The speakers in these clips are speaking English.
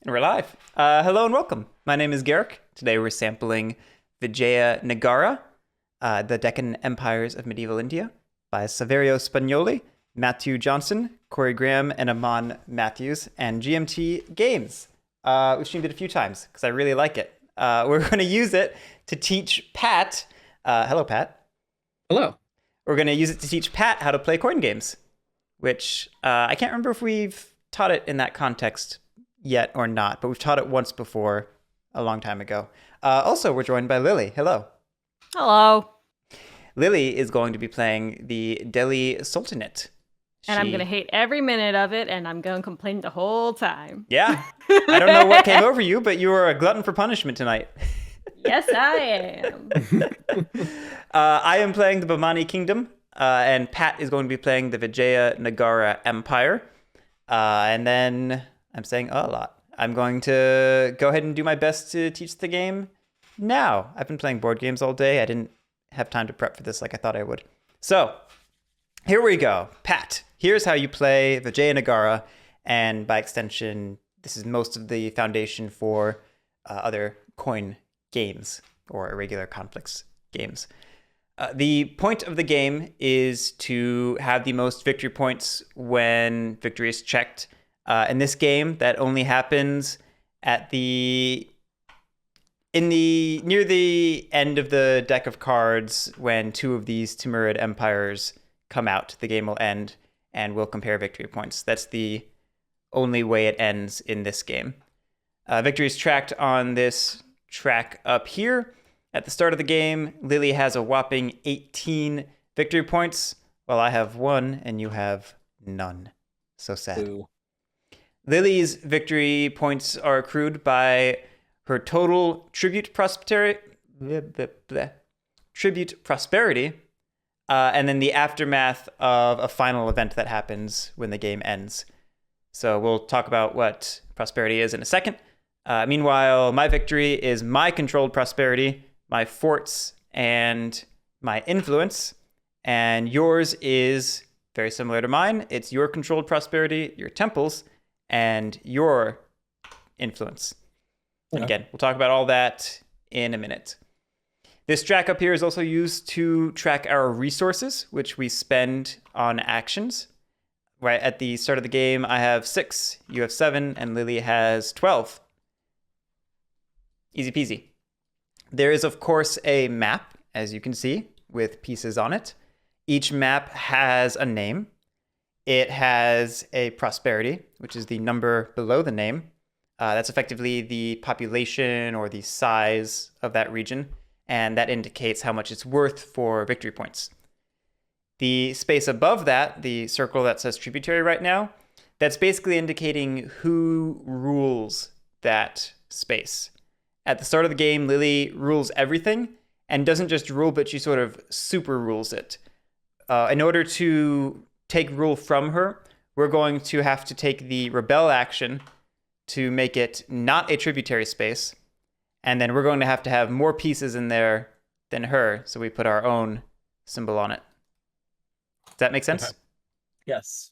And we're live. Hello and welcome. My name is Garrick. Today we're sampling Vijayanagara, the Deccan Empires of Medieval India, by Saverio Spagnoli, Matthew Johnson, Corey Graham, and Aman Matthews, and GMT Games. We've streamed it a few times because I really like it. We're going to use it to teach Pat. Hello, Pat. Hello. We're going to use it to teach Pat how to play coin games, which I can't remember if we've taught it in that context yet or not, but we've taught it once before a long time ago. Also, we're joined by Lily. Hello. Hello. Lily is going to be playing the Delhi Sultanate. And I'm going to hate every minute of it, and I'm going to complain the whole time. Yeah. I don't know what came over you, but you are a glutton for punishment tonight. Yes, I am. I am playing the Bamani Kingdom, and Pat is going to be playing the Vijayanagara Empire. And then I'm saying a lot. I'm going to go ahead and do my best to teach the game now. I've been playing board games all day. I didn't have time to prep for this like I thought I would. So here we go. Pat, here's how you play Vijayanagara, and by extension, this is most of the foundation for other coin games or irregular conflicts games. The point of the game is to have the most victory points when victory is checked. In this game, that only happens at near the end of the deck of cards when two of these Timurid empires come out. The game will end, and we'll compare victory points. That's the only way it ends in this game. Victory is tracked on this track up here. At the start of the game, Lily has a whopping 18 victory points, while I have 1 and you have none. So sad. Ooh. Lily's victory points are accrued by her total tribute prosperity, and then the aftermath of a final event that happens when the game ends. So we'll talk about what prosperity is in a second. Meanwhile, my victory is my controlled prosperity, my forts, and my influence. And yours is very similar to mine. It's your controlled prosperity, your temples, and your influence. And again, we'll talk about all that in a minute. This track up here is also used to track our resources, which we spend on actions. Right at the start of the game, I have 6, you have 7, and Lily has 12. Easy peasy. There is, of course, a map, as you can see, with pieces on it. Each map has a name. It has a prosperity, which is the number below the name. That's effectively the population or the size of that region, and that indicates how much it's worth for victory points. The space above that, the circle that says tributary right now, that's basically indicating who rules that space. At the start of the game, Lily rules everything, and doesn't just rule, but she sort of super rules it. In order to take rule from her, we're going to have to take the rebel action to make it not a tributary space, and then we're going to have more pieces in there than her, so we put our own symbol on it. Does that make sense? Okay. Yes.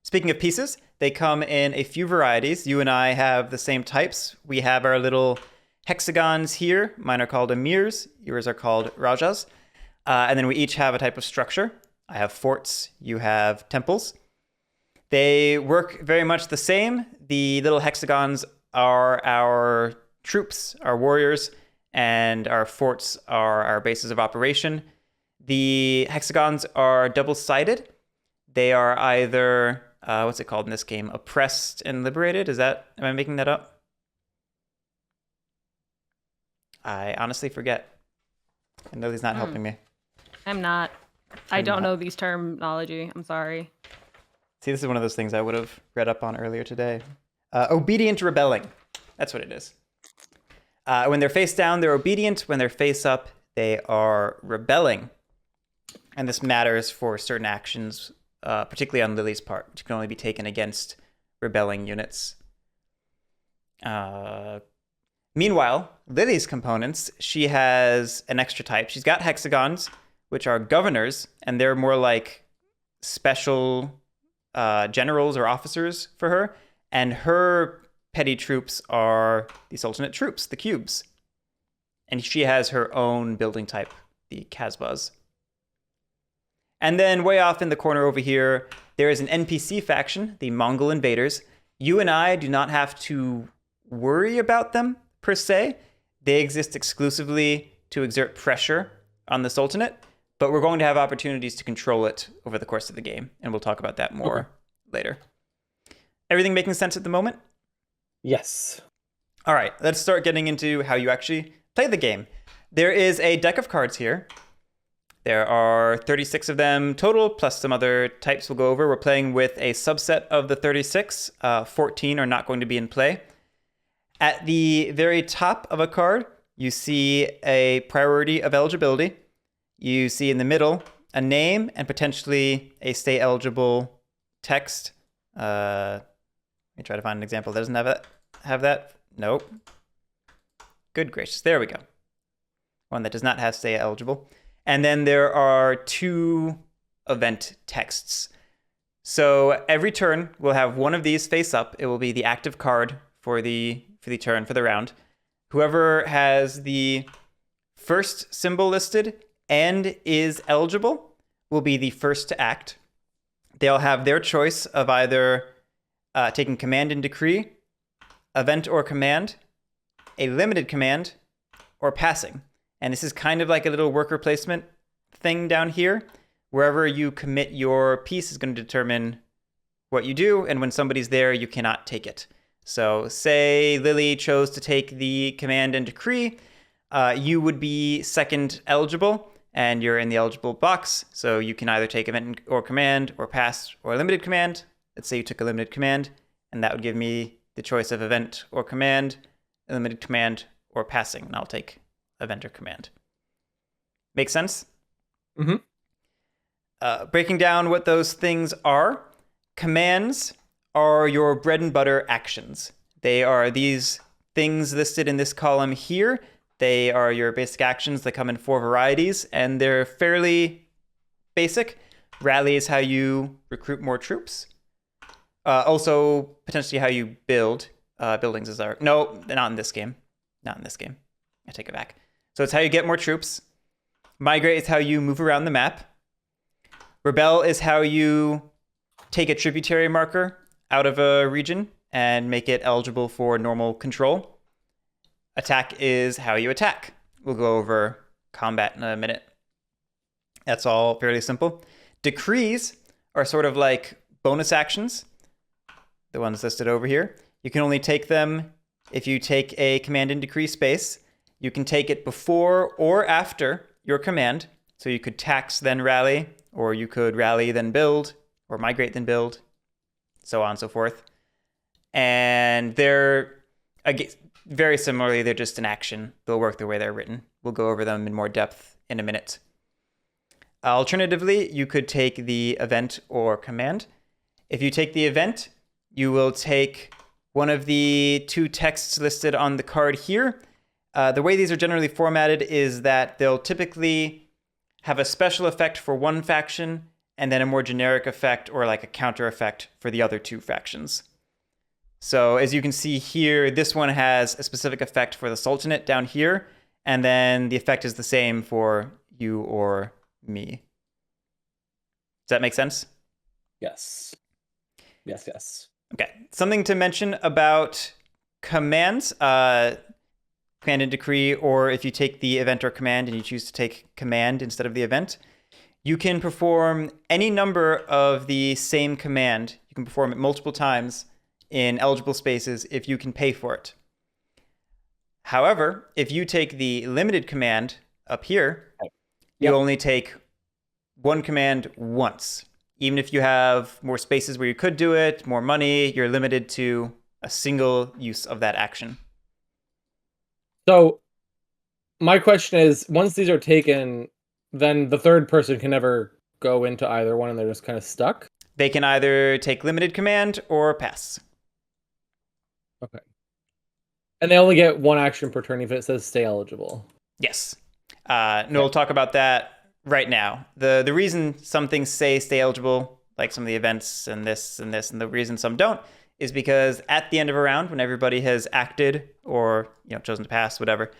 Speaking of pieces, they come in a few varieties. You and I have the same types. We have our little hexagons here. Mine are called emirs. Yours are called rajas. And then we each have a type of structure. I have forts. You have temples. They work very much the same. The little hexagons are our troops, our warriors, and our forts are our bases of operation. The hexagons are double-sided. They are either, what's it called in this game? Oppressed and liberated? Am I making that up? I honestly forget. And Lily's not helping me. I'm not. I don't know these terminology. I'm sorry. See, this is one of those things I would have read up on earlier today. Obedient rebelling. That's what it is. When they're face down, they're obedient. When they're face up, they are rebelling. And this matters for certain actions, particularly on Lily's part, which can only be taken against rebelling units. Meanwhile, Lily's components, she has an extra type. She's got hexagons, which are governors, and they're more like special generals or officers for her. And her petty troops are the Sultanate troops, the cubes. And she has her own building type, the Kasbahs. And then way off in the corner over here, there is an NPC faction, the Mongol invaders. You and I do not have to worry about them, per se. They exist exclusively to exert pressure on the Sultanate, but we're going to have opportunities to control it over the course of the game, and we'll talk about that more later. Everything making sense at the moment? Yes. All right, let's start getting into how you actually play the game. There is a deck of cards here. There are 36 of them total, plus some other types we'll go over. We're playing with a subset of the 36. 14 are not going to be in play. At the very top of a card, you see a priority of eligibility. You see in the middle a name and potentially a stay eligible text. Let me try to find an example that doesn't have that. Nope. Good gracious. There we go. One that does not have stay eligible. And then there are 2 event texts. So every turn we'll have one of these face up. It will be the active card for the turn, for the round. Whoever has the first symbol listed and is eligible will be the first to act. They'll have their choice of either taking command and decree, event or command, a limited command, or passing. And this is kind of like a little worker placement thing down here. Wherever you commit your piece is going to determine what you do, and when somebody's there, you cannot take it. So say Lily chose to take the command and decree, you would be second eligible, and you're in the eligible box, so you can either take event or command, or pass, or a limited command. Let's say you took a limited command, and that would give me the choice of event or command, a limited command, or passing, and I'll take event or command. Make sense? Mm-hmm. Breaking down what those things are, commands are your bread and butter actions. They are these things listed in this column here. They are your basic actions that come in 4 varieties, and they're fairly basic. Rally is how you recruit more troops. Also, potentially how you build. Buildings is our... No, not in this game. Not in this game. I take it back. So it's how you get more troops. Migrate is how you move around the map. Rebel is how you take a tributary marker out of a region and make it eligible for normal control. Attack is how you attack. We'll go over combat in a minute. That's all fairly simple. Decrees are sort of like bonus actions, the ones listed over here. You can only take them if you take a command and decree space. You can take it before or after your command. So you could tax, then rally, or you could rally, then build, or migrate, then build, so on and so forth. And they're, very similarly, they're just an action. They'll work the way they're written. We'll go over them in more depth in a minute. Alternatively, you could take the event or command. If you take the event, you will take one of the 2 texts listed on the card here. The way these are generally formatted is that they'll typically have a special effect for one faction and then a more generic effect or like a counter effect for the other 2 factions. So as you can see here, this one has a specific effect for the Sultanate down here, and then the effect is the same for you or me. Does that make sense? Yes. Yes. Okay. Something to mention about commands. Command and decree, or if you take the event or command and you choose to take command instead of the event, you can perform any number of the same command. You can perform it multiple times in eligible spaces if you can pay for it. However, if you take the limited command up here, you only take one command once. Even if you have more spaces where you could do it, more money, you're limited to a single use of that action. So my question is, once these are taken, then the third person can never go into either one and they're just kind of stuck? They can either take limited command or pass. Okay. And they only get one action per turn if it says stay eligible. Yes. No, we'll talk about that right now. The reason some things say stay eligible, like some of the events and this, and the reason some don't, is because at the end of a round, when everybody has acted or chosen to pass, whatever,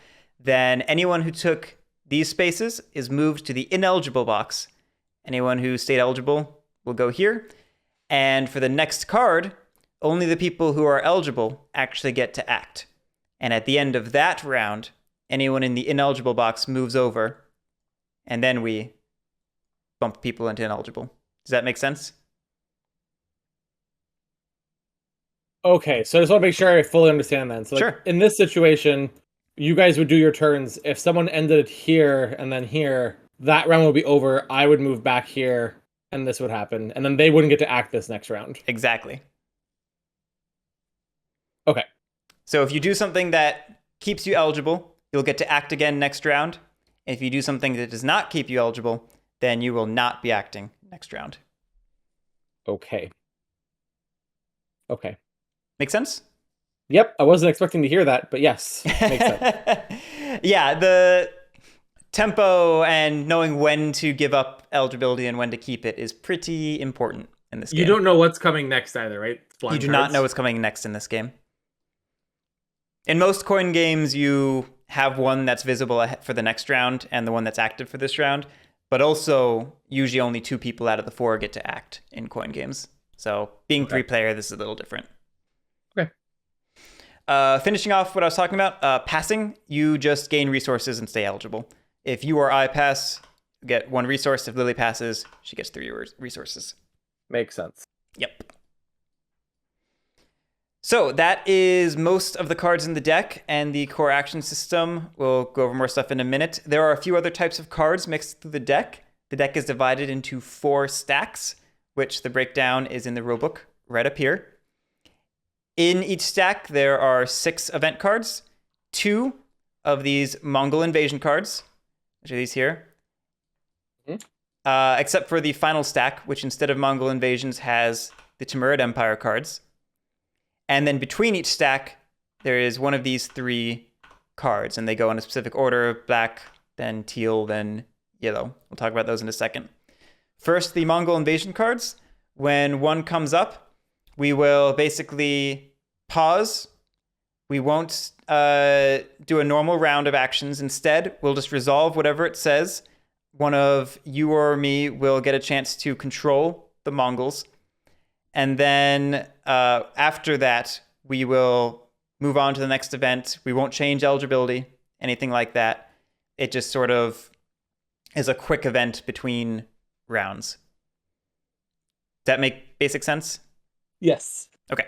then anyone who took these spaces is moved to the ineligible box. Anyone who stayed eligible will go here. And for the next card, only the people who are eligible actually get to act. And at the end of that round, anyone in the ineligible box moves over, and then we bump people into ineligible. Does that make sense? Okay, so I just want to make sure I fully understand then. So Sure. in this situation, you guys would do your turns. If someone ended it here and then here, that round would be over. I would move back here, and this would happen. And then they wouldn't get to act this next round. Exactly. Okay. So if you do something that keeps you eligible, you'll get to act again next round. And if you do something that does not keep you eligible, then you will not be acting next round. Okay. Make sense? Yep, I wasn't expecting to hear that, but yes, makes sense. Yeah, the tempo and knowing when to give up eligibility and when to keep it is pretty important in this game. You don't know what's coming next either, right? You do not know what's coming next in this game. In most coin games, you have one that's visible for the next round and the one that's active for this round, but also usually only 2 people out of the 4 get to act in coin games. So being 3-player, this is a little different. Okay. Finishing off what I was talking about, passing, you just gain resources and stay eligible. If you or I pass, you get 1 resource. If Lily passes, she gets 3 resources. Makes sense. Yep. So that is most of the cards in the deck and the core action system. We'll go over more stuff in a minute. There are a few other types of cards mixed through the deck. The deck is divided into 4 stacks, which the breakdown is in the rulebook right up here. In each stack, there are 6 event cards, 2 of these Mongol invasion cards, which are these here. Except for the final stack, which instead of Mongol invasions has the Timurid Empire cards. And then between each stack, there is one of these 3 cards, and they go in a specific order: black, then teal, then yellow. We'll talk about those in a second. First, the Mongol invasion cards. When one comes up, we will basically pause. We won't do a normal round of actions. Instead, we'll just resolve whatever it says. One of you or me will get a chance to control the Mongols. And then after that, we will move on to the next event. We won't change eligibility, anything like that. It just sort of is a quick event between rounds. Does that make basic sense? Yes. Okay.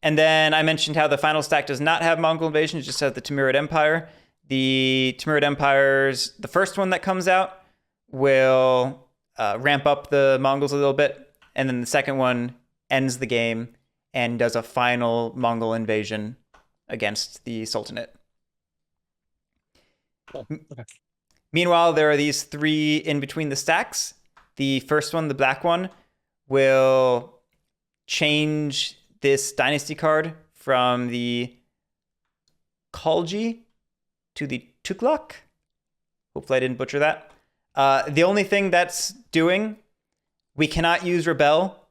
And then I mentioned how the final stack does not have Mongol invasion. It just has the Timurid Empire. The Timurid Empire's, the first one that comes out, will ramp up the Mongols a little bit. And then the second one ends the game and does a final Mongol invasion against the Sultanate. Oh, okay. Meanwhile, there are these 3 in between the stacks. The first one, the black one, will change this dynasty card from the Khalji to the Tughlaq. Hopefully I didn't butcher that. The only thing that's doing, we cannot use Rebel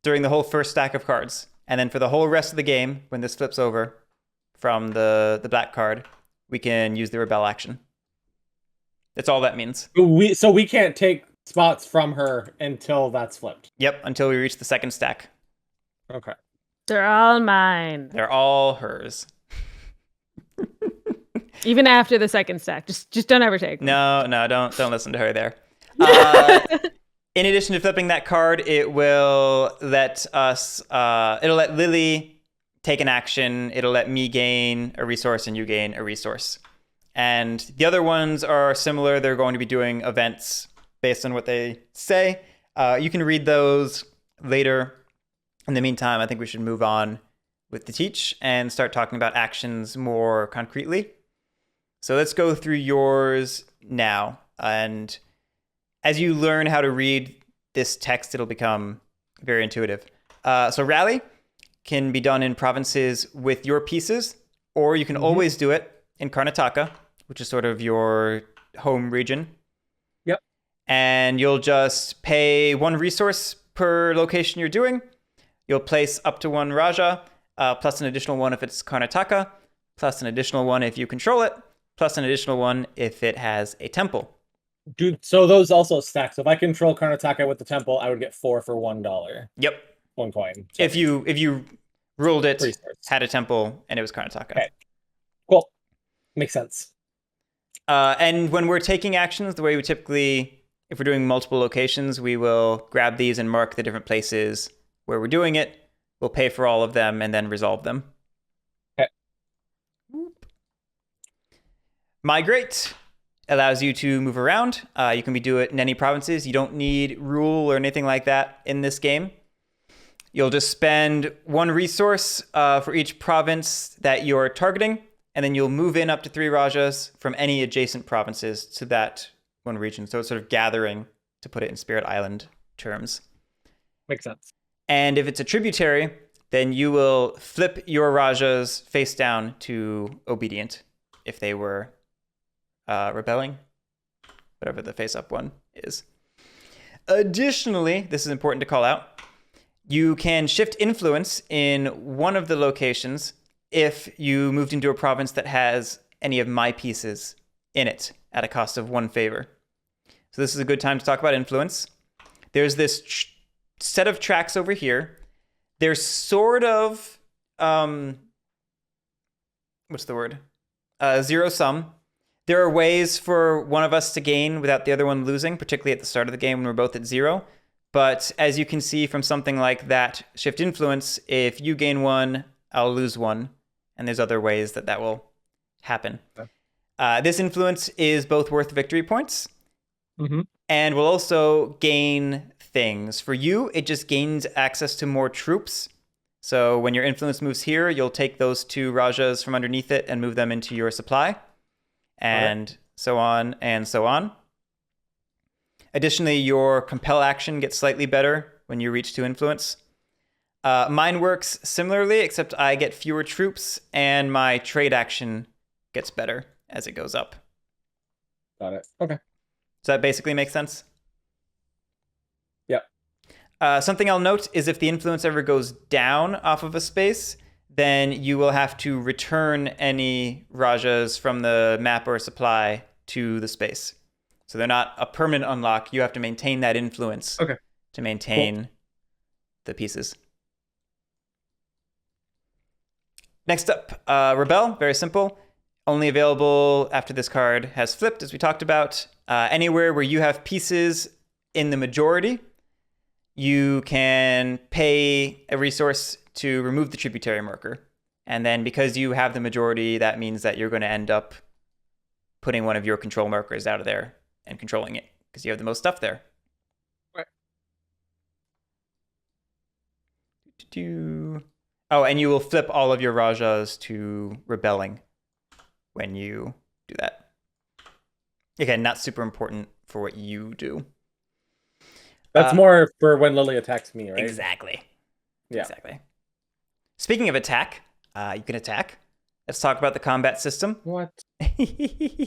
during the whole first stack of cards. And then for the whole rest of the game, when this flips over from the black card, we can use the Rebel action. That's all that means. So we can't take spots from her until that's flipped. Yep, until we reach the second stack. Okay. They're all mine. They're all hers. Even after the second stack. Just don't ever take them. No, don't listen to her there. In addition to flipping that card, it will let it'll let Lily take an action. It'll let me gain a resource and you gain a resource. And the other ones are similar. They're going to be doing events based on what they say. You can read those later. In the meantime, I think we should move on with the teach and start talking about actions more concretely. So let's go through yours now. And as you learn how to read this text, it'll become very intuitive. So rally can be done in provinces with your pieces, or you can always do it in Karnataka, which is sort of your home region. Yep. And you'll just pay 1 resource per location you're doing. You'll place up to 1 Raja, plus an additional 1 if it's Karnataka, plus an additional 1 if you control it, plus an additional 1 if it has a temple. So those also stack. So if I control Karnataka with the temple, I would get 4 for $1. Yep. 1 coin. Sorry. If you ruled it, Resource. had a temple, and it was Karnataka. Okay. Cool. Makes sense. And when we're taking actions, the way we typically, if we're doing multiple locations, we will grab these and mark the different places where we're doing it. We'll pay for all of them and then resolve them. Okay. Migrate allows you to move around. You can do it in any provinces. You don't need rule or anything like that in this game. You'll just spend 1 resource for each province that you're targeting, and then you'll move in up to 3 Rajas from any adjacent provinces to that one region. So it's sort of gathering, to put it in Spirit Island terms. Makes sense. And if it's a tributary, then you will flip your Rajas face down to obedient if they were rebelling, whatever the face-up one is. Additionally, this is important to call out, you can shift influence in one of the locations if you moved into a province that has any of my pieces in it at a cost of 1 favor. So this is a good time to talk about influence. There's this set of tracks over here. They're sort of, what's the word? Zero sum. There are ways for one of us to gain without the other one losing, particularly at the start of the game when we're both at 0. But as you can see from something like that shift influence, if you gain 1, I'll lose 1. And there's other ways that will happen. Okay. This influence is both worth victory points and will also gain things. For you, it just gains access to more troops. So when your influence moves here, you'll take those 2 Rajas from underneath it and move them into your supply. And so on and so on. Additionally, your compel action gets slightly better when you reach 2 influence. Mine works similarly, except I get fewer troops, and my trade action gets better as it goes up. Got it. Okay. Does that basically make sense? Yep. Something I'll note is if the influence ever goes down off of a space, then you will have to return any Rajas from the map or supply to the space. So they're not a permanent unlock. You have to maintain that influence to maintain the pieces. Next up, Rebel. Very simple. Only available after this card has flipped, as we talked about. Anywhere where you have pieces in the majority, you can pay a resource to remove the tributary marker. And then because you have the majority, that means that you're going to end up putting one of your control markers out of there and controlling it because you have the most stuff there. Right. Oh, and you will flip all of your Rajas to rebelling when you do that. Again, not super important for what you do. That's more for when Lily attacks me, right? Exactly. Yeah. Exactly. Speaking of attack, you can attack. Let's talk about the combat system. What?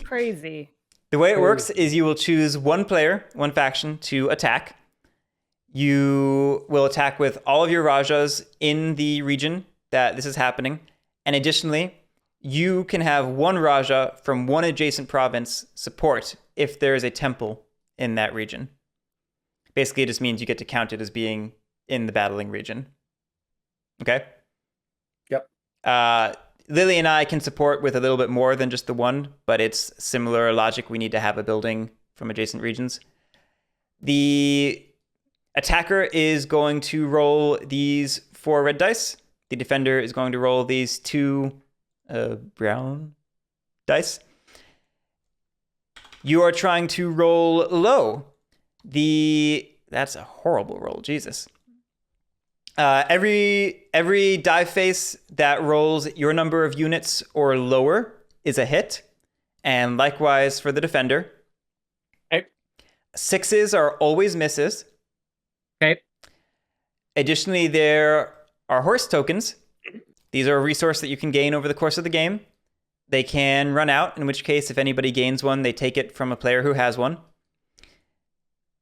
Crazy. The way it works is you will choose 1 player, 1 faction to attack. You will attack with all of your Rajas in the region that this is happening. And additionally, you can have 1 Raja from 1 adjacent province support if there is a temple in that region. Basically, it just means you get to count it as being in the battling region. Okay? Yep. Lily and I can support with a little bit more than just the 1, but it's similar logic. We need to have a building from adjacent regions. The attacker is going to roll these 4 red dice. The defender is going to roll these 2 brown dice. You are trying to roll low. That's a horrible roll, Jesus. Every die face that rolls your number of units or lower is a hit, and likewise for the defender. Okay. 6s are always misses. Okay. Additionally, there are horse tokens. These are a resource that you can gain over the course of the game. They can run out, in which case, if anybody gains one, they take it from a player who has one.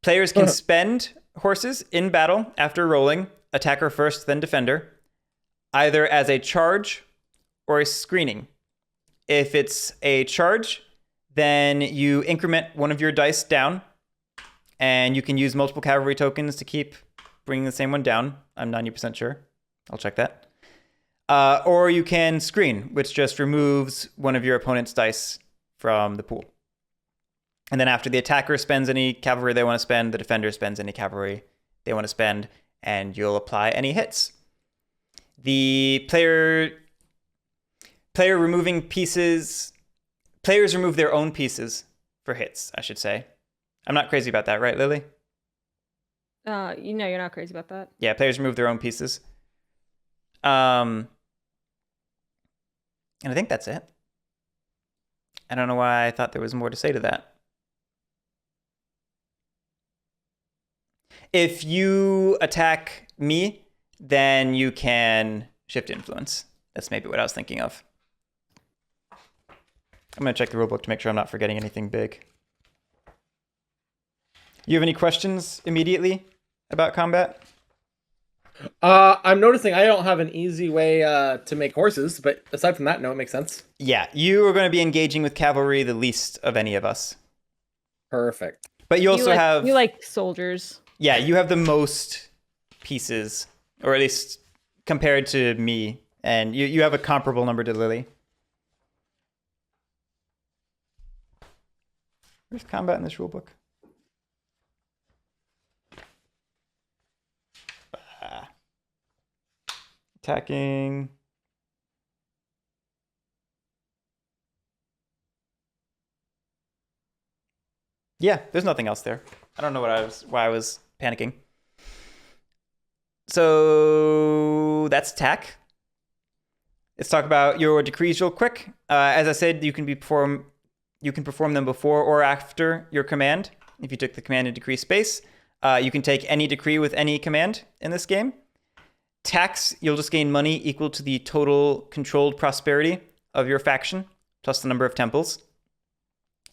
Players can spend horses in battle after rolling. attacker first, then defender, either as a charge or a screening. If it's a charge, then you increment one of your dice down, and you can use multiple cavalry tokens to keep bringing the same one down. I'm 90% sure. I'll check that. Or you can screen, which just removes one of your opponent's dice from the pool. And then after the attacker spends any cavalry they want to spend, the defender spends any cavalry they want to spend, and you'll apply any hits. The players remove their own pieces for hits, I should say. I'm not crazy about that, right, Lily? You're not crazy about that. Yeah, players remove their own pieces. And I think that's it. I don't know why I thought there was more to say to that. If you attack me, then you can shift influence. That's maybe what I was thinking of. I'm going to check the rulebook to make sure I'm not forgetting anything big. You have any questions immediately about combat? I'm noticing I don't have an easy way to make horses, but aside from that, no, it makes sense. Yeah, you are going to be engaging with cavalry the least of any of us. Perfect. But you also have... You like soldiers. Yeah, you have the most pieces, or at least compared to me, and you have a comparable number to Lily. Where's combat in this rulebook? Attacking. Yeah, there's nothing else there. I don't know why I was panicking. So that's attack. Let's talk about your decrees real quick. As I said, you can perform them before or after your command. If you took the command in decree space, you can take any decree with any command in this game. Tax, you'll just gain money equal to the total controlled prosperity of your faction, plus the number of temples.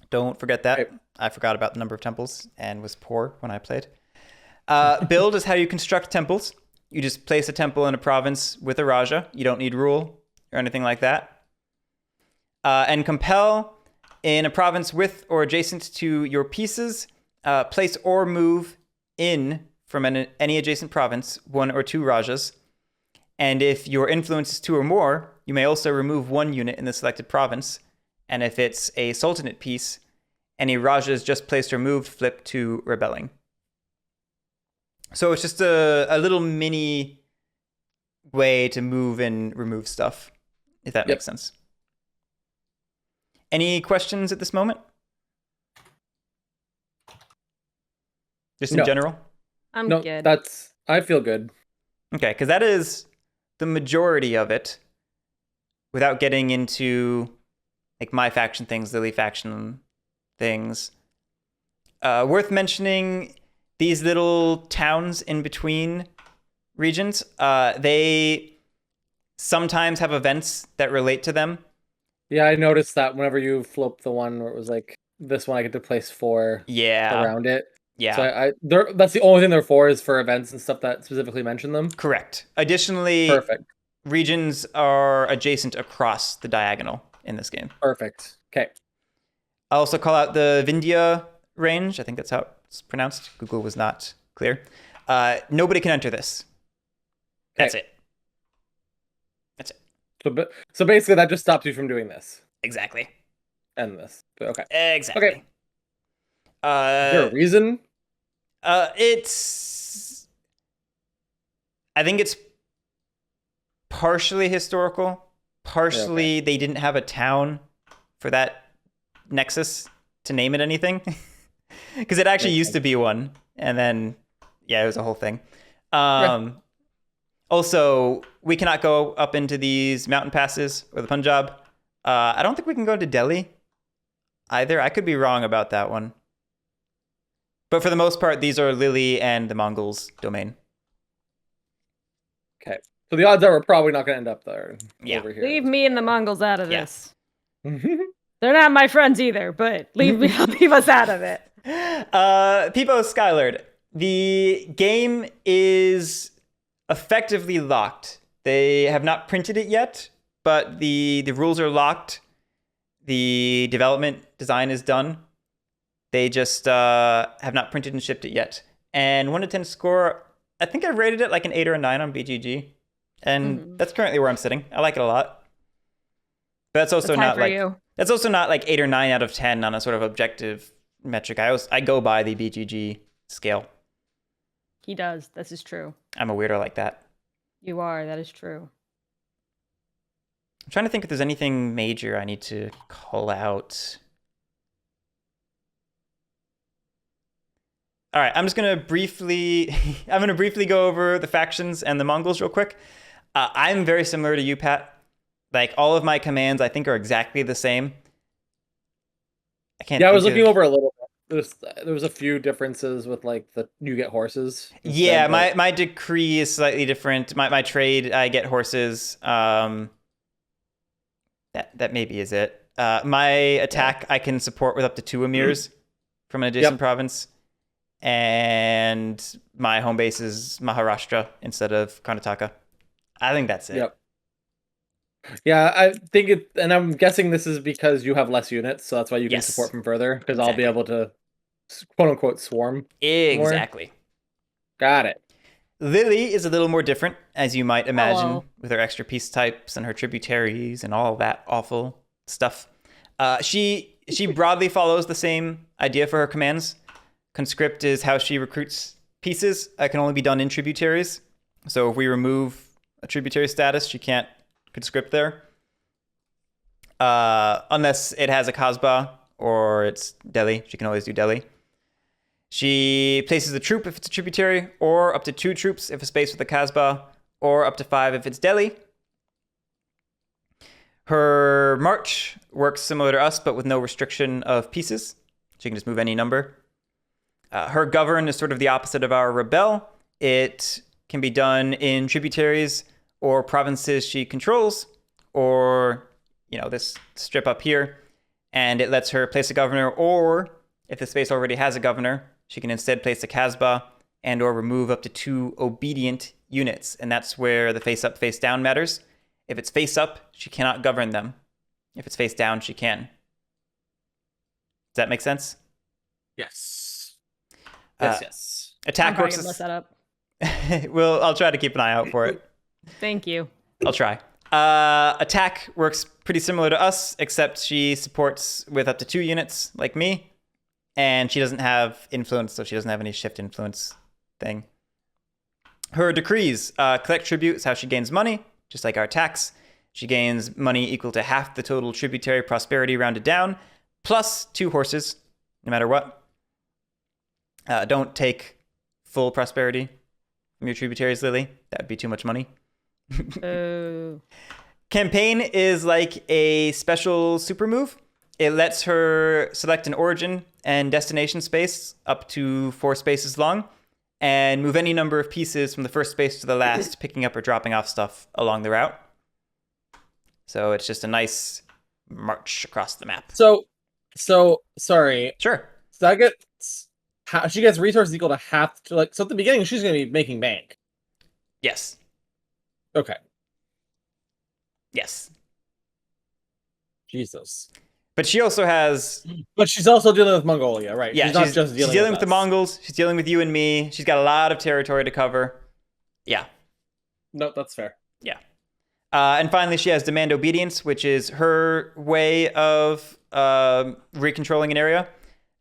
Don't forget that. Right. I forgot about the number of temples and was poor when I played. Build is how you construct temples. You just place a temple in a province with a Raja. You don't need rule or anything like that. And compel, in a province with or adjacent to your pieces, place or move in from any adjacent province, 1 or 2 Rajas. And if your influence is 2 or more, you may also remove 1 unit in the selected province. And if it's a Sultanate piece, any Rajas just placed or moved flip to rebelling. So it's just a little mini way to move and remove stuff, if that makes sense. Any questions at this moment? Just in general? I'm good. I feel good. Okay, because that is the majority of it without getting into like my faction things, Lily faction things. Worth mentioning, these little towns in between regions, they sometimes have events that relate to them. Yeah, I noticed that whenever you flip the one where it was like, this one I get to place 4 around it. Yeah. So that's the only thing they're for, is for events and stuff that specifically mention them. Correct. Additionally, perfect. Regions are adjacent across the diagonal in this game. Perfect. Okay. I'll also call out the Vindhya range. I think that's how it's pronounced. Google was not clear. Nobody can enter this. That's it. That's it. So basically that just stops you from doing this. Exactly. And this. Okay. Exactly. Okay. Is there a reason? I think it's partially historical. Partially they didn't have a town for that nexus to name it anything. Because it actually used to be one. And then, it was a whole thing. Also, we cannot go up into these mountain passes or the Punjab. I don't think we can go to Delhi either. I could be wrong about that one. But for the most part, these are Lily and the Mongols' domain. Okay. So the odds are we're probably not going to end up there. Over here. Leave me and the Mongols out of this. They're not my friends either, but leave us out of it. Peepo Skylord. The game is effectively locked. They have not printed it yet, but the rules are locked. The development design is done. They just have not printed and shipped it yet. And 1 to 10 score, I think I rated it like an 8 or a 9 on BGG. And that's currently where I'm sitting. I like it a lot. But that's also not like that's also not like 8 or 9 out of 10 on a sort of objective metric. I go by the BGG scale. He does. This is true. I'm a weirdo like that. You are. That is true. I'm trying to think if there's anything major I need to call out. All right, I'm gonna briefly go over the factions and the Mongols real quick. I'm very similar to you, Pat. Like all of my commands, I think are exactly the same. I was looking over a little bit. There was a few differences with like you get horses. Yeah, my decree is slightly different. My trade, I get horses. That maybe is it. My attack, I can support with up to 2 emirs from an adjacent province. And my home base is Maharashtra instead of Karnataka. I think that's it. Yep. Yeah, I think and I'm guessing this is because you have less units, so that's why you can support from further, because I'll be able to, quote unquote, swarm. Exactly. More. Got it. Lily is a little more different, as you might imagine, with her extra piece types and her tributaries and all that awful stuff. She broadly follows the same idea for her commands. Conscript is how she recruits pieces. It can only be done in tributaries. So if we remove a tributary status, she can't conscript there. Unless it has a Kasbah or it's Delhi. She can always do Delhi. She places a troop if it's a tributary, or up to 2 troops if a space with a Kasbah, or up to 5 if it's Delhi. Her march works similar to us, but with no restriction of pieces. She can just move any number. Her govern is sort of the opposite of our rebel. It can be done in tributaries or provinces she controls, or, this strip up here. And it lets her place a governor, or if the space already has a governor, she can instead place a Kasbah and or remove up to 2 obedient units. And that's where the face up, face down matters. If it's face up, she cannot govern them. If it's face down, she can. Does that make sense? Yes. Yes. Attack works. I'm probably gonna mess that up. Well, I'll try to keep an eye out for it. Thank you. I'll try. Attack works pretty similar to us, except she supports with up to 2 units, like me, and she doesn't have influence, so she doesn't have any shift influence thing. Her decrees, collect tribute is how she gains money, just like our tax. She gains money equal to half the total tributary prosperity rounded down, plus 2 horses, no matter what. Don't take full prosperity from your tributaries, Lily. That would be too much money. Campaign is like a special super move. It lets her select an origin and destination space up to 4 spaces long and move any number of pieces from the first space to the last, picking up or dropping off stuff along the route. So it's just a nice march across the map. So sorry. Sure. So I get she gets resources equal to half to so at the beginning she's going to be making bank. Yes. Okay. Yes. Jesus. But she also has... But she's also dealing with Mongolia, right? Yeah, she's not just dealing with the Mongols. She's dealing with you and me. She's got a lot of territory to cover. Yeah. No, that's fair. Yeah. And finally, she has demand obedience, which is her way of recontrolling an area.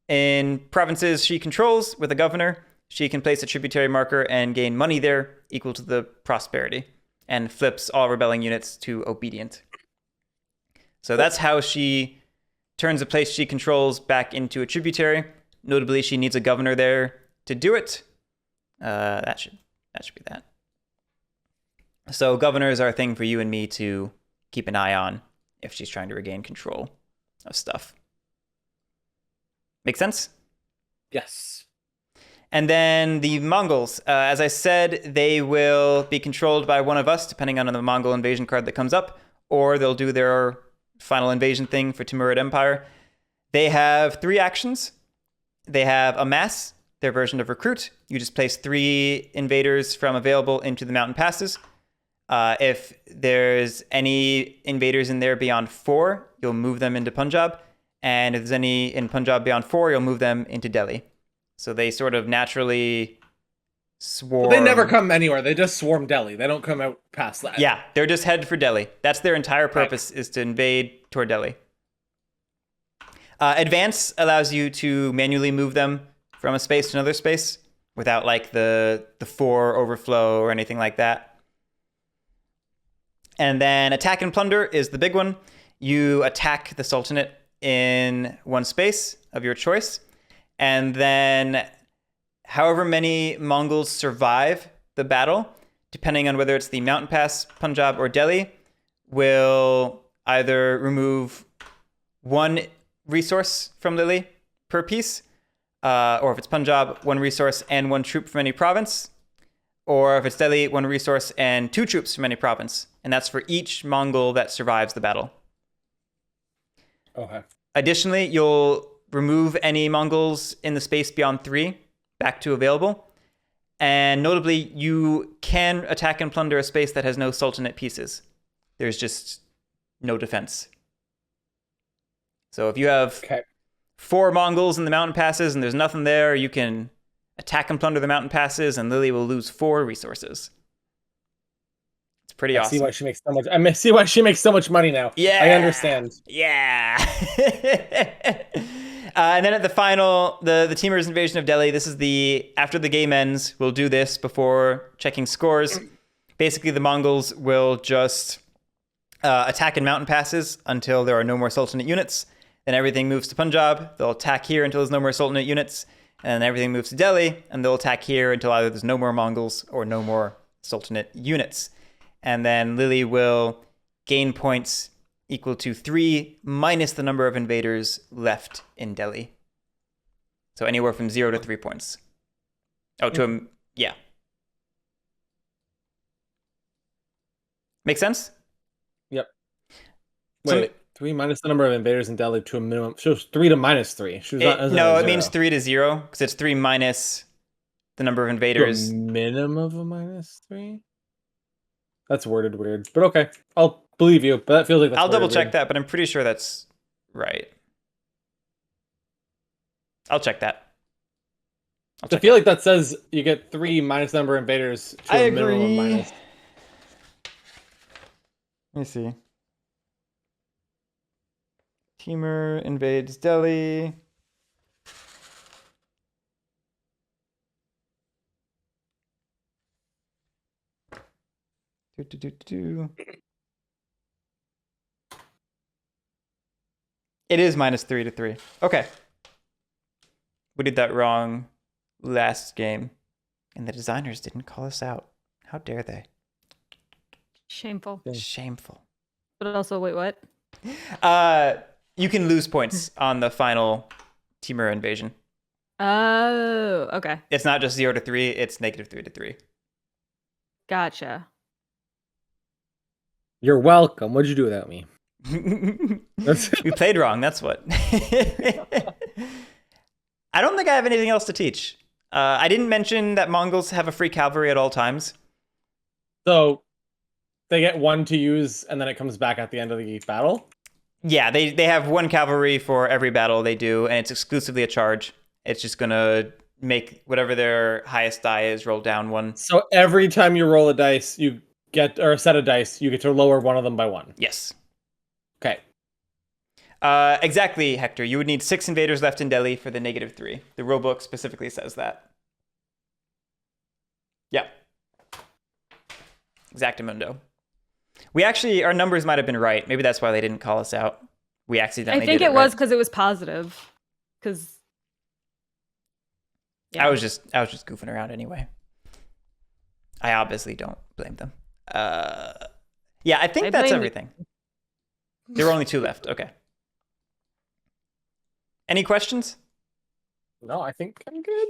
In provinces she controls with a governor, she can place a tributary marker and gain money there equal to the prosperity, and flips all rebelling units to obedient. So that's how she turns a place she controls back into a tributary. Notably, she needs a governor there to do it. That should be that. So governors are a thing for you and me to keep an eye on if she's trying to regain control of stuff. Make sense? Yes. And then the Mongols, as I said, they will be controlled by one of us, depending on the Mongol invasion card that comes up, or they'll do their final invasion thing for Timurid Empire. They have 3 actions. They have amass, their version of Recruit. You just place 3 invaders from available into the mountain passes. If there's any invaders in there beyond 4, you'll move them into Punjab. And if there's any in Punjab beyond 4, you'll move them into Delhi. So they sort of naturally swarm. Well, they never come anywhere. They just swarm Delhi. They don't come out past that. Yeah, they're just headed for Delhi. That's their entire purpose, is to invade toward Delhi. Advance allows you to manually move them from a space to another space without like the 4 overflow or anything like that. And then attack and plunder is the big one. You attack the Sultanate in one space of your choice. And then however many Mongols survive the battle, depending on whether it's the mountain pass, Punjab, or Delhi, will either remove 1 resource from Lily per piece, or if it's Punjab, 1 resource and 1 troop from any province, or if it's Delhi, 1 resource and 2 troops from any province. And that's for each Mongol that survives the battle. Okay. Additionally, you'll remove any Mongols in the space beyond 3 back to available. And notably, you can attack and plunder a space that has no Sultanate pieces. There's just no defense. So if you have 4 Mongols in the mountain passes and there's nothing there, you can attack and plunder the mountain passes and Lily will lose 4 resources. It's pretty awesome. I see why she makes so much. I see why she makes so much money now. Yeah, I understand. Yeah. And then at the final, the Teamers' invasion of Delhi. This is after the game ends. We'll do this before checking scores. Basically, the Mongols will just attack in mountain passes until there are no more Sultanate units. Then everything moves to Punjab. They'll attack here until there's no more Sultanate units. And then everything moves to Delhi, and they'll attack here until either there's no more Mongols or no more Sultanate units. And then Lily will gain points equal to 3 minus the number of invaders left in Delhi. So anywhere from 0 to 3 points. Yeah. Make sense? Yep. Wait, 3 minus the number of invaders in Delhi to a minimum. So 3 to minus 3. It means 3 to 0 because it's 3 minus the number of invaders. To a minimum of a minus 3? That's worded weird, but okay. I'll believe you, but that feels like that's I'll double check weird. that, but I'm pretty sure that's right. I'll check that. I feel like that says you get 3 minus the number of invaders to a minimum of minus. Let me see. Teamer invades Delhi. It is minus 3 to 3. Okay. We did that wrong last game, and the designers didn't call us out. How dare they? Shameful. Shameful. But also, wait, what? You can lose points on the final Teamer invasion. Oh, okay. It's not just 0 to 3, it's negative 3 to 3. Gotcha. You're welcome. What'd you do without me? We played wrong, that's what. I don't think I have anything else to teach. I didn't mention that Mongols have a free cavalry at all times. So they get 1 to use, and then it comes back at the end of the battle? Yeah, they have 1 cavalry for every battle they do, and it's exclusively a charge. It's just going to make whatever their highest die is roll down 1. So every time you roll a dice, or a set of dice, you get to lower one of them by 1. Yes. Okay. Exactly, Hector. You would need 6 invaders left in Delhi for the negative 3. The rulebook specifically says that. Yeah. Exactamundo. We actually, our numbers might have been right. Maybe that's why they didn't call us out. We accidentally I think did it was because it was positive. Because I was just goofing around anyway. I obviously don't blame them. Yeah, I think that's everything. There were only 2 left. Okay. Any questions? No, I think I'm good.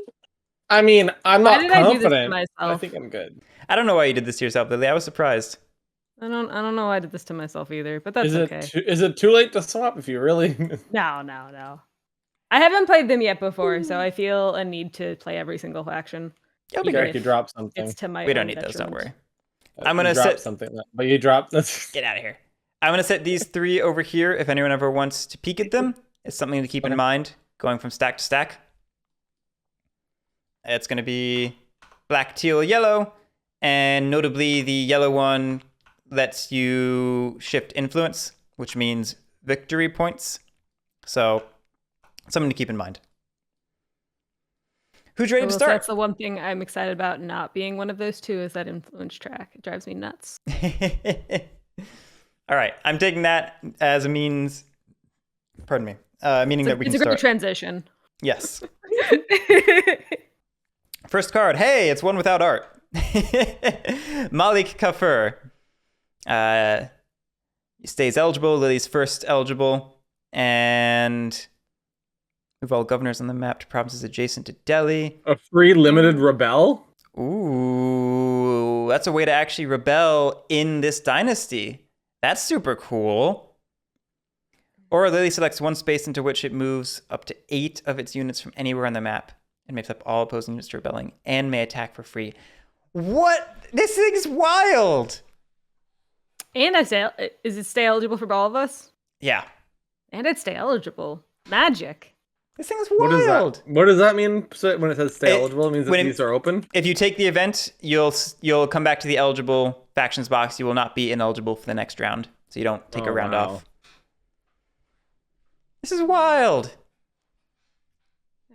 I mean, I'm not confident. I think I'm good. I don't know why you did this to yourself, Lily. I was surprised. I don't know why I did this to myself either, but that's okay. Is it too late to swap if you really? No. I haven't played them yet before, so I feel a need to play every single faction. It'll be Derek, good. you dropped something. It's to my We don't own need those, don't detriment. worry. I'm gonna You dropped set something, but you dropped. That's Get out of here. I'm gonna set these 3 over here. If anyone ever wants to peek at them, it's something to keep in mind going from stack to stack. It's gonna be black, teal, yellow, and notably the yellow one lets you shift influence, which means victory points. So something to keep in mind. Who's ready to start? That's the one thing I'm excited about not being one of those two is that influence track. It drives me nuts. All right, I'm taking that as a means. Pardon me. Meaning that we can start. It's a great start. transition. Yes. First card. Hey, it's one without art. Malik Kafur. He stays eligible. Lily's first eligible. And move all governors on the map to provinces adjacent to Delhi. a free limited rebel. Ooh, that's a way to actually rebel in this dynasty. That's super cool. Or Lily selects one space into which it moves up to 8 of its units from anywhere on the map and makes up all opposing units to rebelling and may attack for free. What? This thing's wild. And is it stay eligible for all of us? Yeah. And it's stay eligible. Magic. This thing's wild. What does that mean when it says stay eligible? It means that these are open? If you take the event, you'll come back to the eligible factions box. You will not be ineligible for the next round. So you don't take a round off. This is wild.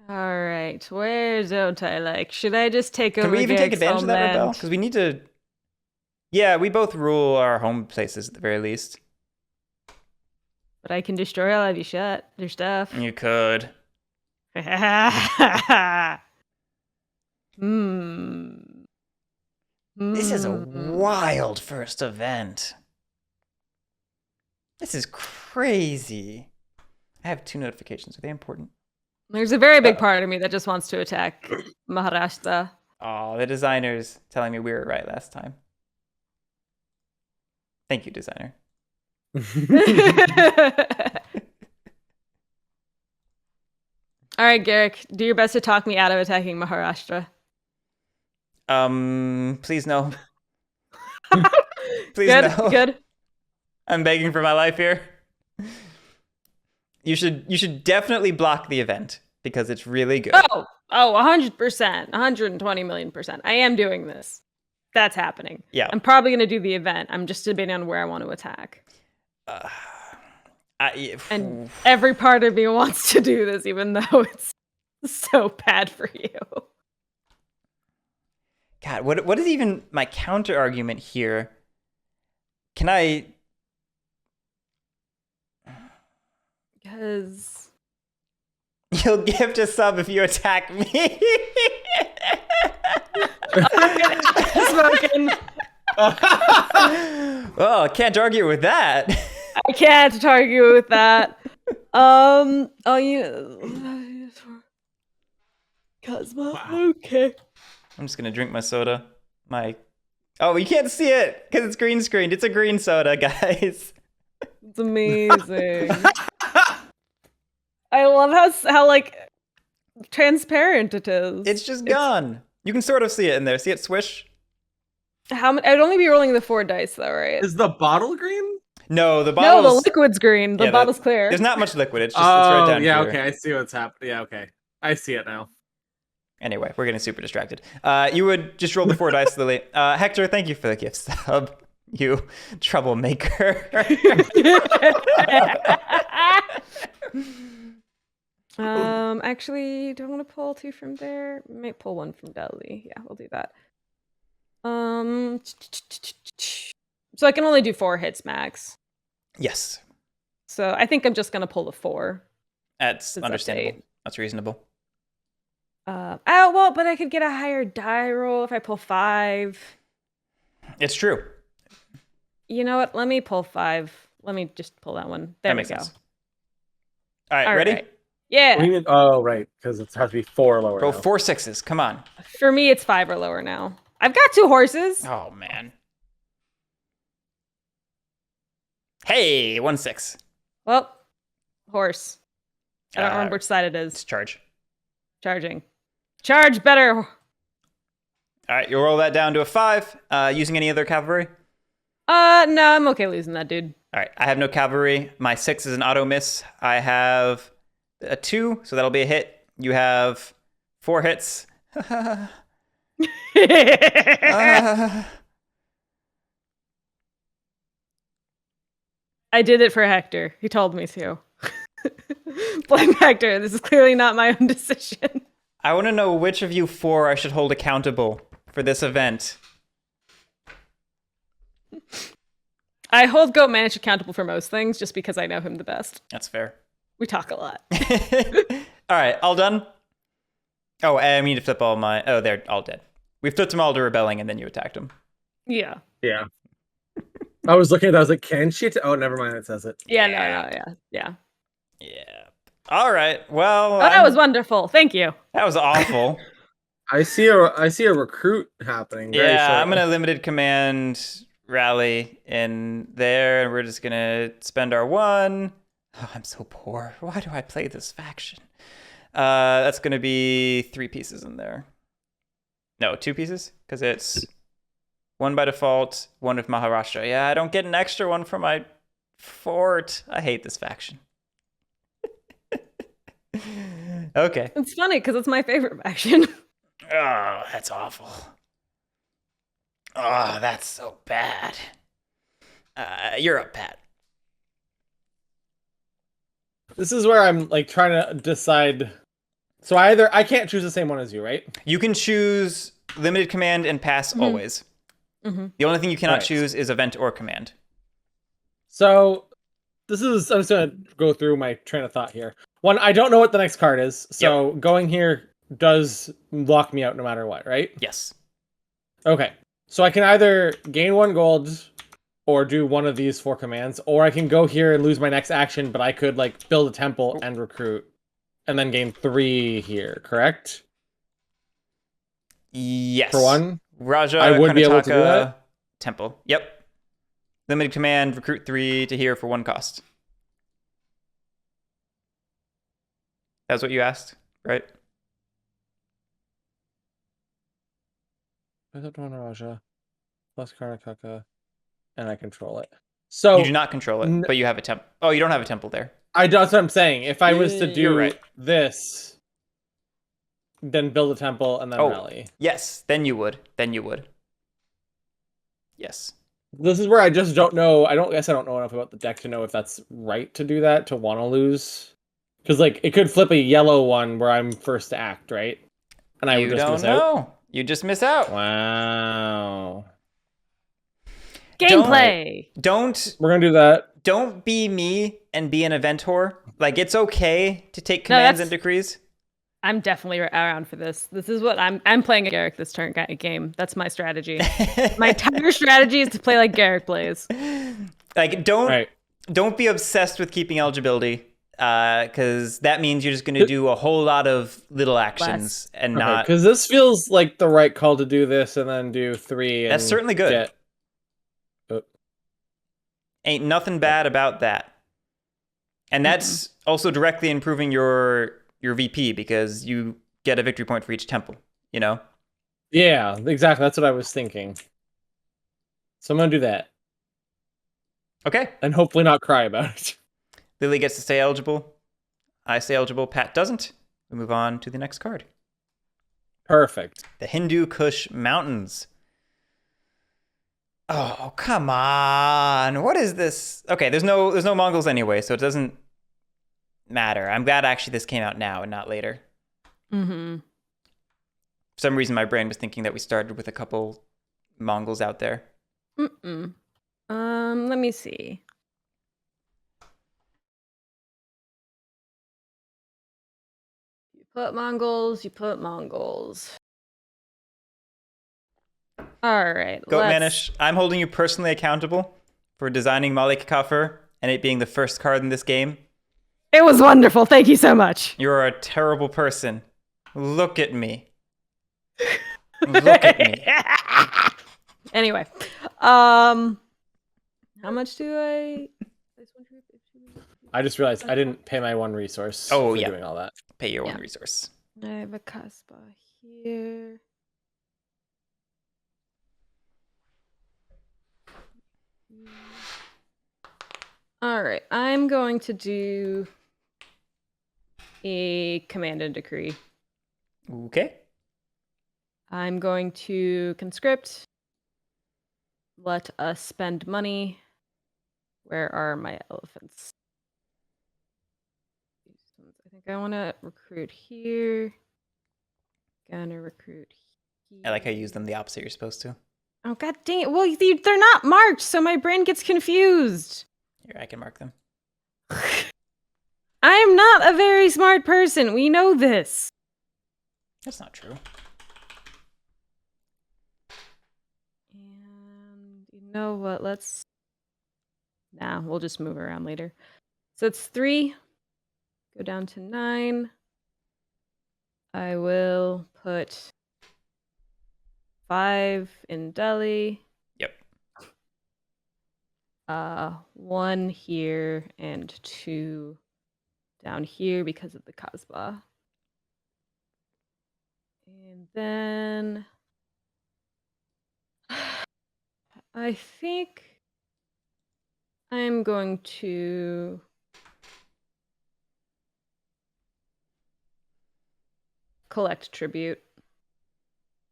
All right. Where don't I like? Should I just take over? Can we even take Garrick's advantage of that homeland? rebel? Because we need to... Yeah, we both rule our home places at the very least. But I can destroy all of your stuff. You could. This is a wild first event. This is crazy. I have 2 notifications. Are they important? There's a very big part of me that just wants to attack Maharashtra. Oh, the designer's telling me we were right last time. Thank you, designer. All right, Garrick, do your best to talk me out of attacking Maharashtra. Please no. Please Good, no. good. I'm begging for my life here. You should definitely block the event because it's really good. Oh, 100%, 120 million %. I am doing this. That's happening. Yeah. I'm probably going to do the event. I'm just debating on where I want to attack. And every part of me wants to do this, even though it's so bad for you. God, what is even my counter argument here? Can I... Because... You'll gift a sub if you attack me. Smoking. Oh, I can't argue with that. I can't argue with that. You... Cosmo. Wow. Okay. I'm just gonna drink my soda. Oh, you can't see it because it's green screened. It's a green soda, guys. It's amazing. I love how like transparent it is. It's just gone. You can sort of see it in there. See it swish? I'd only be rolling the 4 dice though, right? Is the bottle green? No, the bottle's... No, the liquid's green. The bottle's clear. There's not much liquid. It's just it's right down here. Okay. I see what's happening. Yeah, okay. I see it now. Anyway, we're getting super distracted. You would just roll the 4 dice, Lily. Hector, thank you for the gift sub. You troublemaker. Actually, do I want to pull 2 from there? Might pull 1 from Delhi. Yeah, we'll do that. So I can only do 4 hits max. Yes. So I think I'm just gonna pull the 4. That's understandable. That's reasonable. Well, but I could get a higher die roll if I pull 5. It's true. You know what? Let me pull 5. Let me just pull that one. There we go. Sense. All right, ready? Right. Yeah. Right, because it has to be 4 lower. Roll now. 4 6s. Come on. For me, it's 5 or lower now. I've got 2 horses. Oh man. Hey, 1 6. Well, horse. I don't remember which side it It's is. charge. Charging. Charge better. All right, you'll roll that down to a 5. Using any other cavalry? No, I'm okay losing that, dude. All right, I have no cavalry. My 6 is an auto miss. I have a 2, so that'll be a hit. You have 4 hits. I did it for Hector. He told me to. Blame Hector. This is clearly not my own decision. I want to know which of you 4 I should hold accountable for this event. I hold Goat Manish accountable for most things just because I know him the best. That's fair. We talk a lot. All right, all done? Oh, I need to flip all my... Oh, they're all dead. We flipped them all to rebelling, and then you attacked them. Yeah. Yeah. I was looking at that. I was like, can she? Oh, never mind. It says it. Yeah, no. Yeah. All right, well... Oh, that was wonderful. Thank you. That was awful. I see a recruit happening. Yeah, I'm going to limited command rally in there, and we're just going to spend our 1. Oh, I'm so poor. Why do I play this faction? That's going to be 3 pieces in there. No, 2 pieces, because it's 1 by default, 1 with Maharashtra. Yeah, I don't get an extra one for my fort. I hate this faction. Okay. It's funny because it's my favorite faction. Oh, that's awful. Oh, that's so bad. You're up, Pat. This is where I'm like trying to decide. So I can't choose the same one as you, right? You can choose limited command and pass always. Mm-hmm. The only thing you cannot choose is event or command. So I'm just gonna go through my train of thought here. 1, I don't know what the next card is, so going here does lock me out no matter what, right? Yes. Okay. So I can either gain 1 gold or do one of these 4 commands, or I can go here and lose my next action, but I could like build a temple and recruit and then gain 3 here, correct? Yes. For 1? Raja, I would be able to do that? Temple. Yep. Limited command, recruit 3 to here for 1 cost. That's what you asked, right? Raja plus Karnataka, and I control it. So You do not control it, but you have a temple. Oh, you don't have a temple there. That's what I'm saying. If I was to You're do right. this, then build a temple and then rally. Yes, then you would. Yes. This is where I just don't know. I guess I don't know enough about the deck to know if that's right to do that, to want to lose. Because like it could flip a yellow one where I'm first to act, right? And I would just miss out. You just miss out. Wow. Gameplay. We're gonna do that. Don't be me and be an event whore. Like, it's okay to take commands and decrees. I'm definitely around for this. This is what I'm playing a Garrick this turn game. That's my strategy. My entire strategy is to play like Garrick plays. Like, don't be obsessed with keeping eligibility, because that means you're just going to do a whole lot of little actions and not. Because this feels like the right call to do this and then do 3. That's certainly good. Ain't nothing bad about that. And that's also directly improving your VP because you get a victory point for each temple, you know? Yeah, exactly. That's what I was thinking. So I'm going to do that. Okay. And hopefully not cry about it. Lily gets to stay eligible. I stay eligible. Pat doesn't. We move on to the next card. Perfect. The Hindu Kush Mountains. Oh, come on. What is this? Okay, there's no Mongols anyway, so it doesn't matter. I'm glad actually this came out now and not later. Mm-hmm. For some reason, my brain was thinking that we started with a couple Mongols out there. Let me see. You put Mongols. All right. Goat Manish, I'm holding you personally accountable for designing Malik Kafir and it being the first card in this game. It was wonderful. Thank you so much. You're a terrible person. Look at me. Look at me. Anyway, how much do I I just realized I didn't pay my 1 resource Oh, for yeah. doing all that. Pay your one Yeah. resource. I have a Kasbah here. All right, I'm going to do a command and decree. Okay. I'm going to conscript. Let us spend money. Where are my elephants? I think I want to recruit here. Gonna recruit here. I like how you use them the opposite you're supposed to. Oh, god dang it. Well, they're not marked, so my brain gets confused. Here, I can mark them. I am not a very smart person. We know this. That's not true. And you know what? We'll just move around later. So it's 3. Go down to 9. I will put 5 in Delhi. Yep. 1 here and 2 down here because of the Kasbah. And then I think I'm going to collect tribute.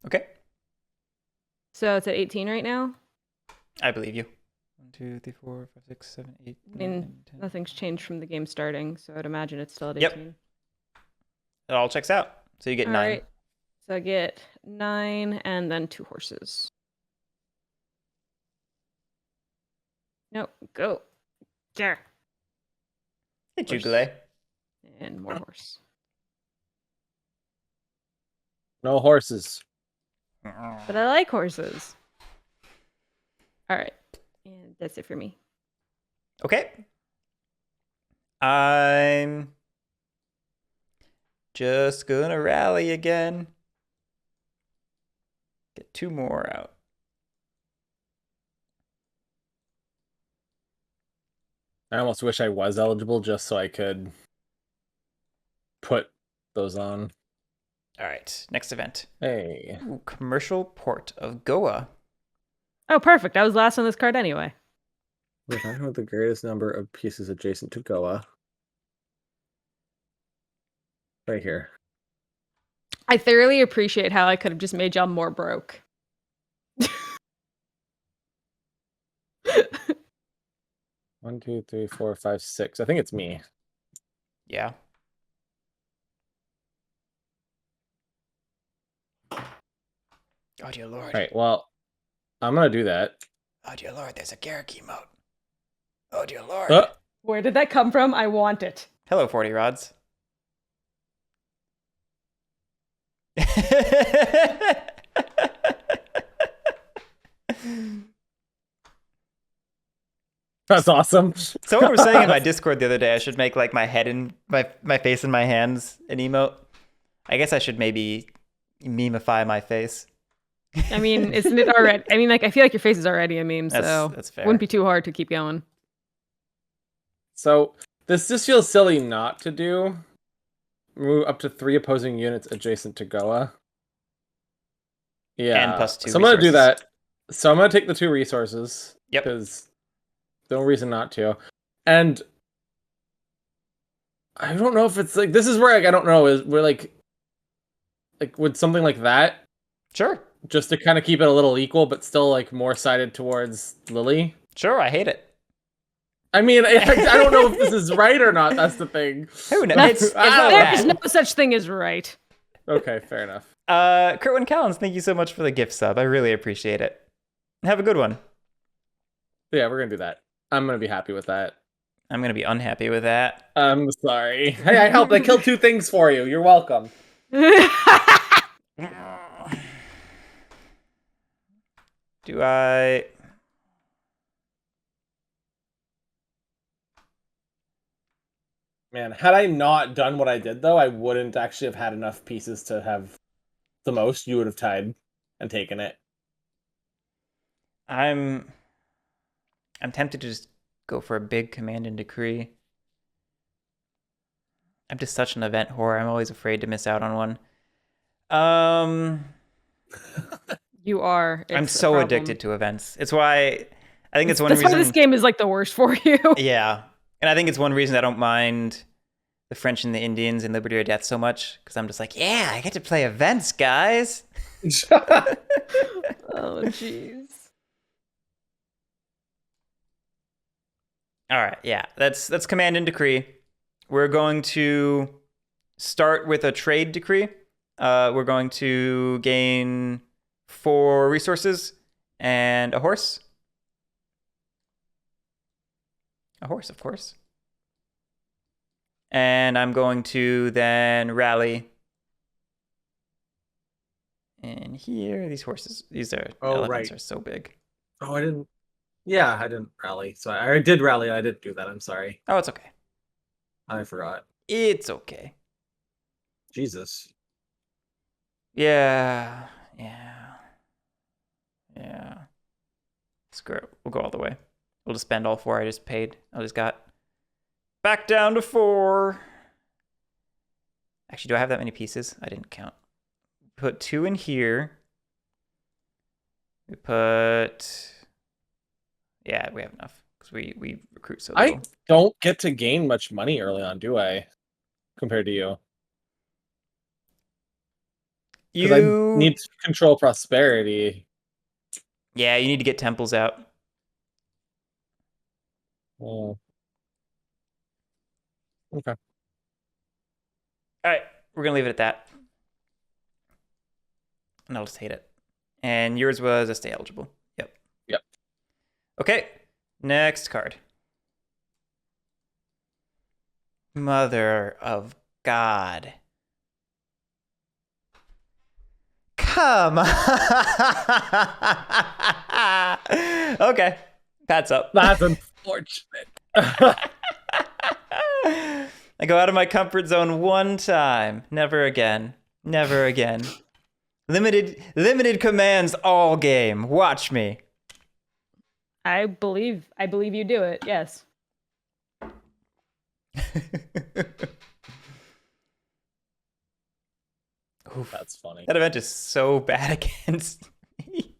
Okay. So it's at 18 right now. I believe you. 1, 2, 3, 4, 5, 6, 7, 8, I 9, mean, 10. nothing's changed from the game starting, so I'd imagine it's still at Yep. 18. It all checks out. So you get 9. All right. So I get 9 and then 2 horses. No, go. There. Hey, Horse. Jubilee. And more horse. No horses. But I like horses. All right. And that's it for me. Okay. I'm just gonna rally again. Get 2 more out. I almost wish I was eligible just so I could put those on. All right. Next event. Hey. Ooh, commercial port of Goa. Oh, perfect. I was last on this card anyway. We're talking about the greatest number of pieces adjacent to Goa. Right here. I thoroughly appreciate how I could have just made y'all more broke. 1, 2, 3, 4, 5, 6. I think it's me. Yeah. Oh, dear Lord. All right, well, I'm going to do that. Oh, dear Lord. There's a Garrick emote. Oh, dear Lord. Where did that come from? I want it. Hello, 40 rods. That's awesome. Someone was saying in my Discord the other day I should make like my head and my face and my hands an emote. I guess I should maybe memeify my face. I mean, isn't it already? I mean, like, I feel like your face is already a meme, so That's fair. wouldn't be too hard to keep going. So this just feels silly not to do. Move up to 3 opposing units adjacent to Goa. Yeah. And plus 2 So I'm going to do resources. that. So I'm going to take the 2 resources. Yep. Because no reason not to. And I don't know if it's like, this is where like, I don't know, is we're like would something like that, Sure. just to kind of keep it a little equal, but still like more sided towards Lily. Sure, I hate it. I mean, I don't know if this is right or not. That's the thing. Who knows? That's, It's not there bad. is no such thing as right. Okay, fair enough. Kurtwin Callens, thank you so much for the gift sub. I really appreciate it. Have a good one. Yeah, we're gonna do that. I'm gonna be happy with that. I'm gonna be unhappy with that. I'm sorry. Hey, I helped. I killed 2 things for you. You're welcome. Do I... Man, had I not done what I did, though, I wouldn't actually have had enough pieces to have the most. You would have tied and taken it. I'm tempted to just go for a big command and decree. I'm just such an event whore. I'm always afraid to miss out on one. You are. I'm It's a so problem. addicted to events. It's why I think it's one That's reason. why this game is like the worst for you. Yeah, and I think it's one reason I don't mind the French and the Indians in Liberty or Death so much, because I'm just like, yeah, I get to play events, guys. Oh, jeez. All right, yeah, that's command and decree. We're going to start with a trade decree. We're going to gain 4 resources and a horse. A horse, of course. And I'm going to then rally in here. These horses, these elephants are so big. Oh, I didn't. Yeah, I didn't rally. So I did rally. I didn't do that. I'm sorry. Oh, it's okay. I forgot. It's okay. Jesus. Yeah. Screw it. We'll go all the way. We'll just spend all 4 I just paid. I just got back down to 4. Actually, do I have that many pieces? I didn't count. Put 2 in here. We put... Yeah, we have enough. Because we recruit so little. I don't get to gain much money early on, do I? Compared to you. Because I need to control prosperity. Yeah, you need to get temples out. Oh. Okay. All right, we're going to leave it at that. And I'll just hate it. And yours was a stay eligible. Yep. Okay, next card. Mother of God. Come on. Okay, that's up. That's unfortunate. I go out of my comfort zone one time. Never again. Never again. Limited commands all game. Watch me. I believe you do it. Yes. Oof, that's funny. That event is so bad against me.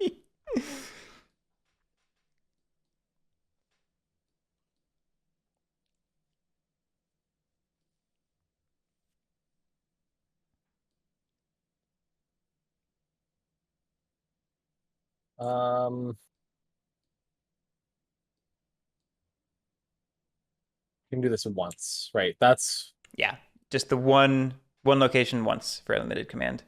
You can do this once, right? That's Yeah, just the one location once for a limited command.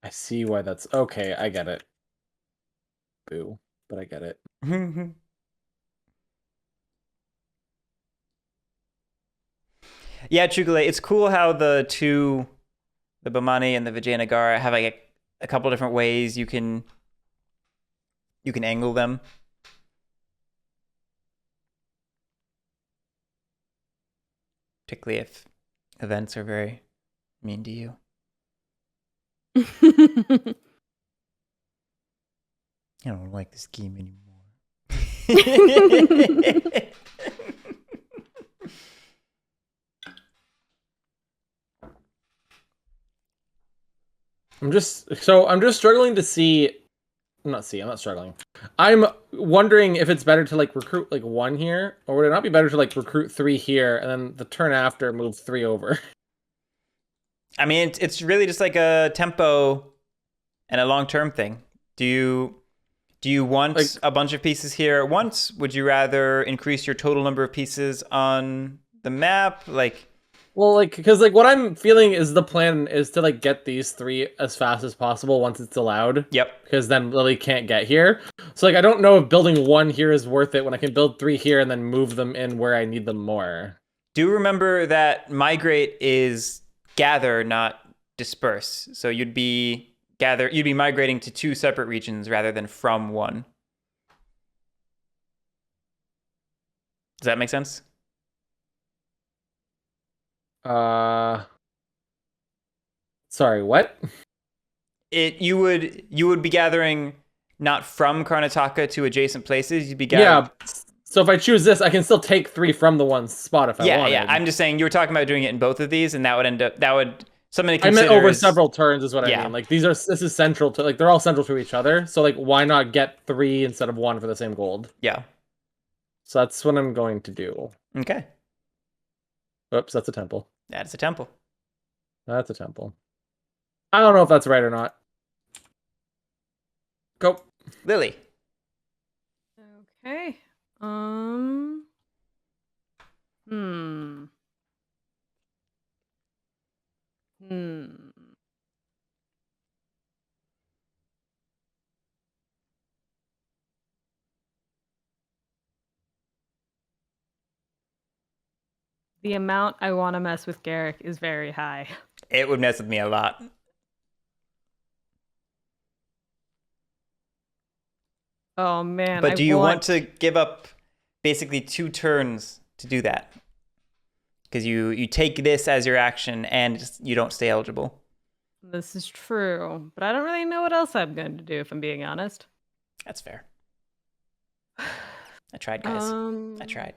I see why that's okay. I get it. Boo, but I get it. Yeah, Chugale, it's cool how the Bamani and the Vijayanagara have like a couple different ways you can angle them. Particularly if events are very mean to you. I don't like this game anymore. I'm just struggling to see. I'm not struggling. I'm wondering if it's better to like recruit like 1 here, or would it not be better to like recruit 3 here and then the turn after move 3 over? I mean, it's really just like a tempo and a long-term thing. Do you want like a bunch of pieces here at once? Would you rather increase your total number of pieces on the map? Like, well, like, because like what I'm feeling is the plan is to like get these 3 as fast as possible once it's allowed. Yep. Because then Lily can't get here. So like I don't know if building 1 here is worth it when I can build 3 here and then move them in where I need them more. Do remember that migrate is gather, not disperse. So you'd be migrating to 2 separate regions rather than from 1. Does that make sense? Sorry, what? You would be gathering not from Karnataka to adjacent places. You'd be Yeah. gathering. So if I choose this, I can still take 3 from the one spot if I wanted. Yeah. I'm just saying you were talking about doing it in both of these, and that would something to I consider. meant over is, several turns is what Yeah. I mean. Like this is central to they're all central to each other. So like why not get 3 instead of 1 for the same gold? Yeah. So that's what I'm going to do. Okay. Oops, that's a temple. That's a temple. That's a temple. I don't know if that's right or not. Go. Lily. Okay. Hmm. Hmm. The amount I want to mess with Garrick is very high. It would mess with me a lot. Oh man. But do you want to give up basically 2 turns to do that? Because you take this as your action and you don't stay eligible. This is true, but I don't really know what else I'm going to do if I'm being honest. That's fair. I tried, guys. I tried.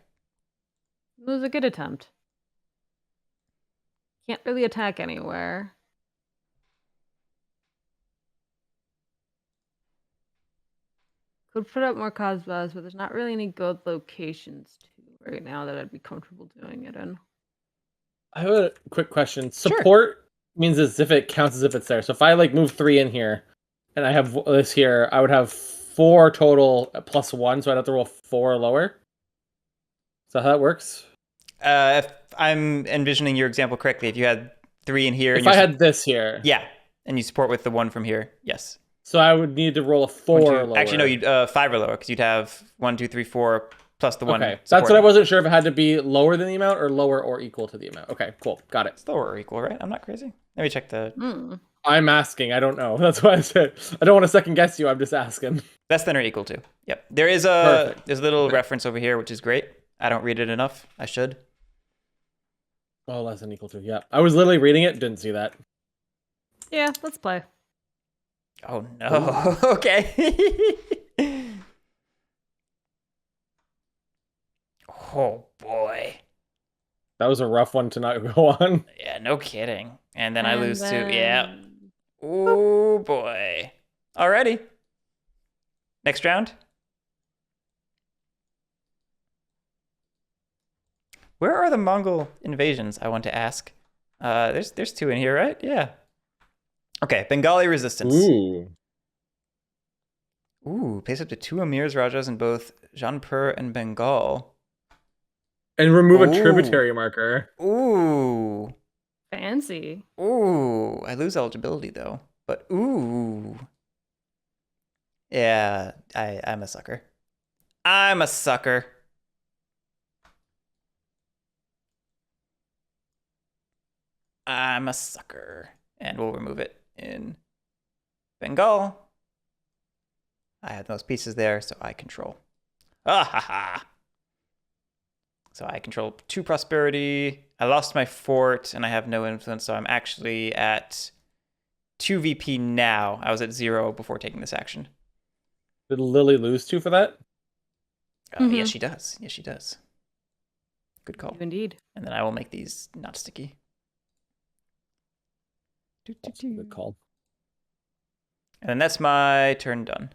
It was a good attempt. Can't really attack anywhere. Could put up more Cosmos, but there's not really any good locations right now that I'd be comfortable doing it in. I have a quick question. Support means as if it counts as if it's there. So if I like move 3 in here and I have this here, I would have 4 total plus 1, so I'd have to roll 4 lower. Is that how that works? If I'm envisioning your example correctly, if you had 3 in here, if I had this here, yeah, and you support with the 1 from here, yes. So I would need to roll a 4 lower. Actually, no, you'd 5 or lower because you'd have 1, 2, 3, 4 plus the 1. Okay, that's what I wasn't sure if it had to be lower than the amount or lower or equal to the amount. Okay, cool, got it. It's lower or equal, right? I'm not crazy. Let me check the. I'm asking. I don't know. That's why I said I don't want to second guess you. I'm just asking. Less than or equal to. Yep. There's a little reference over here, which is great. I don't read it enough. I should. Oh, less than equal to. Yeah. I was literally reading it. Didn't see that. Yeah, let's play. Oh, no. Okay. Oh, boy. That was a rough one to not go on. Yeah, no kidding. And then I lose too. Yeah. Oh, boy. Alrighty. Next round. Where are the Mongol invasions, I want to ask? There's 2 in here, right? Yeah. Okay, Bengali resistance. Ooh, pays up to 2 Emirs Rajas in both Jaunpur and Bengal. And remove a tributary marker. Ooh. Fancy. Ooh. I lose eligibility though. But ooh. Yeah, I'm a sucker. I'm a sucker. I'm a sucker. And we'll remove it in Bengal. I have those pieces there, so I control. Ah ha ha. So I control 2 prosperity. I lost my fort and I have no influence, so I'm actually at 2 VP now. I was at 0 before taking this action. Did Lily lose 2 for that? Yes, she does. Yes, she does. Good call. Indeed. And then I will make these not sticky. Good call. And then that's my turn done.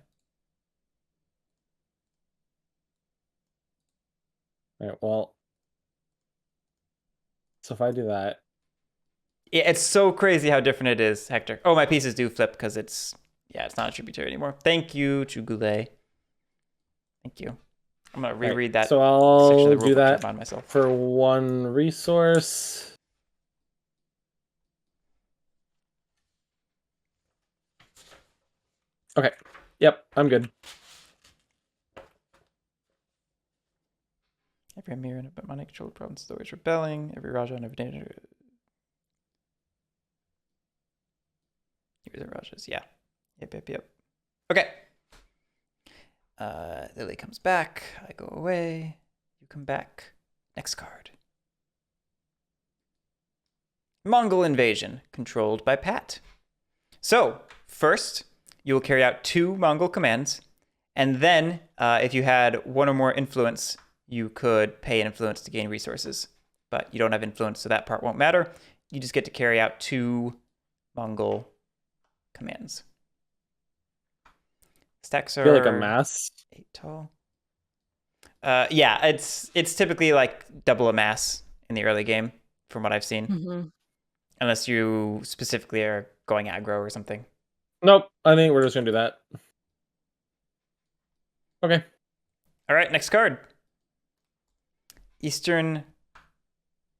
All right, well. So if I do that. Yeah, it's so crazy how different it is, Hector. Oh, my pieces do flip because it's not a tributary anymore. Thank you, Chugule. Thank you. I'm going to reread that. So I'll do that myself. for 1 resource. Okay. Yep, I'm good. Every Emir in a money controlled province is always rebelling. Every Raja and every danger. Here's the Rajas. Yeah. Yep. Okay. Lily comes back. I go away. You come back. Next card. Mongol invasion, controlled by Pat. So, first, you will carry out 2 Mongol commands, and then, if you had 1 or more influence, you could pay an influence to gain resources. But you don't have influence, so that part won't matter. You just get to carry out 2 Mongol commands. Stacks I feel like a are mass. 8 tall. Yeah, it's typically like double a mass in the early game, from what I've seen. Mm-hmm. Unless you specifically are going aggro or something. Nope. I think we're just gonna do that. Okay. All right, next card. Eastern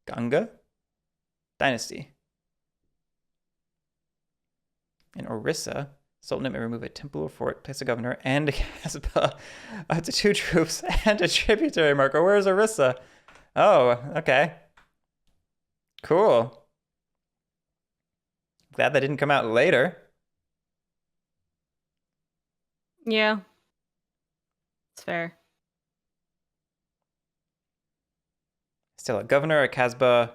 Ganga Dynasty. In Orissa, Sultanate may remove a temple or fort, place a governor, and a Casbah up to 2 troops and a tributary marker. Where's Orissa? Oh, okay. Cool. Glad that didn't come out later. Yeah. It's fair. Still, a governor, a Casbah,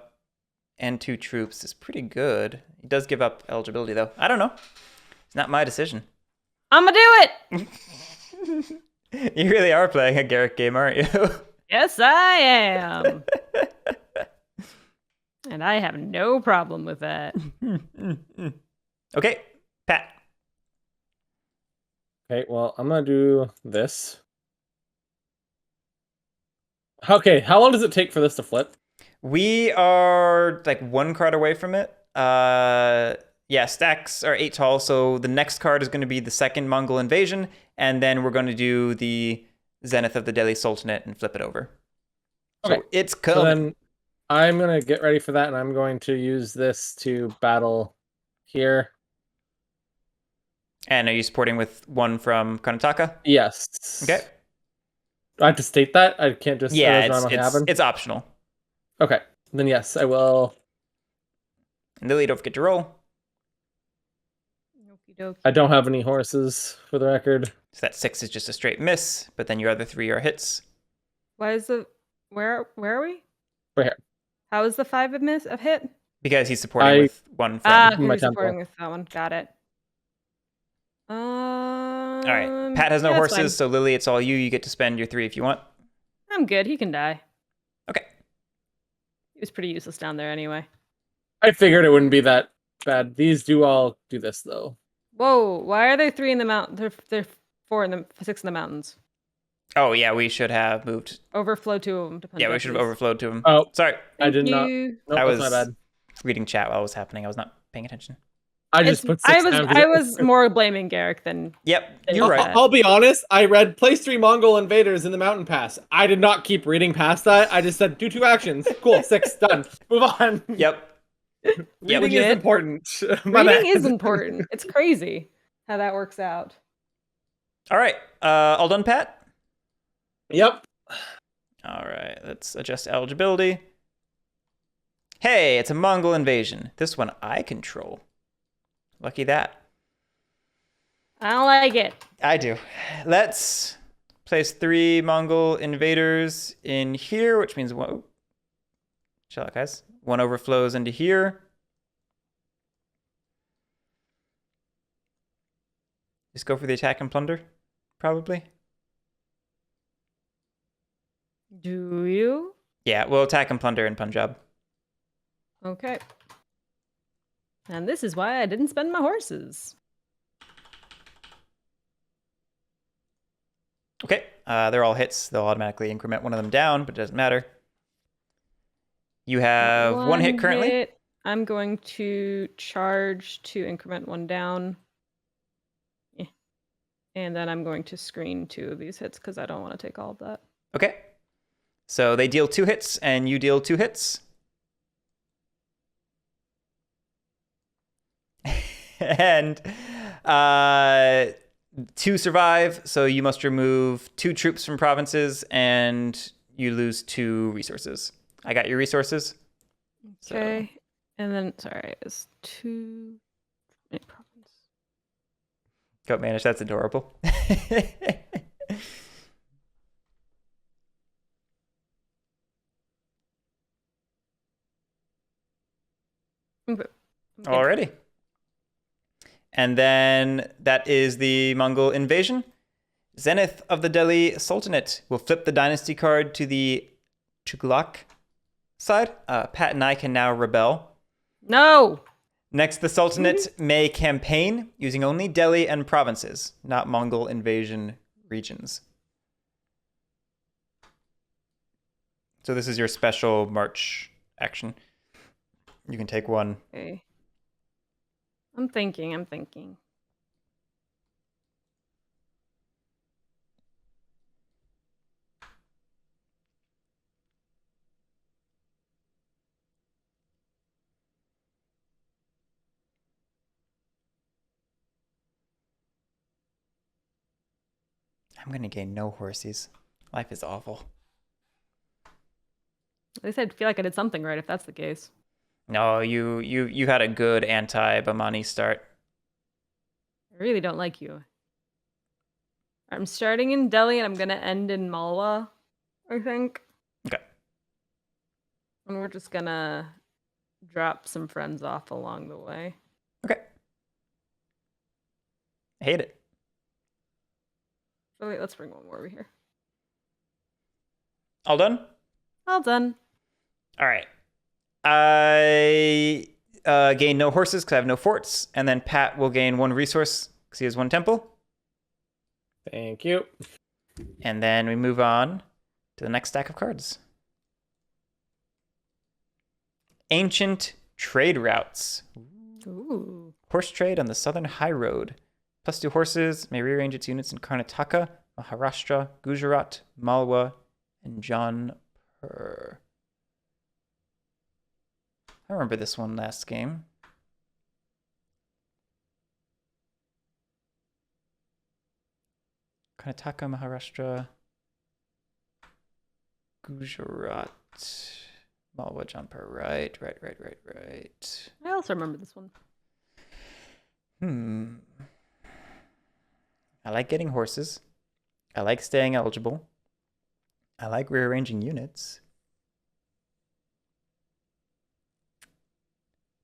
and 2 troops is pretty good. He does give up eligibility, though. I don't know. It's not my decision. I'm gonna do it! You really are playing a Garrick game, aren't you? Yes, I am. And I have no problem with that. Okay, Pat. Okay, well, I'm gonna do this. Okay, how long does it take for this to flip? We are like 1 card away from it. Yeah, stacks are 8 tall, so the next card is going to be the second Mongol invasion, and then we're going to do the Zenith of the Delhi Sultanate and flip it over. Okay. So it's So coming. then I'm gonna get ready for that, and I'm going to use this to battle here. And are you supporting with 1 from Karnataka? Yes. Okay. Do I have to state that? I can't just Yeah, happen? it's optional. Okay. Then yes, I will. And Lily, don't forget to roll. Okie dokie. I don't have any horses, for the record. So that 6 is just a straight miss, but then your other 3 are hits. Why is the where are we? Right here. How is the 5 of hit? Because he's supporting with 1 from. Ah, my who's temple. supporting with that one? Got it. All right. Pat has no yeah, that's horses, so Lily, it's all you. You get to spend your 3 if you want. I'm good. He can die. Okay. He was pretty useless down there anyway. I figured it wouldn't be that bad. These do all do this though. Whoa! Why are there 3 in the mountain? They're 4 in the 6 in the mountains. Oh, yeah, we should have moved. Overflow to him. Yeah, we should have overflowed to him. Oh, Sorry. I did not. You. Nope, I that's was my bad. reading chat while it was happening. I was not paying attention. I just put 6 down 'cause I it- was more blaming Garrick than. Yep, You're you're right. right. I'll be honest. I read place 3 Mongol invaders in the mountain pass. I did not keep reading past that. I just said do 2 actions. Cool. 6 done. Move on. Yep. Reading Legit. is important. My Reading bad. is important. It's crazy how that works out. All right. All done, Pat? Yep. All right. Let's adjust eligibility. Hey, it's a Mongol invasion. This one I control. Lucky that. I don't like it. I do. Let's place 3 Mongol invaders in here, which means whoa. Chill out, guys. 1 overflows into here. Just go for the attack and plunder, probably. Do you? Yeah, we'll attack and plunder in Punjab. Okay. And this is why I didn't spend my horses. Okay, they're all hits. They'll automatically increment one of them down, but it doesn't matter. You have 1 hit currently. hit. I'm going to charge to increment 1 down. Yeah. And then I'm going to screen 2 of these hits because I don't want to take all of that. Okay. So they deal 2 hits, and you deal 2 hits. And 2 survive, so you must remove 2 troops from provinces, and you lose 2 resources. I got your resources. Okay. And then, sorry, it's 2 province. Goat Manish, that's adorable. Okay. Alrighty. And then that is the Mongol invasion. Zenith of the Delhi Sultanate will flip the dynasty card to the Tughlaq side. Pat and I can now rebel. No! Next, the Sultanate may campaign using only Delhi and provinces, not Mongol invasion regions. So this is your special march action. You can take one. Okay. I'm thinking. I'm going to gain no horses. Life is awful. At least I feel like I did something right if that's the case. No, you had a good anti-Bamani start. I really don't like you. I'm starting in Delhi and I'm gonna end in Malwa, I think. Okay. And we're just gonna drop some friends off along the way. Okay. I hate it. So wait, let's bring one more over here. All done? All done. All right. I gain no horses because I have no forts. And then Pat will gain one resource because he has one temple. Thank you. And then we move on to the next stack of cards. Ancient trade routes. Ooh. Horse trade on the southern high road. +2 horses may rearrange its units in Karnataka, Maharashtra, Gujarat, Malwa, and Jaunpur. I remember this one last game. Karnataka, Maharashtra, Gujarat, Malwa, Jaunpur. Right. I also remember this one. I like getting horses. I like staying eligible. I like rearranging units.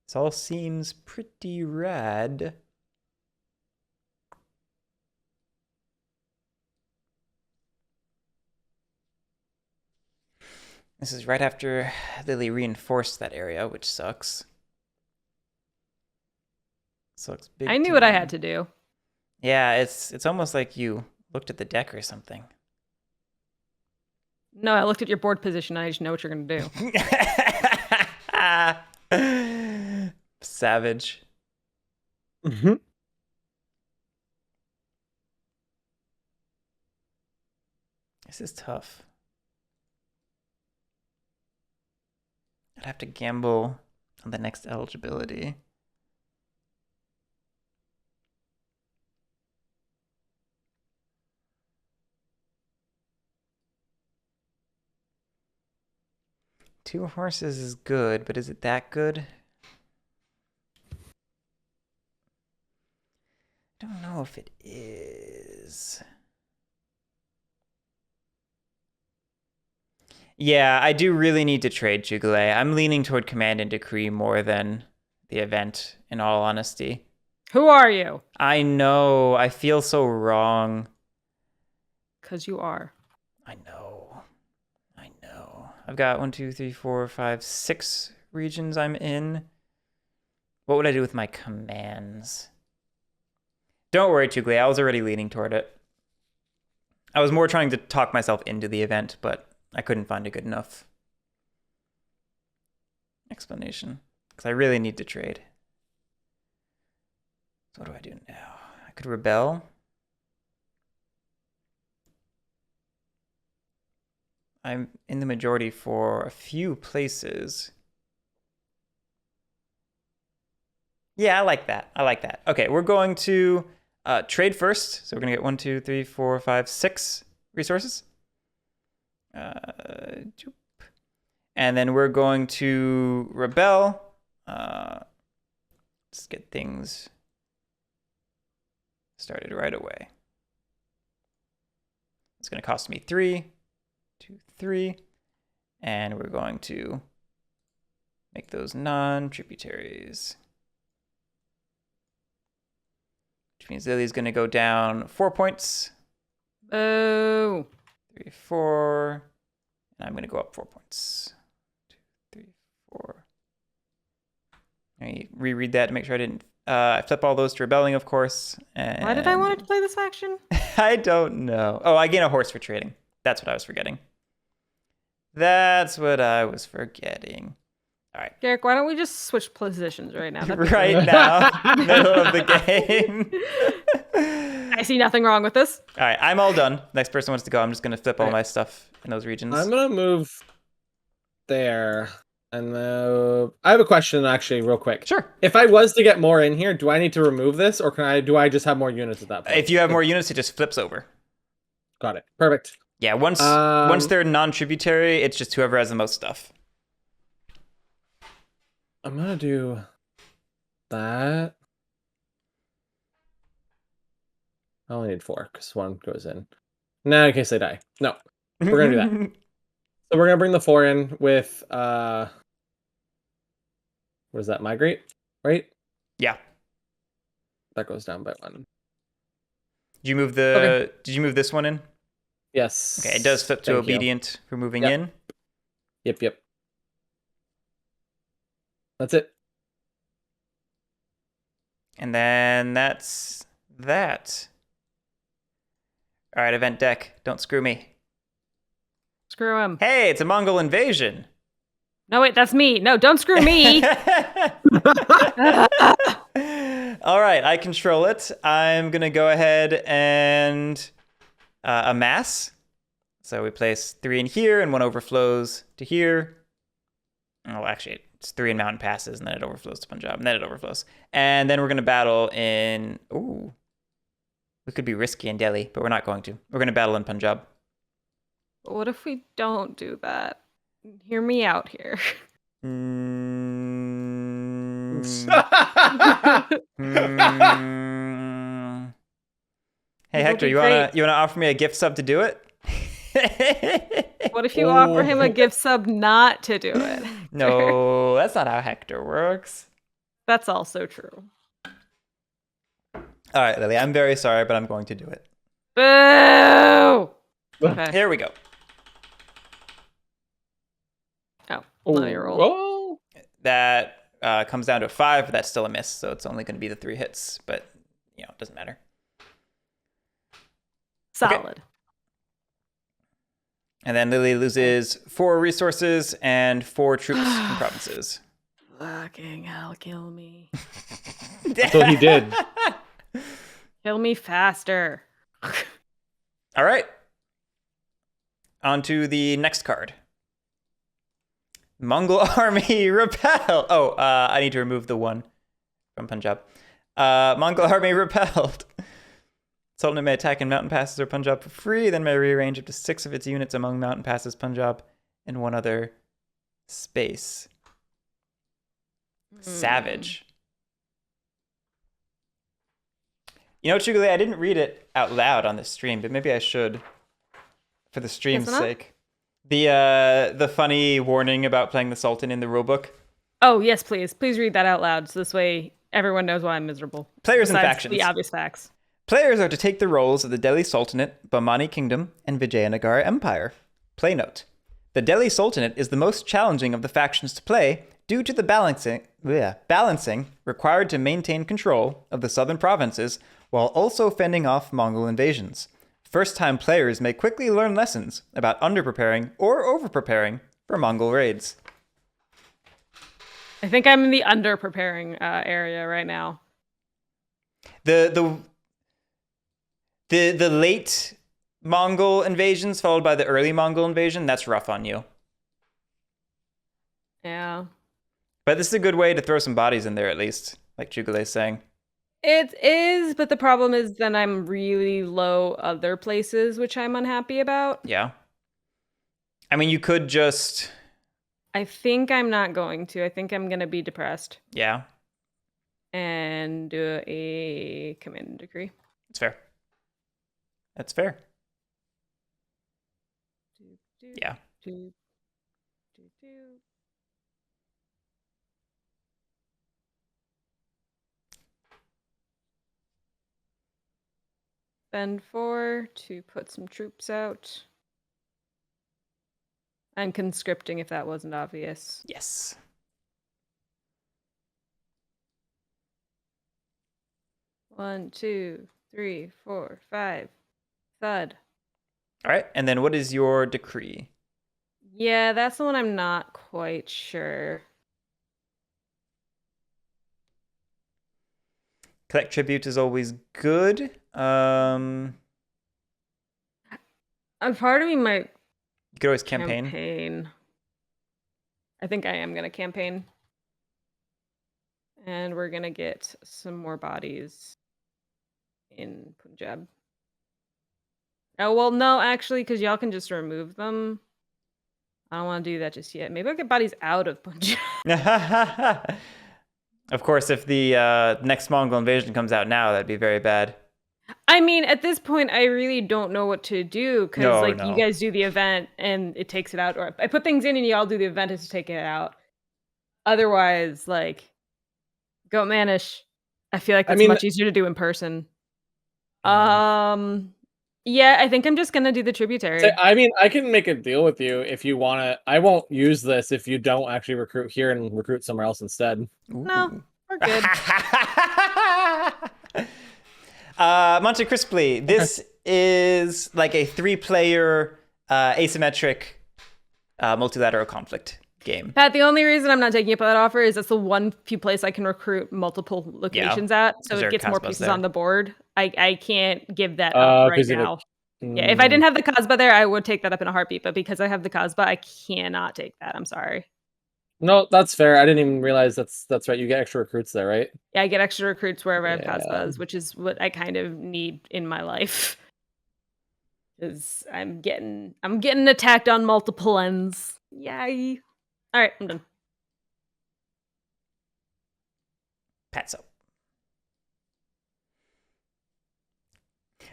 This all seems pretty rad. This is right after Lily reinforced that area, which sucks. Sucks big. I knew what I had to do. Yeah, it's almost like you looked at the deck or something. No, I looked at your board position. I just know what you're gonna do. Savage. Mm-hmm. This is tough. I'd have to gamble on the next eligibility. Two horses is good, but is it that good? I don't know if it is. Yeah, I do really need to trade Jugalay. I'm leaning toward Command and Decree more than the event, in all honesty. Who are you? I know. I feel so wrong. 'Cause you are. I know. I've got 6 regions I'm in. What would I do with my commands? Don't worry, Jugalay. I was already leaning toward it. I was more trying to talk myself into the event, but I couldn't find a good enough explanation because I really need to trade. So what do I do now? I could rebel. I'm in the majority for a few places. Yeah, I like that. Okay, we're going to trade first. So we're going to get 6 resources. And then we're going to rebel. Just get things started right away. It's going to cost me 3, 2, 3, and we're going to Make those non-tributaries. Which means Lily's going to go down 4 points. Oh. 3, 4. And I'm going to go up 4 points. 2, 3, 4. Let me reread that to make sure I didn't. I flip all those to rebelling, of course. Why did I want to play this action? I don't know. Oh, I gain a horse for trading. That's what I was forgetting. That's what I was forgetting. All right. Garrick, why don't we just switch positions right now? Right now, middle of the game. I see nothing wrong with this. All right, I'm all done. Next person wants to go. I'm just going to flip all my stuff in those regions. I'm going to move there. And I have a question, actually, real quick. Sure. If I was to get more in here, do I need to remove this, or do I just have more units at that point? If you have more units, it just flips over. Got it. Perfect. Yeah, once they're non-tributary, it's just whoever has the most stuff. I'm going to do that. I only need 4, because 1 goes in. Nah, in case they die. No, we're going to do that. So we're going to bring the 4 in with, what is that, migrate, right? Yeah. That goes down by 1. Did you move Did you move this one in? Yes. Okay, it does flip to obedient for moving in. Yep. That's it. And then that's that. All right, event deck. Don't screw me. Screw him. Hey, it's a Mongol invasion. No, wait, that's me. No, don't screw me. All right, I control it. I'm going to go ahead and amass. So we place 3 in here, and 1 overflows to here. Oh, actually, it's 3 in mountain passes, and then it overflows to Punjab, and then it overflows. And then we're going to battle in... Ooh. We could be risky in Delhi, but we're not going to. We're going to battle in Punjab. What if we don't do that? Hear me out here. Hey Hector, you wanna offer me a gift sub to do it? What if you offer him a gift sub not to do it? No, that's not how Hector works. That's also true. All right, Lily, I'm very sorry, but I'm going to do it. Boo! Okay. Here we go. Oh, let me roll. Oh. That comes down to a 5, but that's still a miss, so it's only going to be the 3 hits, but, it doesn't matter. Solid. Okay. And then Lily loses 4 resources and 4 troops and provinces. Fucking hell, kill me. That's what he did. Kill me faster. All right. On to the next card. Mongol army repel. Oh, I need to remove the 1 from Punjab. Mongol army repelled. Sultanate may attack in mountain passes or Punjab for free, then may rearrange up to 6 of its units among mountain passes, Punjab, and 1 other space. Savage. You know, Chugale, I didn't read it out loud on the stream, but maybe I should for the stream's sake. The funny warning about playing the Sultan in the rulebook. Oh, yes, please. Please read that out loud, so this way everyone knows why I'm miserable. Players and factions. The obvious facts. Players are to take the roles of the Delhi Sultanate, Bahmani Kingdom, and Vijayanagara Empire. Play note. The Delhi Sultanate is the most challenging of the factions to play due to the balancing required to maintain control of the southern provinces while also fending off Mongol invasions. First-time players may quickly learn lessons about underpreparing or overpreparing for Mongol raids. I think I'm in the underpreparing area right now. The late Mongol invasions followed by the early Mongol invasion, that's rough on you. Yeah. But this is a good way to throw some bodies in there at least, like Chugale's saying. It is, but the problem is then I'm really low other places, which I'm unhappy about. Yeah. I mean, you could just... I think I'm not going to. I think I'm going to be depressed. Yeah. And do a command and decree. It's fair. That's fair. Yeah. spend 4 to put some troops out. I'm conscripting if that wasn't obvious. Yes. One, 2, 3, 4, 5. Thud. All right. And then what is your decree? Yeah, that's the one I'm not quite sure. Collect tribute is always good. A part of me might You could always campaign. I think I am going to campaign. And we're going to get some more bodies in Punjab. Oh, well, no, actually, because y'all can just remove them. I don't want to do that just yet. Maybe I'll get bodies out of Punjab. Of course, if the next Mongol invasion comes out now, that'd be very bad. I mean, at this point, I really don't know what to do because, No. you guys do the event and it takes it out, or I put things in and y'all do the event to take it out. Otherwise, Goat Manish, I feel like it's much easier to do in person. Yeah, I think I'm just gonna do the tributary. I mean, I can make a deal with you if you want to. I won't use this if you don't actually recruit here and recruit somewhere else instead. Ooh. No, we're good. Monte Crisply, this is like a 3-player asymmetric multilateral conflict game. Pat, the only reason I'm not taking up that offer is it's the one few place I can recruit multiple locations at, so it gets more pieces on the board. I can't give that up right now. Yeah, if I didn't have the Kasbah there, I would take that up in a heartbeat, but because I have the Kasbah, I cannot take that. I'm sorry. No, that's fair. I didn't even realize that's right. You get extra recruits there, right? Yeah, I get extra recruits wherever I have Kasbahs, which is what I kind of need in my life. Because I'm getting attacked on multiple ends. Yay. All right, I'm done. Patso.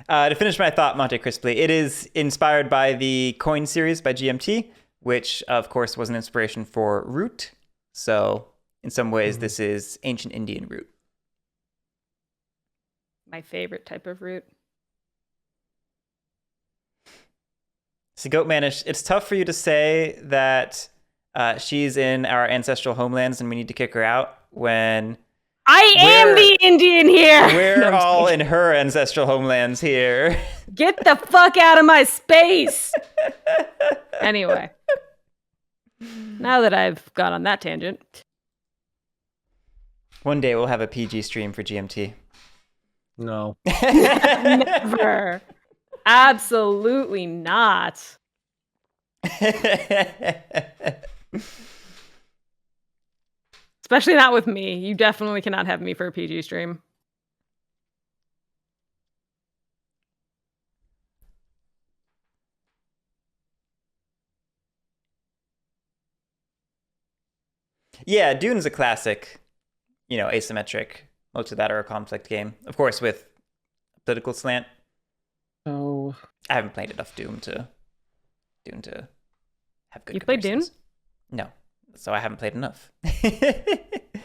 To finish my thought, Monte Crisply, it is inspired by the Coin series by GMT, which, of course, was an inspiration for Root. So, in some ways, this is ancient Indian Root. My favorite type of Root. So, Goat Manish, it's tough for you to say that she's in our ancestral homelands and we need to kick her out when I am the Indian here. We're all in her ancestral homelands here. Get the fuck out of my space. Anyway, now that I've gone on that tangent. One day we'll have a PG stream for GMT. No. Never. Absolutely not. Especially not with me. You definitely cannot have me for a PG stream. Yeah, Dune's a classic, asymmetric multilateral conflict game. Of course, with a political slant. Oh, I haven't played enough Dune to have good. You played Dune? No, so I haven't played enough.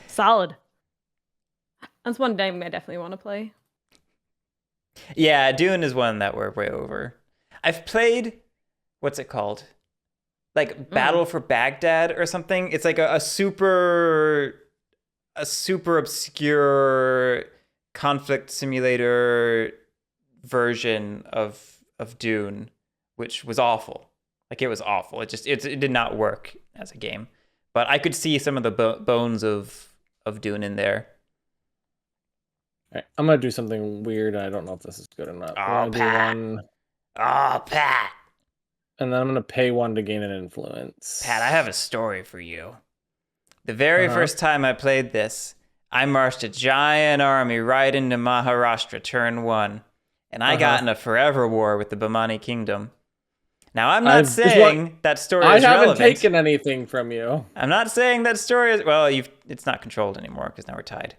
Solid. That's one game I definitely want to play. Yeah, Dune is one that we're way over. I've played, what's it called? Like Battle for Baghdad or something. It's like a super obscure conflict simulator version of Dune, which was awful. Like it was awful. It did not work as a game. But I could see some of the bones of Dune in there. All right, I'm gonna do something weird. I don't know if this is good or not. Oh, Pat. Oh, Pat. And then I'm gonna pay 1 to gain an influence. Pat, I have a story for you. The very first time I played this, I marched a giant army right into Maharashtra turn 1, and I got in a forever war with the Bamani Kingdom. Now, I'm not saying that story is relevant. I haven't taken anything from you. I'm not saying that story is... Well, it's not controlled anymore, because now we're tied.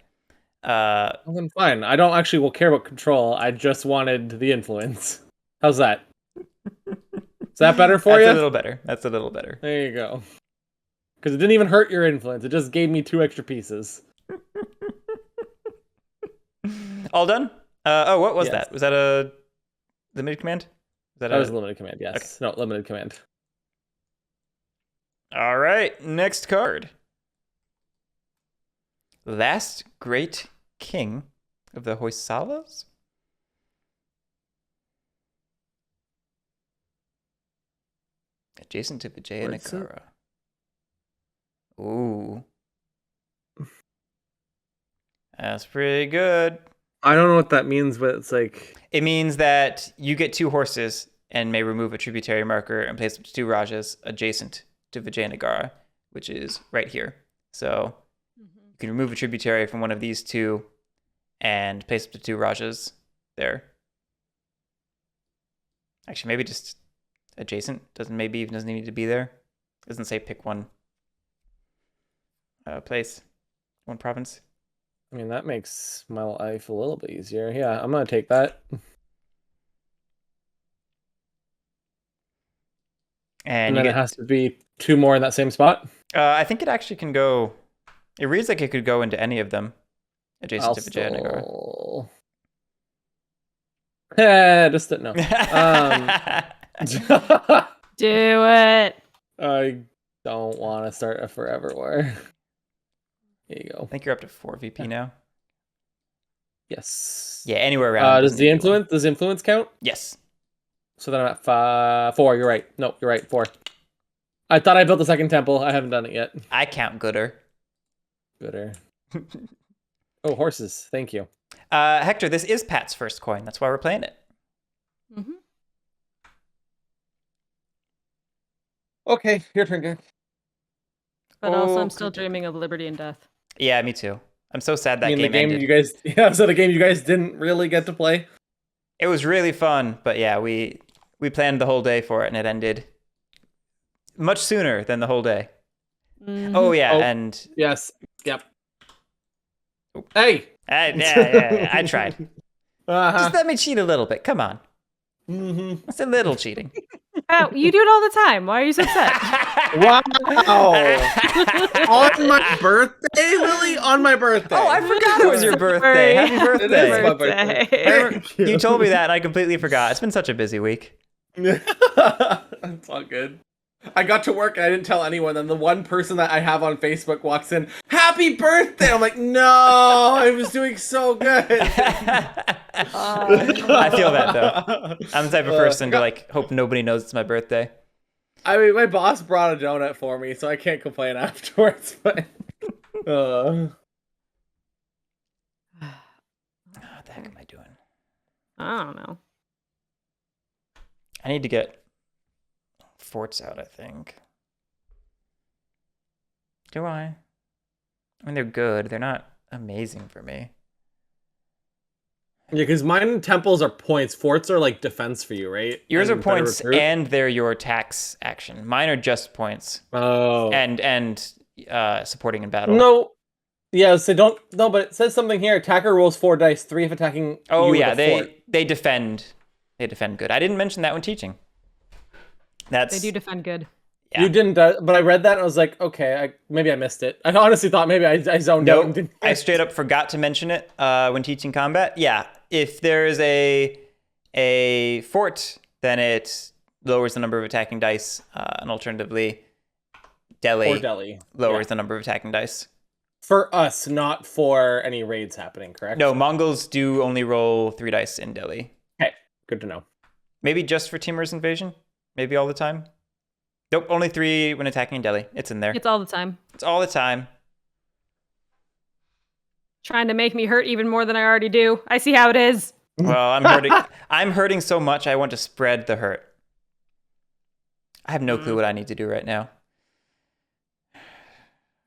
Well, then fine. I don't actually care about control. I just wanted the influence. How's that? Is that better for you? That's a little better. That's a little better. There you go. Because it didn't even hurt your influence. It just gave me 2 extra pieces. All done? What was that? Was that a... limited command? That was a limited command, yes. Okay. No, limited command. All right, next card. Last great king of the Hoysalas? Adjacent to Vijayanagara. Ooh. That's pretty good. I don't know what that means, but it's like... It means that you get 2 horses and may remove a tributary marker and place up to 2 Rajas adjacent to Vijayanagara, which is right here. So you can remove a tributary from one of these 2 and place up to 2 Rajas there. Actually, maybe just adjacent. Doesn't need to be there. Doesn't say pick one place, one province. I mean, that makes my life a little bit easier. Yeah, I'm going to take that. And then it has to be 2 more in that same spot? I think it actually can go... It reads like it could go into any of them adjacent to Vijayanagara. Just no. Do it. I don't want to start a forever war. Here you go. I think you're up to 4 VP now. Yes. Yeah, anywhere around. Does influence count? Yes. So then I'm at 4. You're right. No, you're right. 4. I thought I built the second temple. I haven't done it yet. I count gooder. Oh, horses. Thank you. Hector, this is Pat's first coin. That's why we're playing it. Mm-hmm. Okay, your turn, Jack. But also, I'm still dreaming of liberty and death. Yeah, me too. I'm so sad that game ended. The game you guys didn't really get to play. It was really fun, but yeah, we planned the whole day for it, and it ended much sooner than the whole day. Mm-hmm. Oh yeah, and yes, yep. Hey, yeah, I tried. Just let me cheat a little bit. Come on. Mm-hmm. It's a little cheating. Oh, you do it all the time. Why are you so upset? Wow. On my birthday, Lily? On my birthday. Oh, I forgot it was your birthday. Happy birthday. It is my birthday. You told me that and I completely forgot. It's been such a busy week. It's all good. I got to work and I didn't tell anyone. Then the one person that I have on Facebook walks in, happy birthday! I'm like, no, I was doing so good. I feel that though. I'm the type of person to like hope nobody knows it's my birthday. I mean, my boss brought a donut for me, so I can't complain afterwards. But what the heck am I doing? I don't know. I need to get forts out, I think. Do I? I mean, they're good. They're not amazing for me. Yeah, because mine temples are points. Forts are like defense for you, right? Yours are points, and they're your tax action. Mine are just points. Oh. And supporting in battle. No. Yeah, so don't... No, but it says something here. Attacker rolls 4 dice, 3 if attacking Oh, you yeah, with a fort. they defend. They defend good. I didn't mention that when teaching. They do defend good. Yeah. You didn't, but I read that and I was like, okay, maybe I missed it. I honestly thought maybe I zoned out. And didn't... I straight up forgot to mention it when teaching combat. Yeah, if there is a fort, then it lowers the number of attacking dice, and alternatively, Delhi lowers the number of attacking dice. For us, not for any raids happening, correct? No, Mongols do only roll 3 dice in Delhi. Okay, good to know. Maybe just for Timur's invasion? Maybe all the time? Nope, only 3 when attacking in Delhi. It's in there. It's all the time. It's all the time. Trying to make me hurt even more than I already do. I see how it is. Well, I'm hurting. I'm hurting so much. I want to spread the hurt. I have no clue what I need to do right now.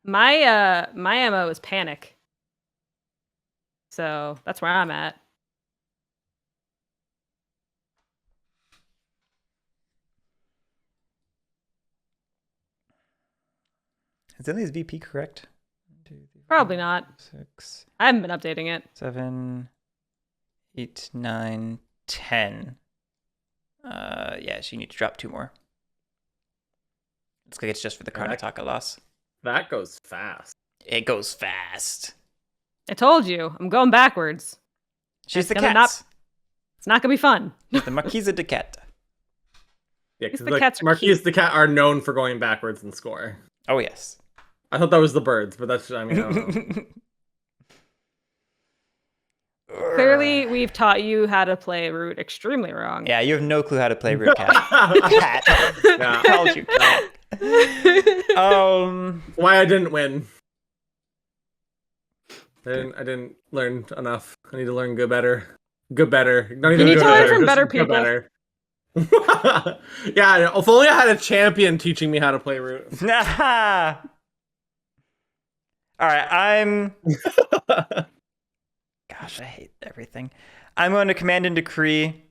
My MO is panic. So that's where I'm at. Is Ilia's VP correct? 1, 2, 3, 4, Probably not. 6. I haven't been updating it. 7, 8, 9, 10. Yeah, so you need to drop 2 more. Looks like it's just for the Karnataka loss. That goes fast. It goes fast. I told you, I'm going backwards. She's the cats. It's not gonna be fun. The Marquise de Cat. Yeah, because the Marquise de Cat are known for going backwards in score. Oh yes. I thought that was the birds, but that's I don't know. Clearly, we've taught you how to play Root extremely wrong. Yeah, you have no clue how to play Root Cat. Cat. Yeah. Called you cat. Why I didn't win. I didn't learn enough. I need to learn good better. Good better. Not even you need good to learn better, from better good people. Better. Yeah, if only I had a champion teaching me how to play Root. All right, Gosh, I hate everything. I'm going to Command and Decree.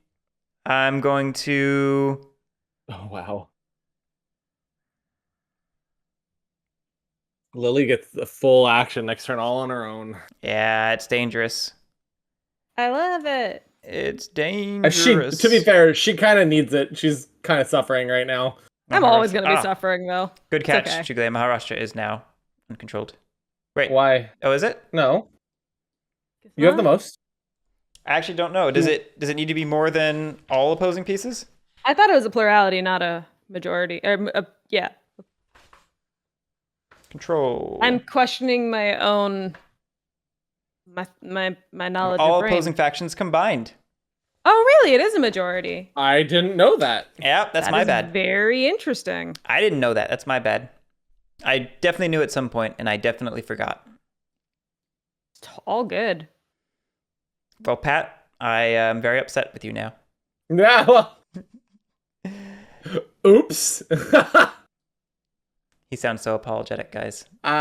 I'm going to... Oh, wow. Lily gets the full action next turn all on her own. Yeah, it's dangerous. I love it. It's dangerous. To be fair, she kind of needs it. She's kind of suffering right now. I'm always going to be suffering, though. Good catch, okay. Chigale. Maharashtra is now uncontrolled. Wait. Why? Oh, is it? No. You have the most. I actually don't know. Does it need to be more than all opposing pieces? I thought it was a plurality, not a majority. Yeah. Control. I'm questioning my own my knowledge all of brain. Opposing factions combined. Oh, really? It is a majority. I didn't know that. Yeah, that's my bad. Very interesting. I didn't know that. That's my bad. I definitely knew at some point, and I definitely forgot. It's all good. Well, Pat, I am very upset with you now. Yeah, well. Oops. He sounds so apologetic, guys. All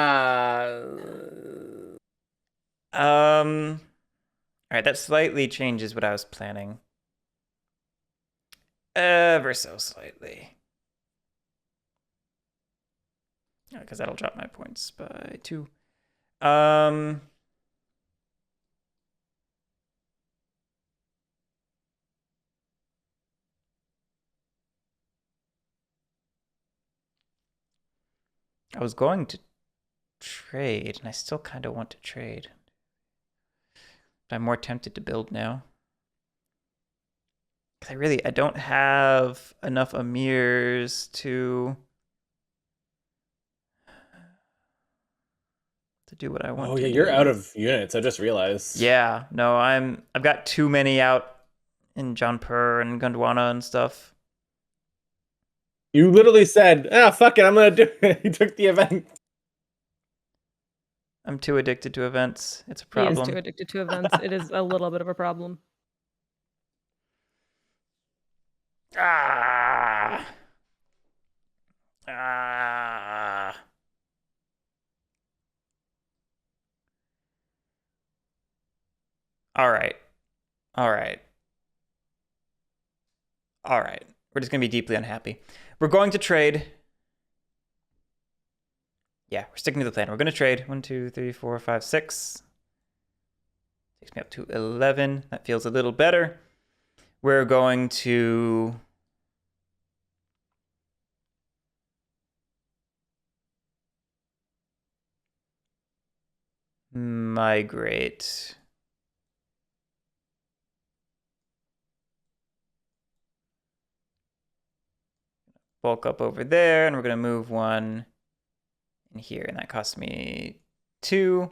right, that slightly changes what I was planning. Ever so slightly. Because that'll drop my points by 2. I was going to trade, and I still kind of want to trade. But I'm more tempted to build now. Because I don't have enough Amirs to do what I want. Oh yeah, you're out of units. I just realized. Yeah, no, I've got too many out in Jaunpur and Gondwana and stuff. You literally said, fuck it, I'm gonna do it. You took the event. I'm too addicted to events. It's a problem. He is too addicted to events. It is a little bit of a problem. All right. We're just going to be deeply unhappy. We're going to trade. Yeah, we're sticking to the plan. We're going to trade. 1, 2, 3, 4, 5, 6. Takes me up to 11. That feels a little better. We're going to... migrate. Bulk up over there, and we're going to move 1 in here, and that costs me 2.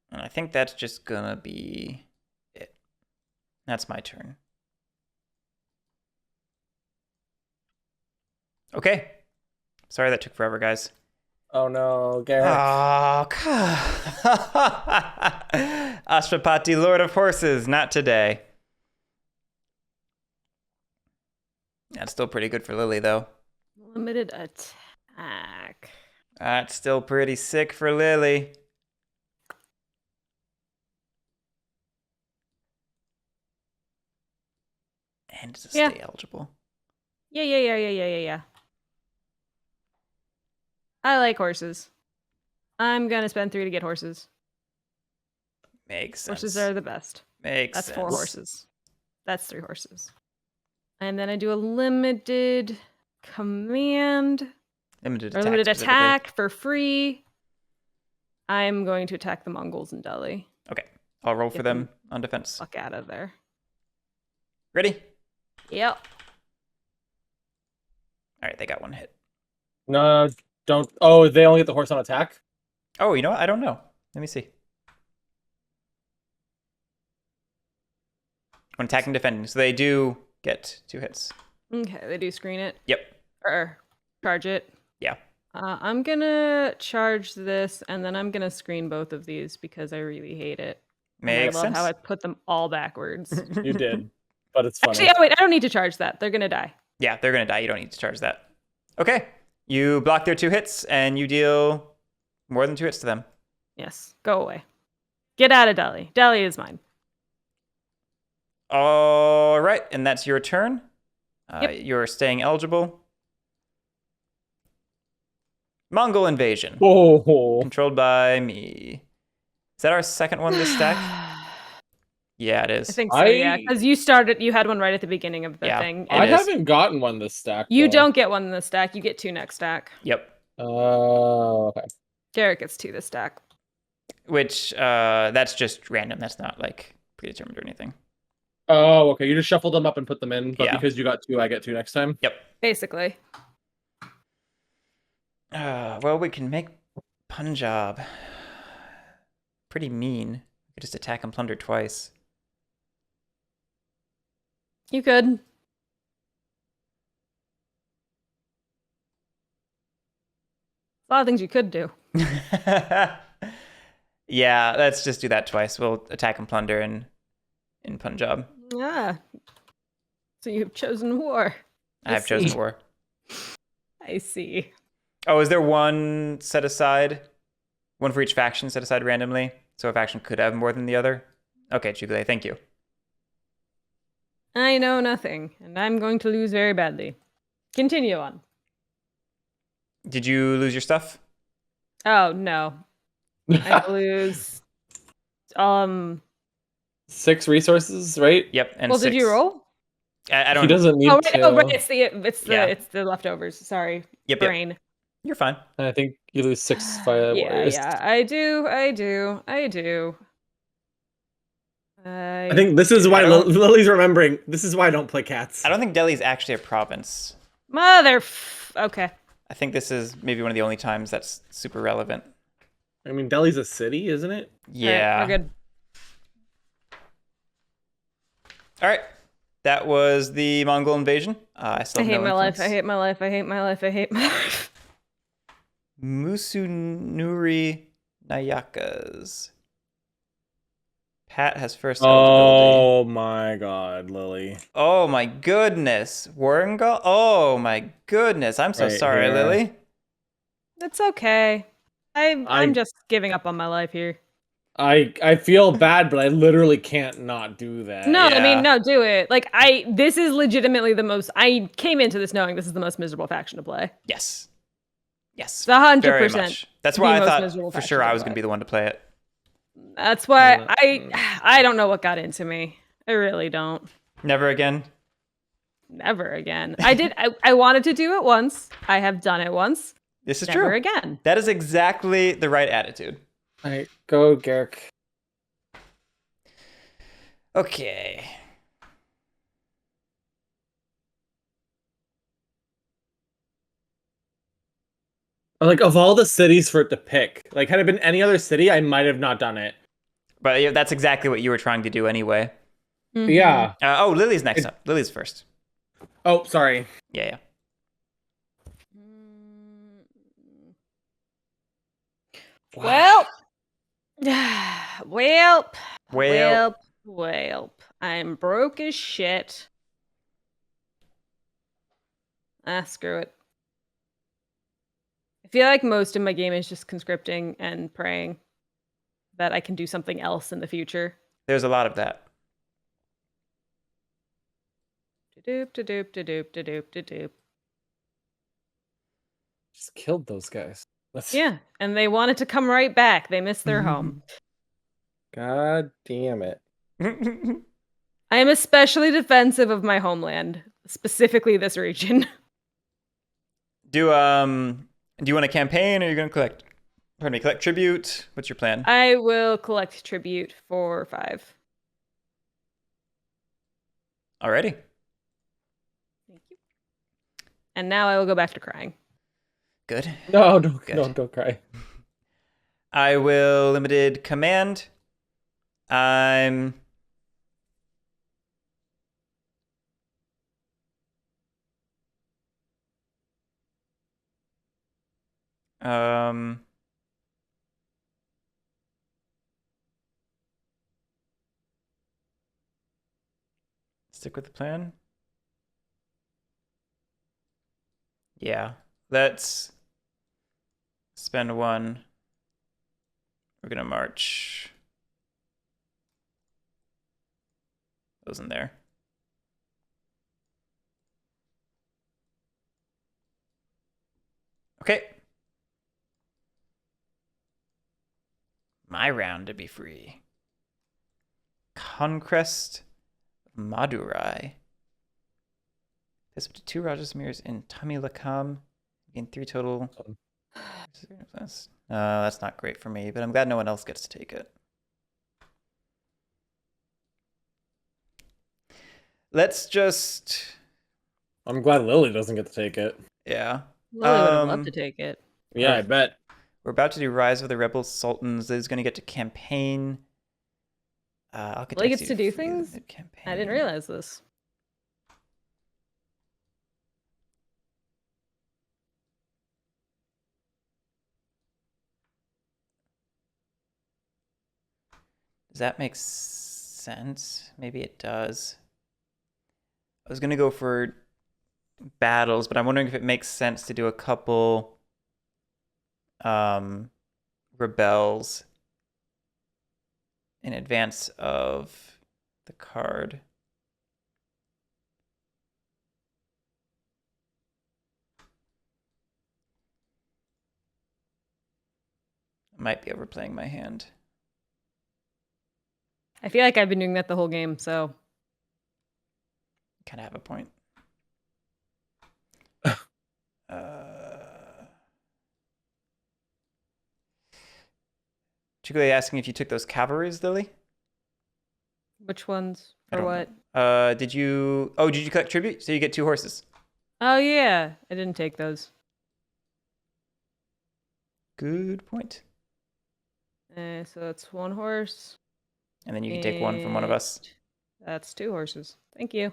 And I think that's just going to be it. That's my turn. Okay. Sorry that took forever, guys. Oh no, Garrett. Oh, Ashwapati, Lord of Horses, not today. That's still pretty good for Lily, though. Limited attack. That's still pretty sick for Lily. And does it stay eligible? Yeah. I like horses. I'm gonna spend 3 to get horses. Makes sense. Horses are the best. That's 4 horses. That's 3 horses. And then I do a limited command. Limited attack for free. I'm going to attack the Mongols in Delhi. Okay. I'll roll for them on defense. Fuck out of there. Ready? Yep. All right, they got one hit. No, don't. Oh, they only get the horse on attack? Oh, you know what? I don't know. Let me see. When attacking, defending. So they do get 2 hits. Okay, they do screen it. Yep. Or charge it. Yeah. I'm gonna charge this, and then I'm gonna screen both of these because I really hate it. Makes sense. I love how I put them all backwards. You did, but it's funny. Actually, oh wait, I don't need to charge that. They're gonna die. Yeah, they're gonna die. You don't need to charge that. Okay. You block their 2 hits, and you deal more than 2 hits to them. Yes, go away. Get out of Delhi. Delhi is mine. All right, and that's your turn. Yep. You're staying eligible. Mongol invasion. Oh. Controlled by me. Is that our second one this stack? Yeah, it is. I think so, yeah. Because you had one right at the beginning of the thing. I haven't gotten one this stack. You don't get one in the stack. You get 2 next stack. Yep. Oh, okay. Garrett gets 2 this stack. Which, that's just random. That's not, like, predetermined or anything. Oh, okay. You just shuffled them up and put them in, but because you got 2, I get 2 next time? Yep. Basically. Well, we can make Punjab pretty mean. We could just attack and plunder twice. You could. A lot of things you could do. Yeah, let's just do that twice. We'll attack and plunder in Punjab. Yeah. So you've chosen war. I've chosen war. I see. Oh, is there one set aside? One for each faction set aside randomly? So a faction could have more than the other? Okay, Jubilee, thank you. I know nothing, and I'm going to lose very badly. Continue on. Did you lose your stuff? Oh, no. I lose... 6 resources, right? Yep, and well, 6. did you roll? I don't... He doesn't need to. Oh, right, it's the leftovers. Sorry. Yep, brain. Yep. You're fine. I think you lose 6 warriors. Yeah, I do. I think this is why Lily's remembering. This is why I don't play cats. I don't think Delhi's actually a province. Okay. I think this is maybe one of the only times that's super relevant. I mean, Delhi's a city, isn't it? Yeah. Right, we're good. All right. That was the Mongol invasion. I hate my life. I hate my life. I hate my life. I hate my life. Musunuri Nayakas. Pat has first eligibility. Oh my god, Lily. Oh my goodness. Warringal? Oh my goodness. I'm so sorry, Lily. It's okay. I'm just giving up on my life here. I feel bad, but I literally can't not do that. No, yeah. I mean, no, do it. Like, this is legitimately the most, I came into this knowing this is the most miserable faction to play. Yes. Yes. 100%. That's why I thought for sure I was going to be the one to play it. That's why I don't know what got into me. I really don't. Never again? Never again. I wanted to do it once. I have done it once. This is Never true. again. That is exactly the right attitude. All right, go, Garrick. Okay. Like, of all the cities for it to pick, like, had it been any other city, I might have not done it. But that's exactly what you were trying to do anyway. Mm-hmm. Yeah. Lily's next up. Lily's first. Oh, sorry. Yeah. Wow. Welp. I'm broke as shit. Screw it. I feel like most of my game is just conscripting and praying that I can do something else in the future. There's a lot of that. Doop. Just killed those guys. Yeah, and they wanted to come right back. They missed their home. God damn it. I am especially defensive of my homeland, specifically this region. Do you want a campaign, or are you going to collect tribute? What's your plan? I will collect tribute for 5. Alrighty. Thank you. And now I will go back to crying. Good. No, don't cry. I will limited command. I'm stick with the plan. Yeah, let's spend 1. We're gonna march those in there. Okay. My round to be free. Conquest of Madurai. This up to 2 Rajasmirs in Tamilakam. Gain 3 total. That's not great for me, but I'm glad no one else gets to take it. Let's just... I'm glad Lily doesn't get to take it. Yeah. Lily would have loved to take it. Yeah, I bet. We're about to do Rise of the Rebel Sultans. This is going to get to campaign. Lily gets to do things? I didn't realize this. Does that make sense? Maybe it does. I was going to go for battles, but I'm wondering if it makes sense to do a couple rebels in advance of the card. I might be overplaying my hand. I feel like I've been doing that the whole game, so. Kind of have a point. Particularly asking if you took those cavalries, Lily? Which ones? Or what? Did you collect tribute? So you get 2 horses. Oh, yeah. I didn't take those. Good point. So that's 1 horse. And then you can take 1 from one of us. That's 2 horses. Thank you.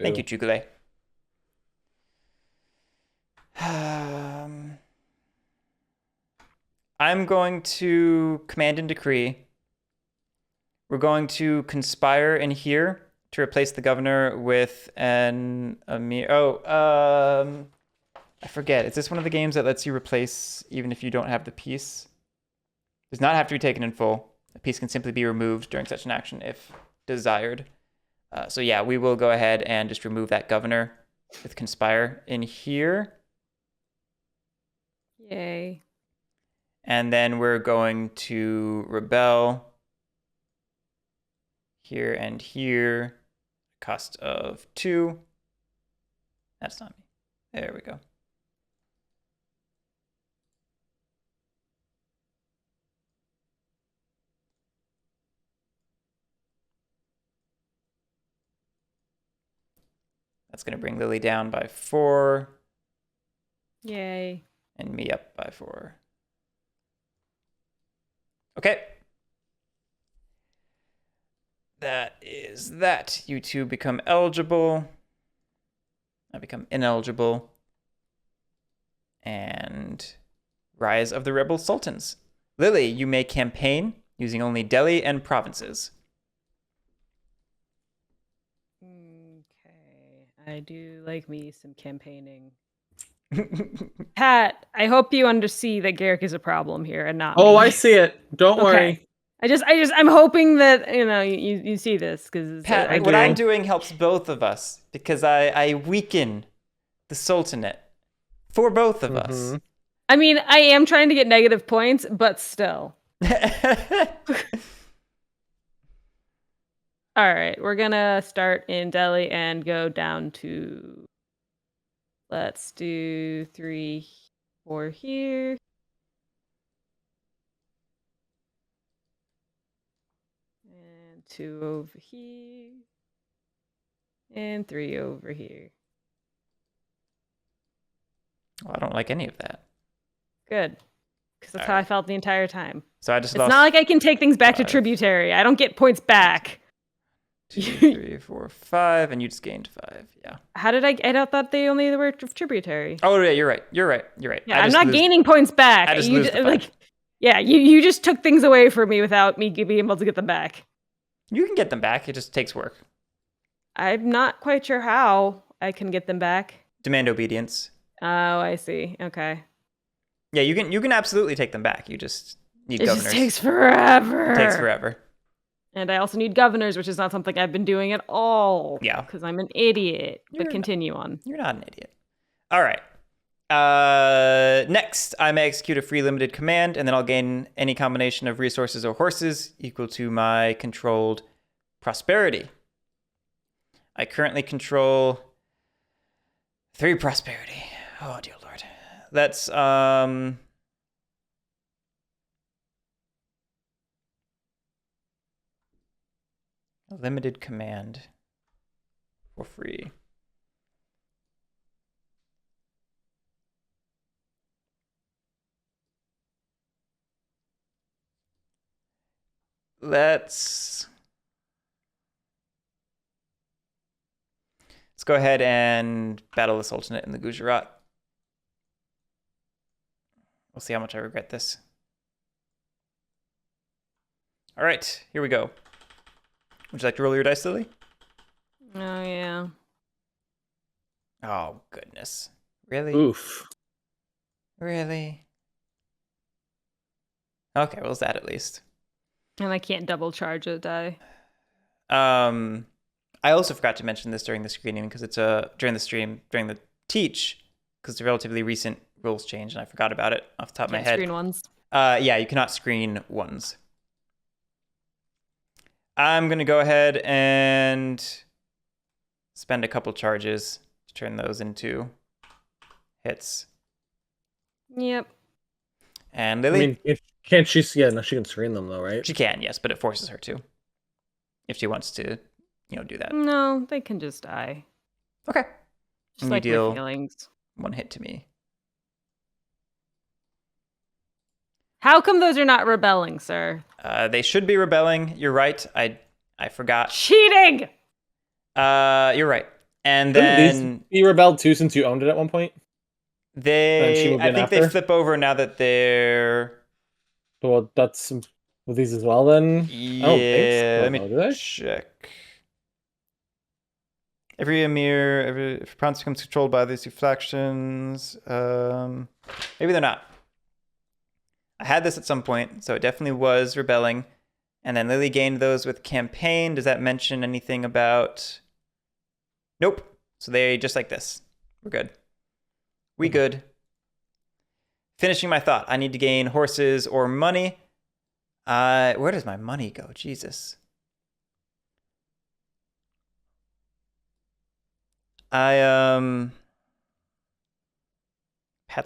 Thank you, Chukule. I'm going to command and decree. We're going to conspire in here to replace the governor with an Amir. I forget. Is this one of the games that lets you replace even if you don't have the piece? Does not have to be taken in full. A piece can simply be removed during such an action if desired. So yeah, we will go ahead and just remove that governor with conspire in here. Yay. And then we're going to rebel here and here. Cost of 2. That's not me. There we go. That's going to bring Lily down by 4. Yay. And me up by 4. Okay. That is that. You two become eligible. I become ineligible. And Rise of the Rebel Sultans. Lily, you may campaign using only Delhi and provinces. Okay. I do like me some campaigning. Pat, I hope you understand that Garrick is a problem here and not me. I see it. Don't worry. I'm hoping that, you see this because Pat, what I'm doing helps both of us because I weaken the Sultanate for both of us. I mean, I am trying to get negative points, but still. All right, we're gonna start in Delhi and go down to. Let's do 3, 4 here. And 2 over here. And 3 over here. Well, I don't like any of that. Good. Because that's how I felt the entire time. So I just It's not like I can take things back to tributary. I don't get points back. 2, 3, 4, 5, and you just gained 5. Yeah. How did I thought they only were tributary. Oh yeah, you're right. Yeah, I'm not gaining points back. I just lose the 5. Yeah, you just took things away from me without me being able to get them back. You can get them back. It just takes work. I'm not quite sure how I can get them back. Demand obedience. Oh, I see. Okay. Yeah, you can absolutely take them back. You just need governors. It just takes forever. It takes forever. And I also need governors, which is not something I've been doing at all. Yeah. Because I'm an idiot. But continue on. You're not an idiot. All right. Next, I may execute a free limited command, and then I'll gain any combination of resources or horses equal to my controlled prosperity. I currently control 3 prosperity. Oh, dear Lord. That's, a limited command for free. Let's go ahead and battle the Sultanate in the Gujarat. We'll see how much I regret this. All right, here we go. Would you like to roll your dice, Lily? Oh, yeah. Oh, goodness. Really? Oof. Really? Okay, well, it's that at least. And I can't double charge a die. I also forgot to mention this during the screening because it's during the teach, because it's a relatively recent rules change, and I forgot about it off the top of my head. Screen ones. Yeah, you cannot screen ones. I'm gonna go ahead and spend a couple charges to turn those into hits. Yep. And Lily, I mean, can't she? Yeah, no, she can screen them though, right? She can, yes, but it forces her to, if she wants to, do that. No, they can just die. Okay. Just like my feelings. 1 hit to me. How come those are not rebelling, sir? They should be rebelling. You're right. I forgot. Cheating. You're right. And then he rebelled too, since you owned it at one point. I think they flip over now that they're. Well, that's with these as well. Then yeah. I don't think so. Let me check. Every emir, if province becomes controlled by these 2 factions, maybe they're not. I had this at some point, so it definitely was rebelling. And then Lily gained those with campaign. Does that mention anything about? Nope. So they just like this. We're good. We good. Finishing my thought. I need to gain horses or money. Where does my money go? Jesus. Pat's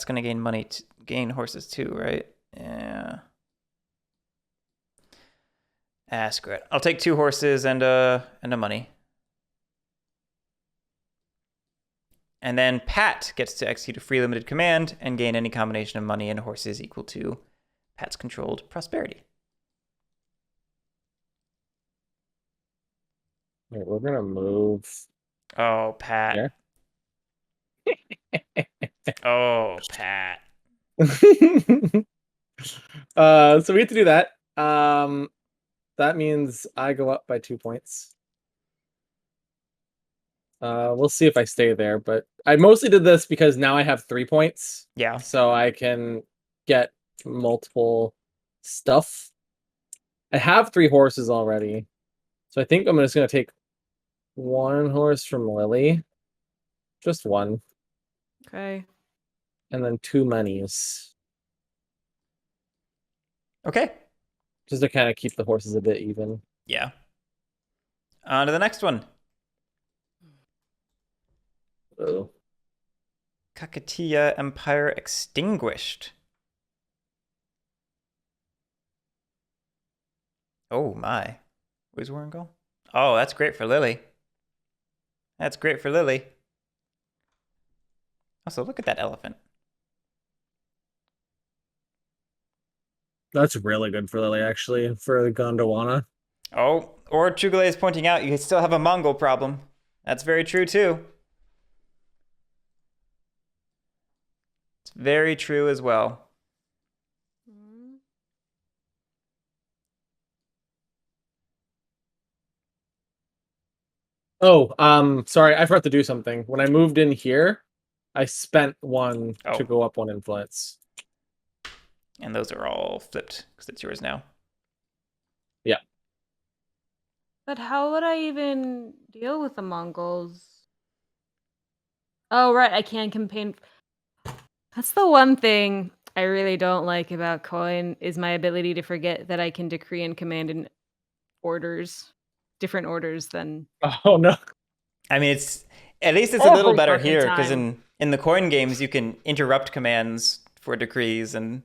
gonna gain money to gain horses too, right? Yeah. Screw it. I'll take 2 horses and a money. And then Pat gets to execute a free limited command and gain any combination of money and horses equal to Pat's controlled prosperity. Right, we're gonna move. Oh, Pat. Yeah. Oh, Pat. So we have to do that. That means I go up by 2 points. We'll see if I stay there, but I mostly did this because now I have 3 points. Yeah. So I can get multiple stuff. I have 3 horses already. So I think I'm just gonna take 1 horse from Lily. Just 1. Okay. And then 2 monies. Okay. Just to kind of keep the horses a bit even. Yeah. On to the next one. Oh. Kakatiya Empire extinguished. Oh my. Where's Warren go? Oh, that's great for Lily. That's great for Lily. Also, look at that elephant. That's really good for Lily, actually, for Gondwana. Oh, or Chugale is pointing out you still have a Mongol problem. That's very true, too. It's very true as well. Oh, sorry, I forgot to do something. When I moved in here, I spent one to go up one influence. And those are all flipped because it's yours now. Yeah. But how would I even deal with the Mongols? Oh, right, I can campaign. That's the one thing I really don't like about Coin is my ability to forget that I can decree and command in orders, different orders than. Oh no. I mean, at least it's a little better here because in the Coin games you can interrupt commands for decrees and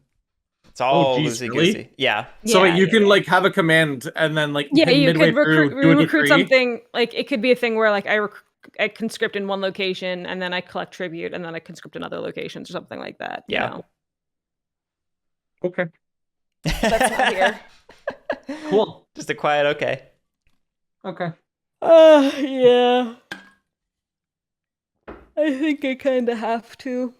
it's all loosey goosey. Really? Yeah. So wait, you can like have a command and then like midway through do a recruit something. Like it could be a thing where like I conscript in one location and then I collect tribute and then I conscript in other locations or something like that. Yeah. You know? Okay. That's not here. Cool. Just a quiet okay. Okay. Yeah. I think I kind of have to.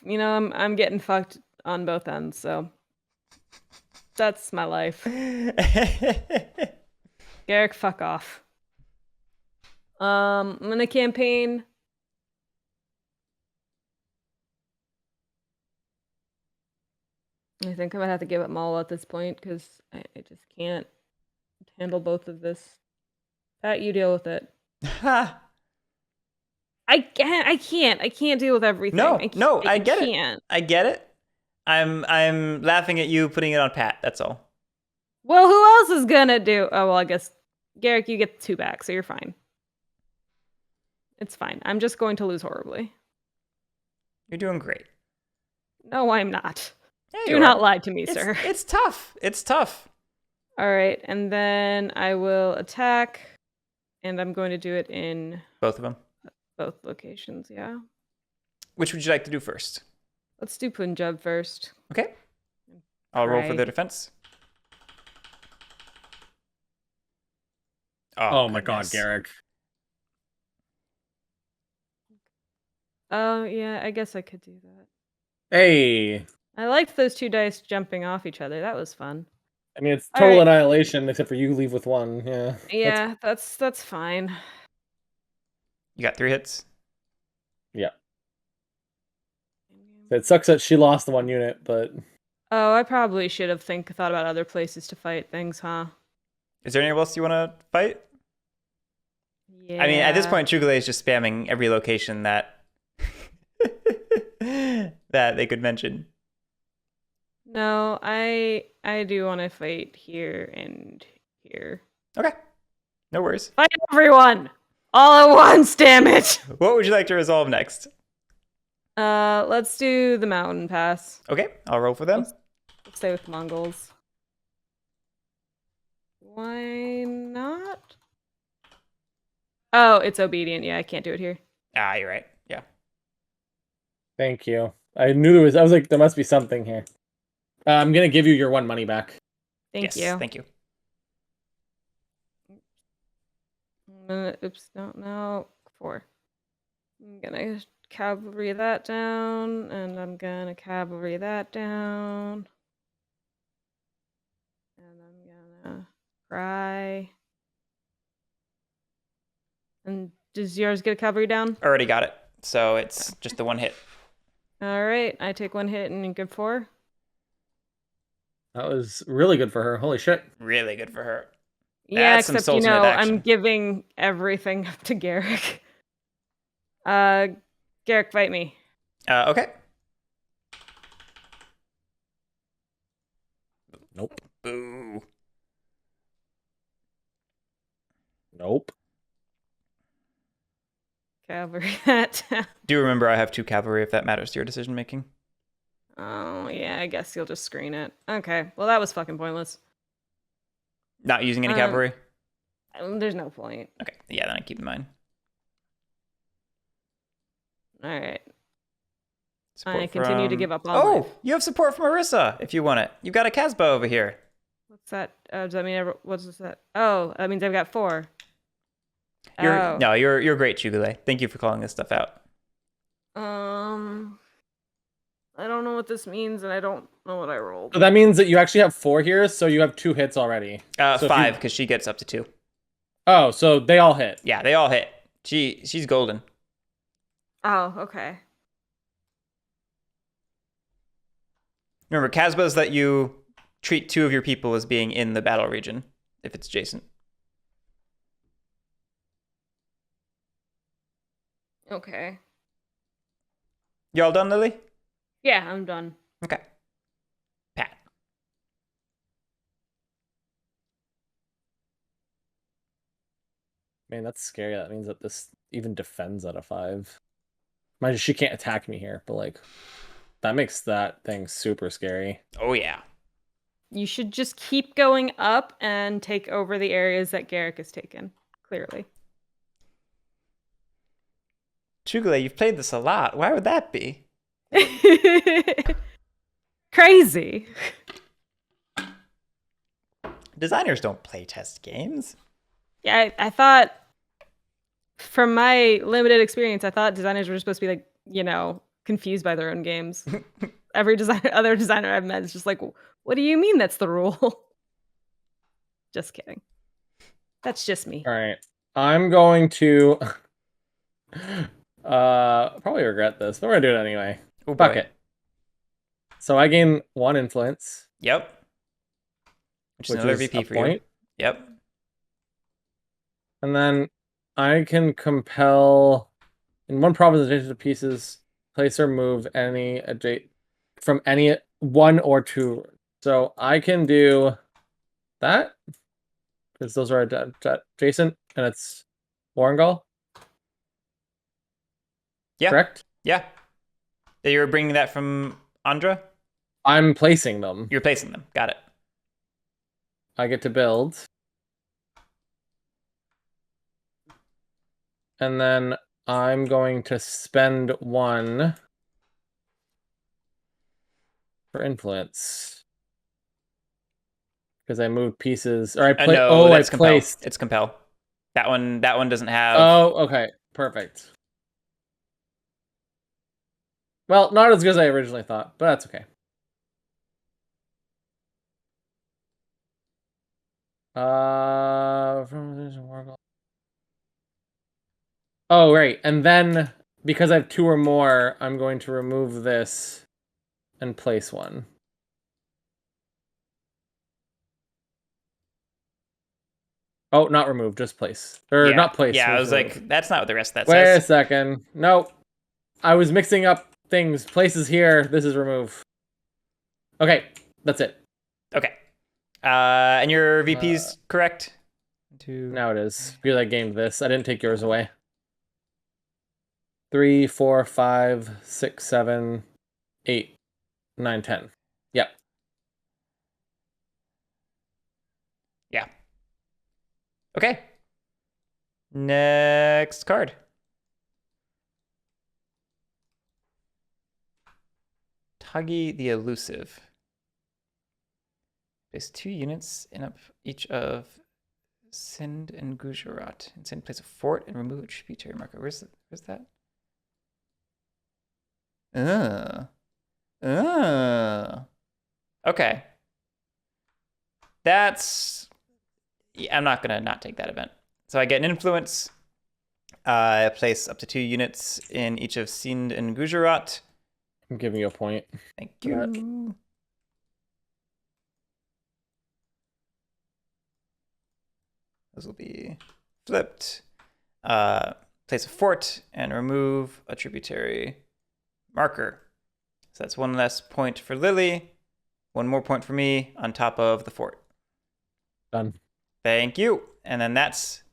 You know, I'm getting fucked on both ends, so that's my life. Garrick, fuck off. I'm gonna campaign. I think I might have to give up Maul at this point because I just can't handle both of this. Pat, you deal with it. I can't deal with everything. I get it. I get it. I'm laughing at you putting it on Pat. That's all. Well, who else is gonna do? Oh well, I guess Garrick, you get 2 back, so you're fine. It's fine. I'm just going to lose horribly. You're doing great. No, I'm not. Yeah, do not lie to me, sir. It's tough. It's tough. All right, and then I will attack, and I'm going to do it in both of them. Both locations, yeah. Which would you like to do first? Let's do Punjab first. Okay. I'll roll for the defense. Oh my god, Garrick. Oh, yeah, I guess I could do that. Hey. I liked those 2 dice jumping off each other. That was fun. I mean, it's total annihilation, except for you leave with 1. Yeah. Yeah, that's fine. You got 3 hits? Yeah. It sucks that she lost the 1 unit, but... Oh, I probably should have thought about other places to fight things, huh? Is there anywhere else you want to fight? Yeah. I mean, at this point, Chugale is just spamming every location that that they could mention. No, I do want to fight here and here. Okay. No worries. Fight everyone! All at once, damn it! What would you like to resolve next? Let's do the mountain pass. Okay, I'll roll for them. Let's stay with Mongols. Why not? Oh, it's obedient. Yeah, I can't do it here. Ah, you're right. Yeah. Thank you. I knew there was. I was like, there must be something here. I'm gonna give you your 1 money back. Thank you. Thank you. Oops, no, 4. I'm gonna cavalry that down, and I'm gonna cavalry that down. And I'm gonna cry. And does yours get a cavalry down? Already got it. So it's just the 1 hit. All right, I take 1 hit and you good 4. That was really good for her. Holy shit. Really good for her. Yeah, except, you know, I'm giving everything up to Garrick. Garrick, fight me. Okay. Nope. Boo. Nope. Cavalry that down. Do remember I have 2 cavalry if that matters to your decision making. Oh, yeah, I guess you'll just screen it. Okay, well, that was fucking pointless. Not using any cavalry? There's no point. Okay, yeah, then I keep in mind. All right. I continue to give up on life. You have support from Marissa if you want it. You've got a Casbah over here. What's that? Does that mean what's that? Oh, that means I've got 4. No, you're great, Chugule. Thank you for calling this stuff out. I don't know what this means, and I don't know what I rolled. So that means that you actually have 4 here, so you have 2 hits already. So 5, because she gets up to 2. Oh, so they all hit. Yeah, they all hit. She's golden. Oh, okay. Remember, Casbahs that you treat 2 of your people as being in the battle region, if it's adjacent. Okay. You all done, Lily? Yeah, I'm done. Okay. Pat. Man, that's scary. That means that this even defends at a 5. Imagine she can't attack me here, but like that makes that thing super scary. Oh yeah. You should just keep going up and take over the areas that Garrick has taken, clearly. Chugule, you've played this a lot. Why would that be? Crazy. Designers don't play test games. Yeah, I thought, from my limited experience, I thought designers were supposed to be like, confused by their own games. Every other designer I've met is just like, what do you mean that's the rule? Just kidding. That's just me. All right. I'm going to probably regret this, but we're gonna do it anyway. Oh, fuck it. So I gain 1 influence. Yep. Which is another VP for point. You. Yep. And then I can compel in 1 province adjacent to pieces, place or move any from any 1 or 2. So I can do that because those are adjacent, and it's Warrengal. Yeah. Correct? Yeah. You're bringing that from Andra? I'm placing them. You're placing them. Got it. I get to build. And then I'm going to spend 1 for influence. Because I moved pieces. Or I placed. No, I placed. It's compel. That one doesn't have. Oh, okay. Perfect. Well, not as good as I originally thought, but that's okay. Oh, right. And then, because I have 2 or more, I'm going to remove this and place 1. Oh, not remove, just place. Or not place. Yeah, I was like, that's not what the rest of that says. Wait a second. Nope. I was mixing up things. Places here. This is remove. Okay, that's it. Okay. And your VP's correct? Now it is. Because I gamed this. I didn't take yours away. 3, 4, 5, 6, 7, 8, 9, 10. Yep. Yeah. Okay. Next card. Tuggy the Elusive. Place 2 units in up each of Sind and Gujarat. And Sind place a fort and remove a tributary marker. Where's that? Okay. That's... Yeah, I'm not going to not take that event. So I get an influence. I place up to 2 units in each of Sind and Gujarat. I'm giving you a point. Thank you. Those will be flipped. Place a fort and remove a tributary marker. So that's 1 less point for Lily. 1 more point for me on top of the fort. Done. Thank you. And then that's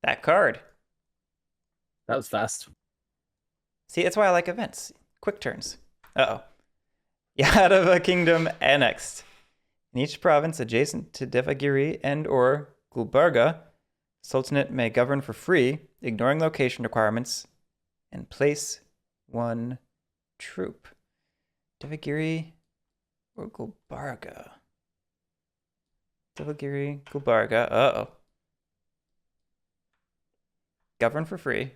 that card. That was fast. See, that's why I like events. Quick turns. Uh-oh. Yadava Kingdom annexed. In each province adjacent to Devagiri and or Gulbarga, Sultanate may govern for free, ignoring location requirements, and place 1 troop. Devagiri or Gulbarga? Devagiri, Gulbarga. Uh-oh. Govern for free.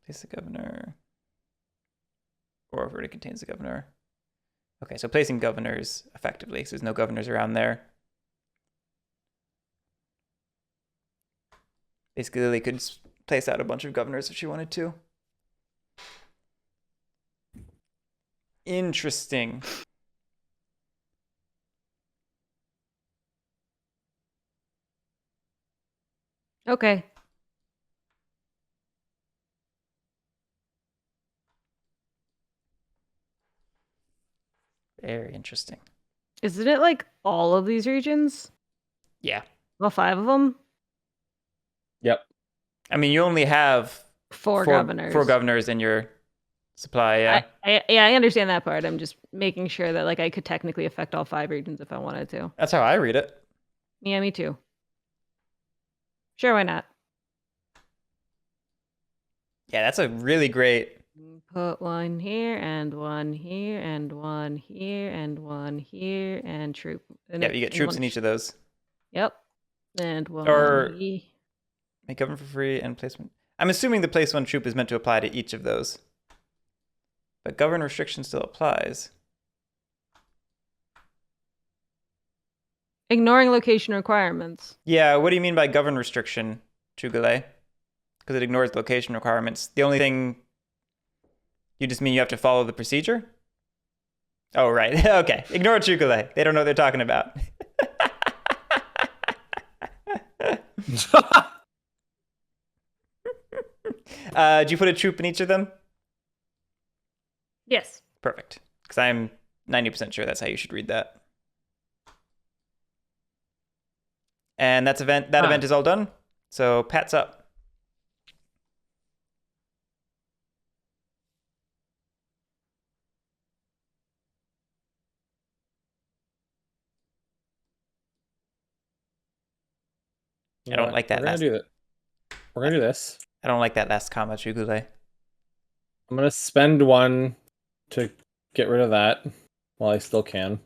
Place the governor. Or if it contains the governor. Okay, so placing governors effectively, because there's no governors around there. Basically, Lily could place out a bunch of governors if she wanted to. Interesting. Okay. Very interesting. Isn't it like all of these regions? Yeah. All 5 of them? Yep. I mean, you only have 4 governors. 4 governors in your supply, yeah. I understand that part. I'm just making sure that like I could technically affect all 5 regions if I wanted to. That's how I read it. Yeah, me too. Sure, why not? Yeah, that's a really great. Put 1 here and 1 here and 1 here and 1 here and troop. And yeah, you get troops in each of those. Yep. And 1 or make govern for free and placement. I'm assuming the place 1 troop is meant to apply to each of those. But govern restriction still applies. Ignoring location requirements. Yeah, what do you mean by govern restriction, Chugale? Because it ignores location requirements. The only thing... You just mean you have to follow the procedure? Oh, right. Okay. Ignore Chugale. They don't know what they're talking about. Do you put a troop in each of them? Yes. Perfect. Because I'm 90% sure that's how you should read that. And that event is all done. So Pat's up. I don't like that. We're gonna do this. I don't like that last comma, Chugule. I'm gonna spend 1 to get rid of that while I still can.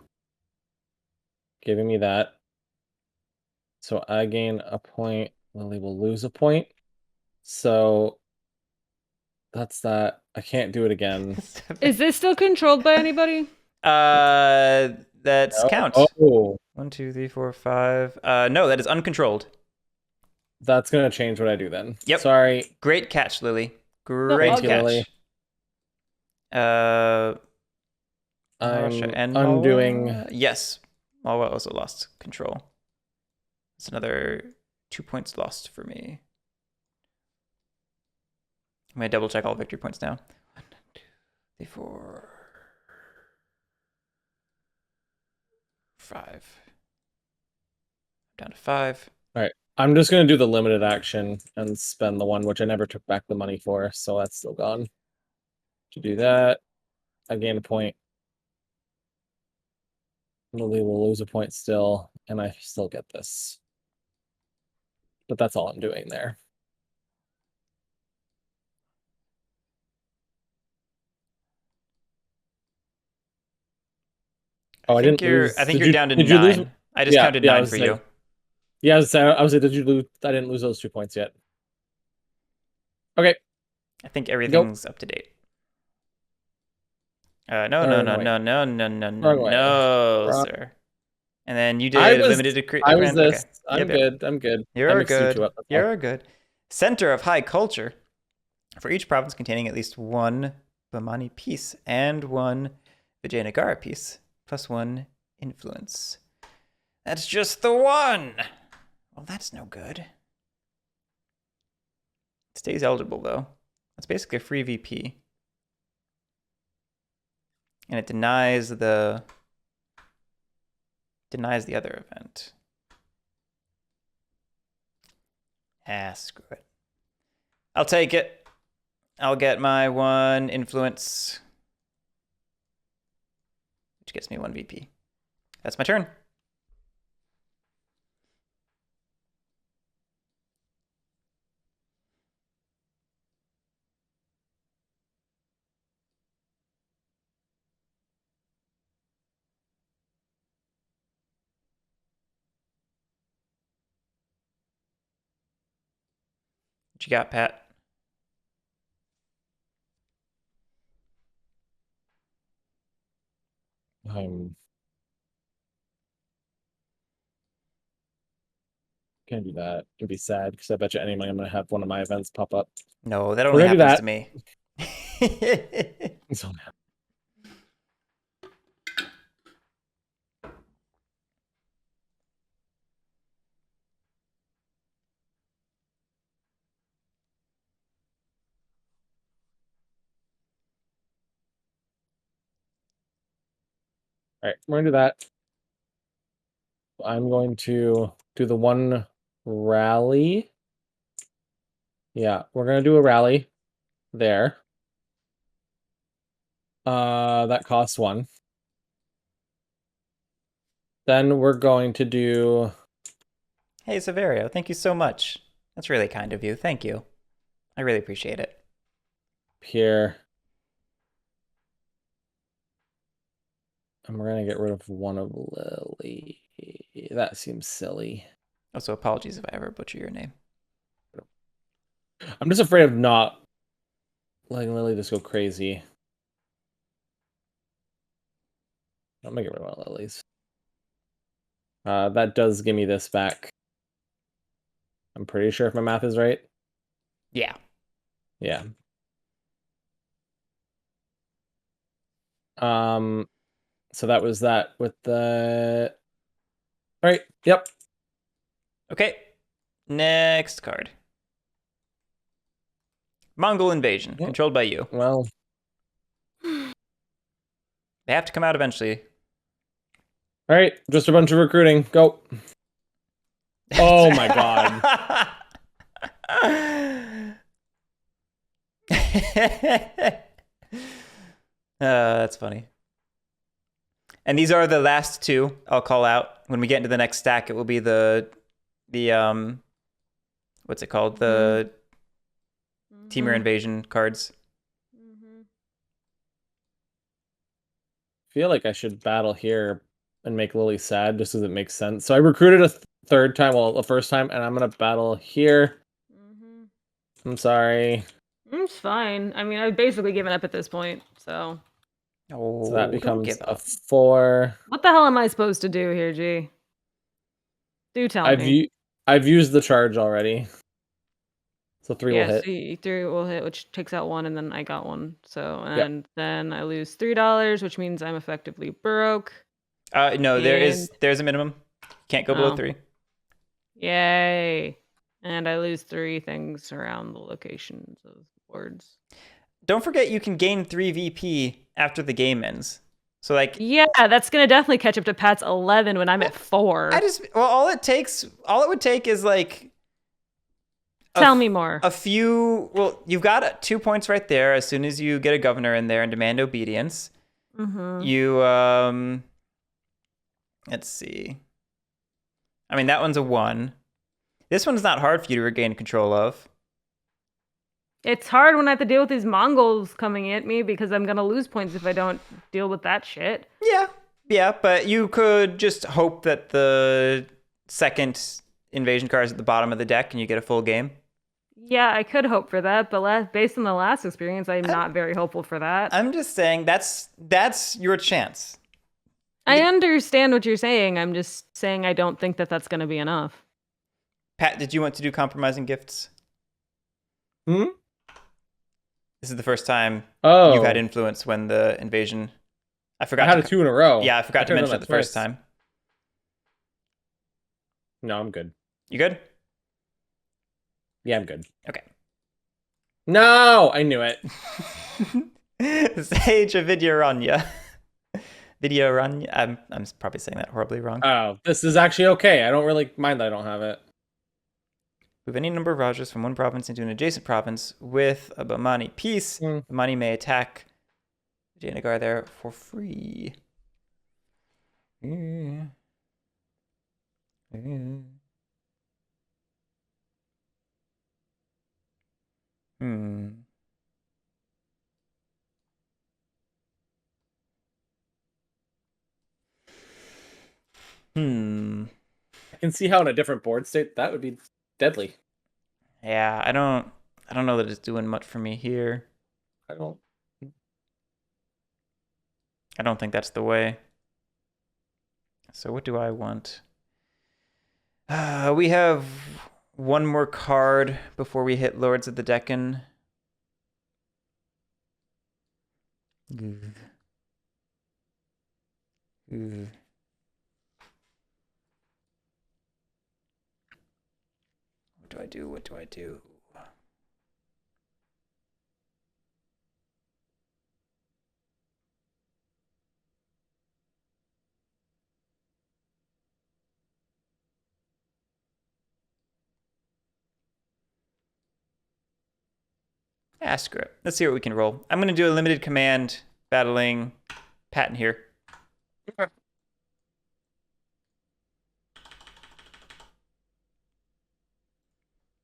Giving me that. So I gain a point. Lily will lose a point. So that's that. I can't do it again. Is this still controlled by anybody? That's count. Oh. 1, 2, 3, 4, 5. No, that is uncontrolled. That's gonna change what I do then. Yep. Sorry. Great catch, Lily. Great catch. Lily. I'm undoing. Malwa? Yes. Malwa also lost control. It's another 2 points lost for me. I'm going to double check all victory points now. 1, 2, 3, 4, 5. Down to 5. All right. I'm just going to do the limited action and spend the 1 which I never took back the money for, so that's still gone. To do that, I gain a point. Lily will lose a point still, and I still get this. But that's all I'm doing there. I think you're down to 9. I just counted 9 for you. Yeah, I was like, did you lose? I didn't lose those 2 points yet. Okay. I think everything's up to date. No, sir. And then you did limited to create. I'm good. I'm good. You're good. You're good. Center of high culture. For each province containing at least 1 Bamani piece and 1 Vijayanagara piece, plus 1 influence. That's just the 1. Well, that's no good. It stays eligible, though. That's basically a free VP. And it denies the other event. Screw it. I'll take it. I'll get my 1 influence, which gets me 1 VP. That's my turn. What you got, Pat? Can't do that. It'd be sad because I bet you anything I'm gonna have one of my events pop up. No, that only happens to me. So, all right, we're gonna do that. I'm going to do the one rally. Yeah, we're gonna do a rally there. That costs 1. Then we're going to do. Hey, Severio, thank you so much. That's really kind of you. Thank you. I really appreciate it. Here. And we're gonna get rid of one of Lily. That seems silly. Also, apologies if I ever butcher your name. I'm just afraid of not letting Lily just go crazy. I'm gonna get rid of one of Lily's. That does give me this back. I'm pretty sure if my math is right. Yeah. Yeah. So that was that with the. All right. Yep. Okay. Next card. Mongol invasion, controlled by you. Well. They have to come out eventually. All right. Just a bunch of recruiting. Go. Oh my god. That's funny. And these are the last 2 I'll call out. When we get into the next stack, it will be the what's it called? The Temur invasion cards. I feel like I should battle here and make Lily sad just because it makes sense. So I recruited a third time, well, the first time, and I'm gonna battle here. I'm sorry. It's fine. I mean, I've basically given up at this point, so. Oh, so that becomes a 4. What the hell am I supposed to do here, G? Do tell me. I've used the charge already. So 3 will hit. Yeah, 3 will hit, which takes out 1, and then I got 1. So, and then I lose $3, which means I'm effectively broke. No, there's a minimum. Can't go below 3. Yay. And I lose 3 things around the locations of boards. Don't forget you can gain 3 VP after the game ends. So like, yeah, that's gonna definitely catch up to Pat's 11 when I'm at 4. All it would take is like. Tell me more. A few. Well, you've got 2 points right there. As soon as you get a governor in there and demand obedience, you let's see. I mean, that one's a 1. This one's not hard for you to regain control of. It's hard when I have to deal with these Mongols coming at me because I'm gonna lose points if I don't deal with that shit. Yeah, but you could just hope that the second invasion card is at the bottom of the deck and you get a full game. Yeah, I could hope for that, but based on the last experience, I'm not very hopeful for that. I'm just saying that's your chance. I understand what you're saying. I'm just saying I don't think that that's going to be enough. Pat, did you want to do compromising gifts? This is the first time you've had influence when the invasion. I had a 2 in a row. Yeah, I forgot to mention it the first time. No, I'm good. You good? Yeah, I'm good. Okay. No, I knew it. Sage of Vijayanagara. Vijayanagara. I'm probably saying that horribly wrong. Oh, this is actually okay. I don't really mind that I don't have it. Move any number of Rajas from one province into an adjacent province with a Bamani piece. Bamani may attack Vijayanagara there for free. I can see how in a different board state that would be deadly. Yeah, I don't know that it's doing much for me here. I don't think that's the way. So what do I want? We have one more card before we hit Lords of the Deccan. What do I do? What do I do? Ah, screw it. Let's see what we can roll. I'm going to do a limited command battling Patton here. Okay.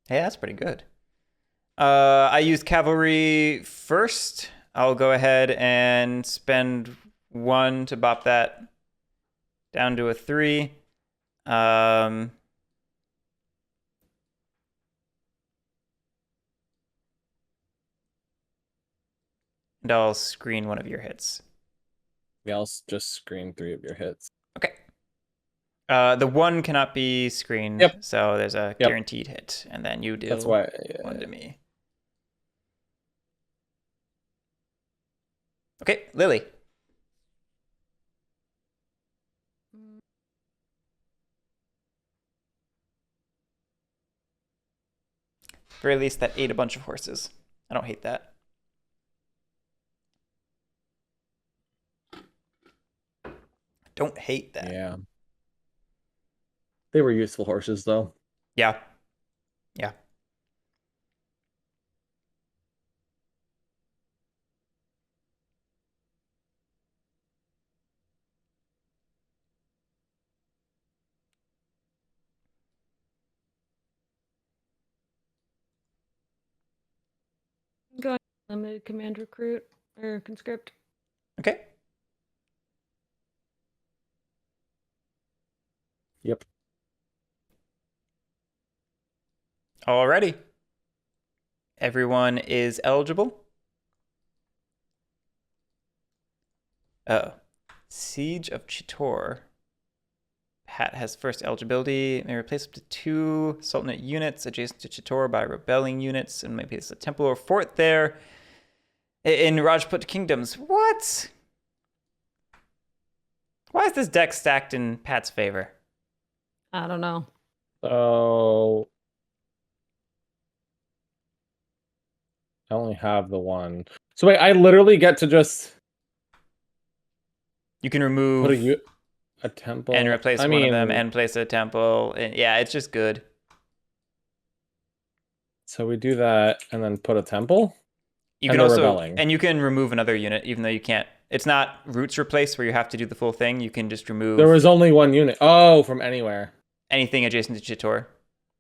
Hey, that's pretty good. I use cavalry first. I'll go ahead and spend 1 to bop that down to a 3. And I'll screen 1 of your hits. Yeah, I'll just screen 3 of your hits. Okay. The 1 cannot be screened, so there's a guaranteed hit, and then you deal That's why, 1 to me. Okay, Lily. Very least that ate a bunch of horses. I don't hate that. Don't hate that. Yeah. They were useful horses, though. Yeah. Yeah. Going limited command recruit or conscript. Okay. Yep. Alrighty. Everyone is eligible. Oh. Siege of Chittor. Pat has first eligibility. May replace up to 2 Sultanate units adjacent to Chittor by rebelling units, and may place a temple or fort there in Rajput kingdoms. What? Why is this deck stacked in Pat's favor? I don't know. So I only have the 1. So wait, I literally get to just. You can remove a temple and replace one of them and place a temple. Yeah, it's just good. So we do that and then put a temple. You can also rebelling. And you can remove another unit even though you can't. It's not roots replace where you have to do the full thing. You can just remove. There was only 1 unit. Oh, from anywhere. Anything adjacent to Chittor.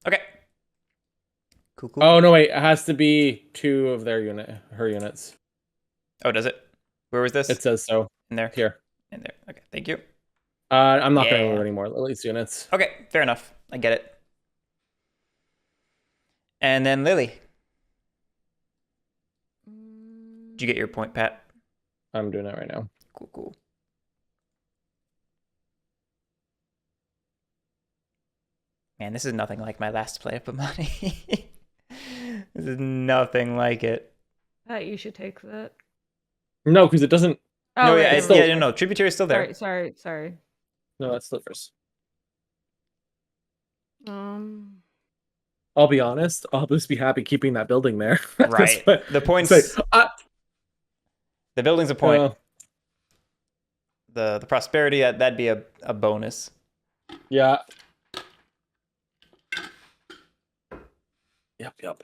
Okay. Cool. Oh no, wait. It has to be 2 of her units. Oh, does it? Where was this? It says so. In there. Here. In there. Okay. Thank you. I'm not going to move any more Lily's units. Okay. Fair enough. I get it. And then Lily. Did you get your point, Pat? I'm doing it right now. Cool. Man, this is nothing like my last play of Pamani. This is nothing like it. Pat, you should take that. No, because it doesn't. Oh, no, yeah, no. Tributary is still there. Sorry. No, that's Slivers. I'll be honest. I'll just be happy keeping that building there. Right. The points. The building's a point. The prosperity, that'd be a bonus. Yeah. Yep.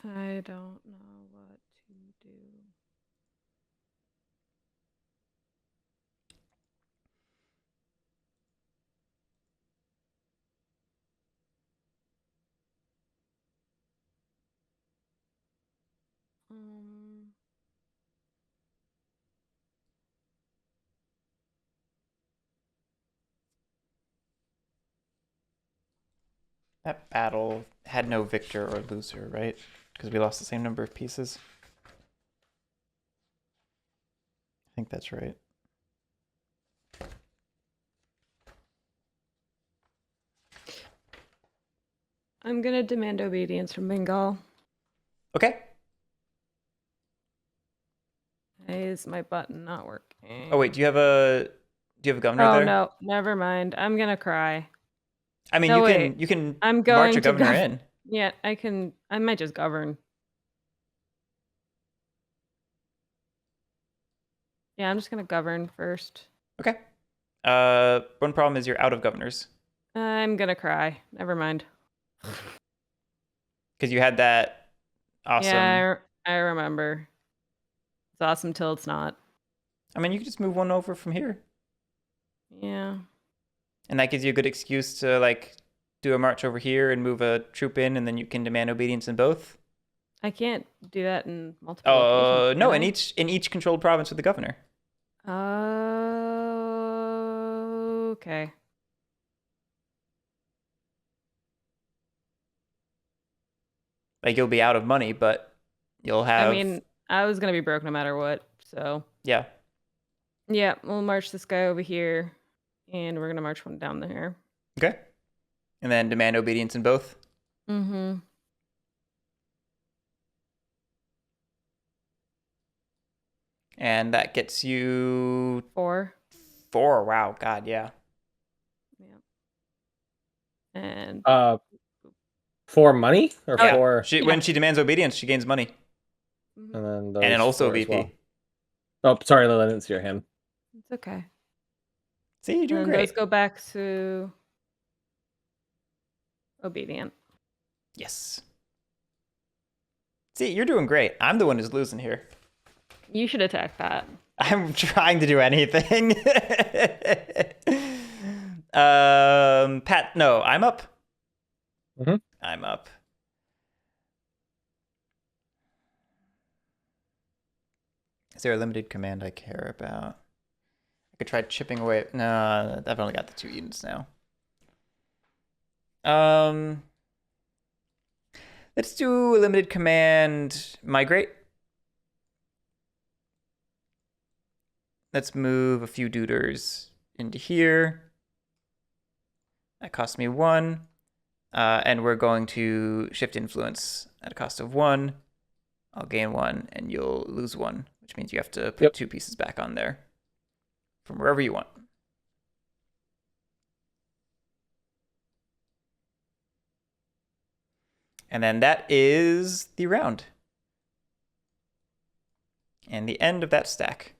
I don't know what to do. That battle had no victor or loser, right? Because we lost the same number of pieces. I think that's right. I'm gonna demand obedience from Bengal. Okay. Why is my button not working? Oh wait, do you have a governor there? Oh no, never mind. I'm gonna cry. I mean, you can I'm going march a governor in. Yeah, I can. I might just govern. Yeah, I'm just gonna govern first. Okay. One problem is you're out of governors. I'm gonna cry. Never mind. Because you had that awesome. Yeah, I remember. It's awesome till it's not. I mean, you can just move one over from here. Yeah. And that gives you a good excuse to like do a march over here and move a troop in, and then you can demand obedience in both. I can't do that in multiple locations. No, in each controlled province with the governor. Okay. Like you'll be out of money, but you'll have. I mean, I was gonna be broke no matter what, so. Yeah. Yeah, we'll march this guy over here, and we're gonna march one down there. Okay. And then demand obedience in both. Mm-hmm. And that gets you 4. 4. Wow. God. Yeah. Yeah. And. For money or for? When she demands obedience, she gains money. And then also VP. Well. Oh, sorry, Lil, I didn't see your hand. It's okay. See, you're doing great. Those go back to obedient. Yes. See, you're doing great. I'm the one who's losing here. You should attack Pat. I'm trying to do anything. Pat, no, I'm up. Mm-hmm. I'm up. Is there a limited command I care about? I could try chipping away. No, I've only got the 2 units now. Let's do a limited command migrate. Let's move a few duders into here. That cost me 1. And we're going to shift influence at a cost of 1. I'll gain 1 and you'll lose 1, which means you have to put 2 pieces back on there from wherever you want. And then that is the round. And the end of that stack.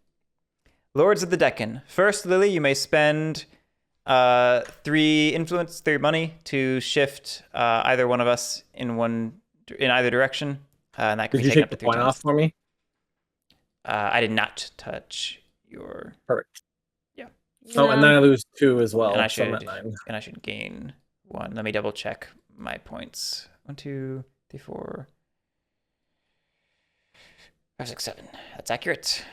Lords of the Deccan. First, Lily, you may spend 3 influence, 3 money to shift either one of us in either direction. And that can be taken up to 3 times. Did you take the point off for me? I did not touch your. Perfect. Yeah. Oh, and then I lose 2 as well. And I should gain 1. Let me double check my points. 1, 2, 3, 4, 5, 6, 7. That's accurate.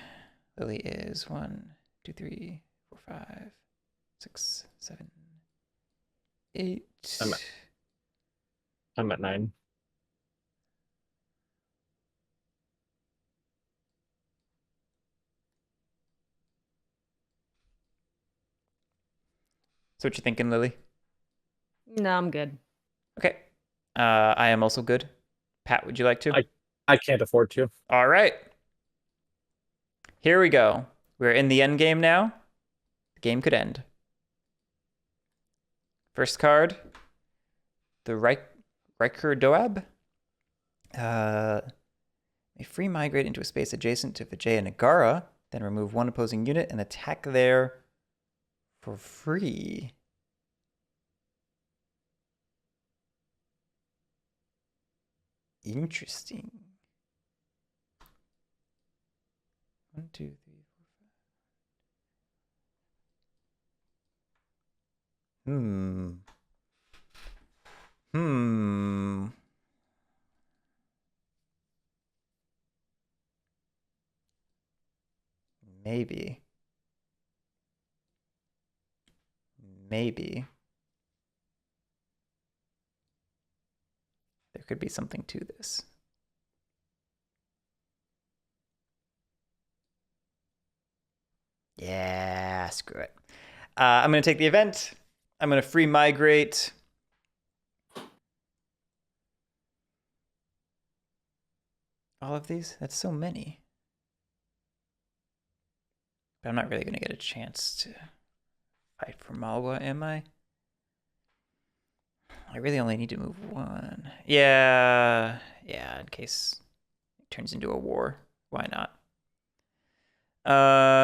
Lily is 1, 2, 3, 4, 5, 6, 7, 8. I'm at 9. So what you thinking, Lily? No, I'm good. Okay. I am also good. Pat, would you like to? I can't afford to. All right. Here we go. We're in the end game now. The game could end. First card, the Riker Doab. May free migrate into a space adjacent to Vijayanagara, then remove 1 opposing unit and attack there for free. Interesting. 1, 2, 3, 4, 5. Maybe. Maybe. There could be something to this. Yeah, screw it. I'm going to take the event. I'm going to free migrate. All of these? That's so many. But I'm not really going to get a chance to fight for Malwa, am I? I really only need to move one. Yeah, in case it turns into a war. Why not?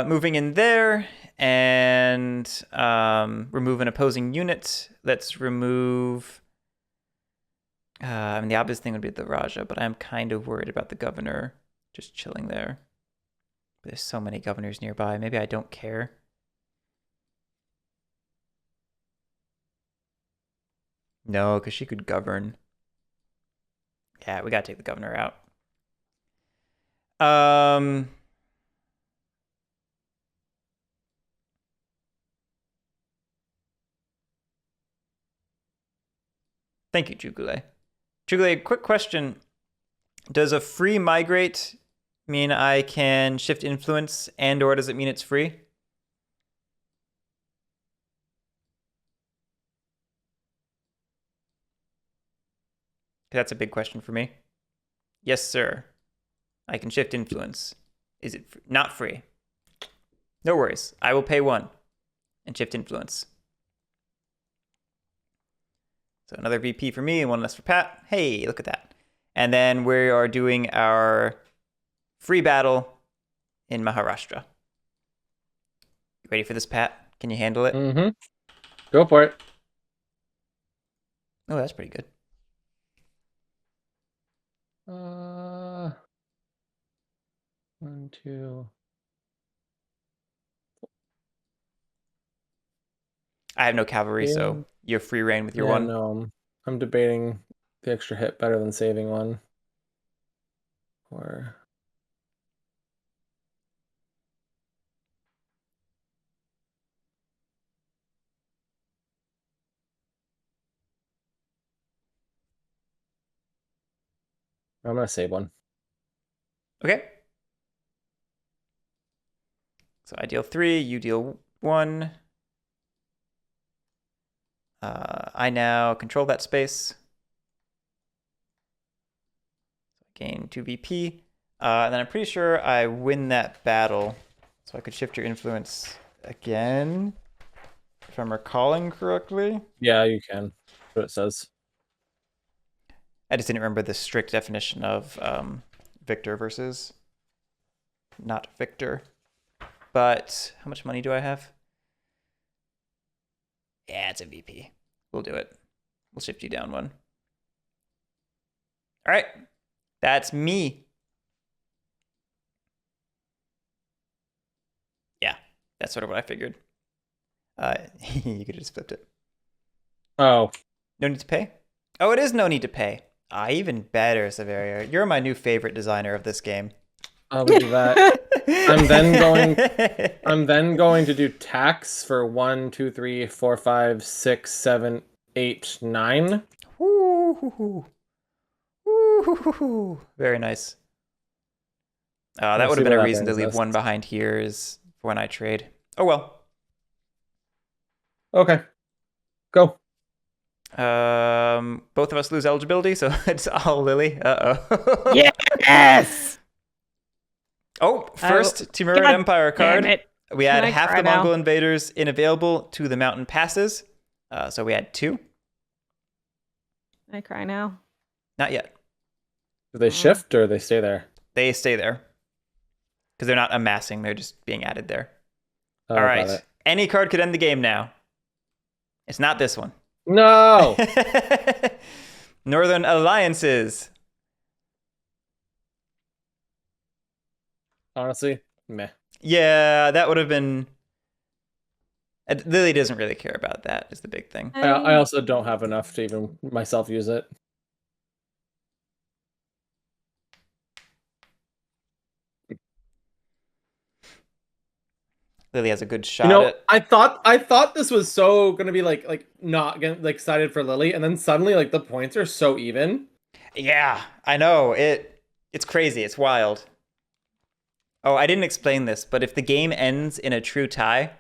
Moving in there and remove an opposing unit. Let's remove... I mean, the obvious thing would be the Raja, but I'm kind of worried about the governor just chilling there. There's so many governors nearby. Maybe I don't care. No, because she could govern. Yeah, we gotta take the governor out. Thank you, Jugule. Jugule, quick question. Does a free migrate mean I can shift influence, and or does it mean it's free? That's a big question for me. Yes, sir. I can shift influence. Is it not free? No worries. I will pay 1 and shift influence. So another VP for me and 1 less for Pat. Hey, look at that. And then we are doing our free battle in Maharashtra. You ready for this, Pat? Can you handle it? Mm-hmm. Go for it. Oh, that's pretty good. 1, 2. I have no cavalry, so you have free reign with your 1. No, I'm debating the extra hit better than saving 1. Or... I'm going to save 1. Okay. So I deal 3, you deal 1. I now control that space. Gain 2 VP. And then I'm pretty sure I win that battle. So I could shift your influence again, if I'm recalling correctly. Yeah, you can. That's what it says. I just didn't remember the strict definition of victor versus not victor. But how much money do I have? Yeah, it's a VP. We'll do it. We'll shift you down 1. All right. That's me. Yeah, that's sort of what I figured. You could have just flipped it. Oh. No need to pay? Oh, it is no need to pay. Even better, Severia. You're my new favorite designer of this game. I'll do that. I'm then going to do tax for 1, 2, 3, 4, 5, 6, 7, 8, 9. Woo-hoo-hoo. Woo-hoo-hoo. Very nice. That would have been a reason to leave 1 behind here is for when I trade. Oh well. Okay. Go. Both of us lose eligibility, so it's all Lily. Uh-oh. Yes! Oh, first Timurid Empire card. We had half the Mongol invaders unavailable to the mountain passes. So we had 2. I cry now. Not yet. Do they shift or they stay there? They stay there. Because they're not amassing, they're just being added there. All right. Any card could end the game now. It's not this one. No! Northern Alliances. Honestly, meh. Yeah, that would have been... Lily doesn't really care about that, is the big thing. I also don't have enough to even myself use it. Lily has a good shot at. I thought this was so gonna be like not gonna like excited for Lily, and then suddenly like the points are so even. Yeah, I know. It's crazy. It's wild. Oh, I didn't explain this, but if the game ends in a true tie,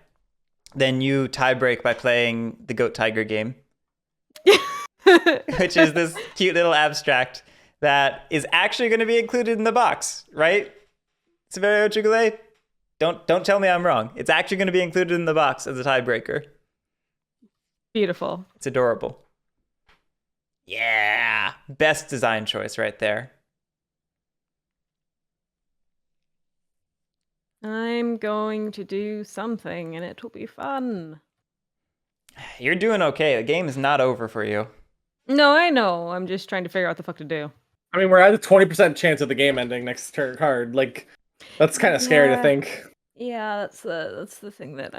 then you tie break by playing the Goat Tiger game. Which is this cute little abstract that is actually going to be included in the box, right? Severio Chugale? Don't tell me I'm wrong. It's actually going to be included in the box as a tiebreaker. Beautiful. It's adorable. Yeah. Best design choice right there. I'm going to do something and it will be fun. You're doing okay. The game is not over for you. No, I know. I'm just trying to figure out what the fuck to do. I mean, we're at a 20% chance of the game ending next turn card. Like, that's kind of scary to think. Yeah, that's the thing that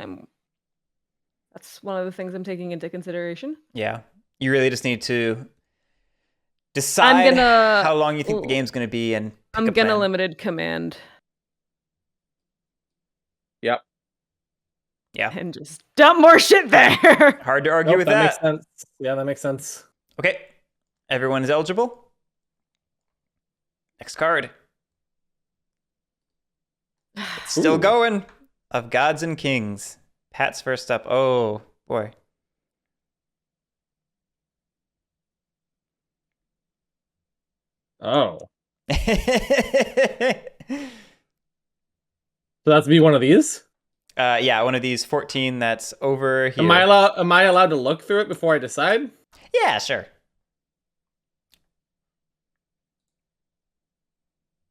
that's one of the things I'm taking into consideration. Yeah. You really just need to decide how long you think the game's going to be and I'm going to limited command. Yep. Yeah. And just dump more shit there. Hard to argue with that. Makes sense. Yeah, that makes sense. Okay. Everyone is eligible. Next card. It's still going. Of Gods and Kings. Pat's first up. Oh, boy. Oh. So that's to be one of these? Yeah, one of these 14 that's over here. Am I allowed to look through it before I decide? Yeah, sure.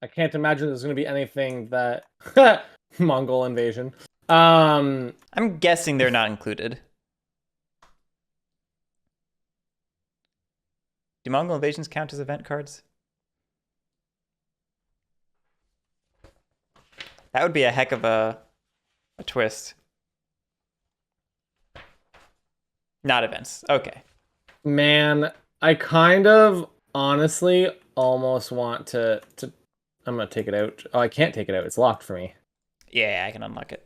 I can't imagine there's going to be anything that Mongol invasion. I'm guessing they're not included. Do Mongol invasions count as event cards? That would be a heck of a twist. Not events. Okay. Man, I kind of honestly almost want to I'm going to take it out. Oh, I can't take it out. It's locked for me. Yeah, I can unlock it.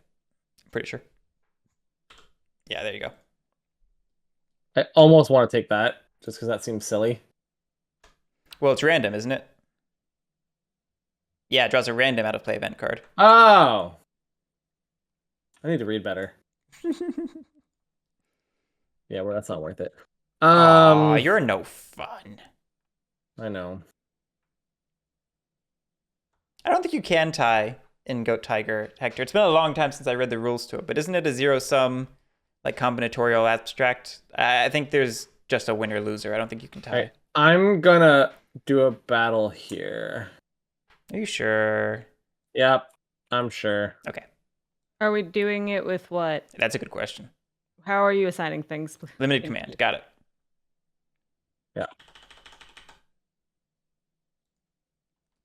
I'm pretty sure. Yeah, there you go. I almost want to take that just because that seems silly. Well, it's random, isn't it? Yeah, it draws a random out of play event card. Oh. I need to read better. Yeah, well, that's not worth it. Aw, you're no fun. I know. I don't think you can tie in Goat Tiger, Hector. It's been a long time since I read the rules to it, but isn't it a zero-sum, like, combinatorial abstract? I think there's just a winner-loser. I don't think you can tie. Right. I'm gonna do a battle here. Are you sure? Yep, I'm sure. Okay. Are we doing it with what? That's a good question. How are you assigning things? Limited command. Got it. Yeah.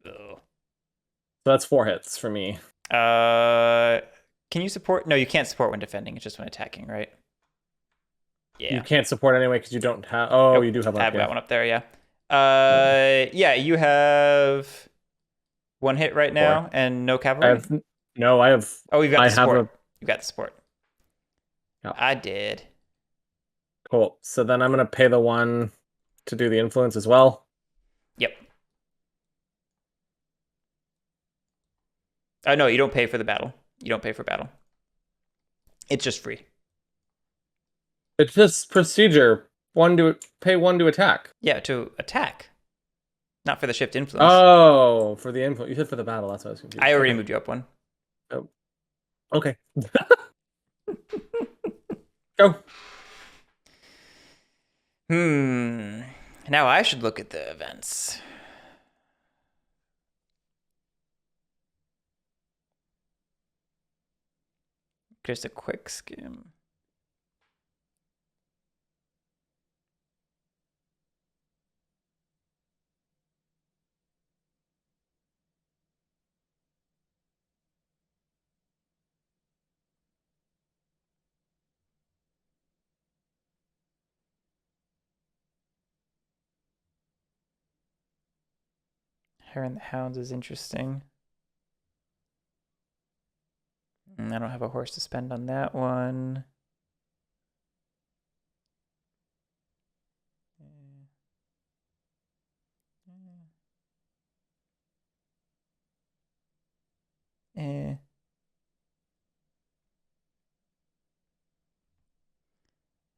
Ugh. So that's 4 hits for me. Can you support? No, you can't support when defending. It's just when attacking, right? Yeah. You can't support anyway because you don't have. Oh, nope. You do have. I've got one up there. Yeah. Yeah. You have 1 hit right now 4. and no cavalry. I have. Oh, you've got the support. You got the support. Yeah. I did. Cool. So then I'm gonna pay the 1 to do the influence as well. Yep. Oh no, you don't pay for the battle. You don't pay for battle. It's just free. It's just procedure. Pay 1 to attack. Yeah, to attack. Not for the shift influence. Oh, for the influence. You said for the battle. That's what I was confused. I already moved you up 1. Oh. Okay. Go. Now I should look at the events. Just a quick skim. Hare and the Hounds is interesting. I don't have a horse to spend on that one.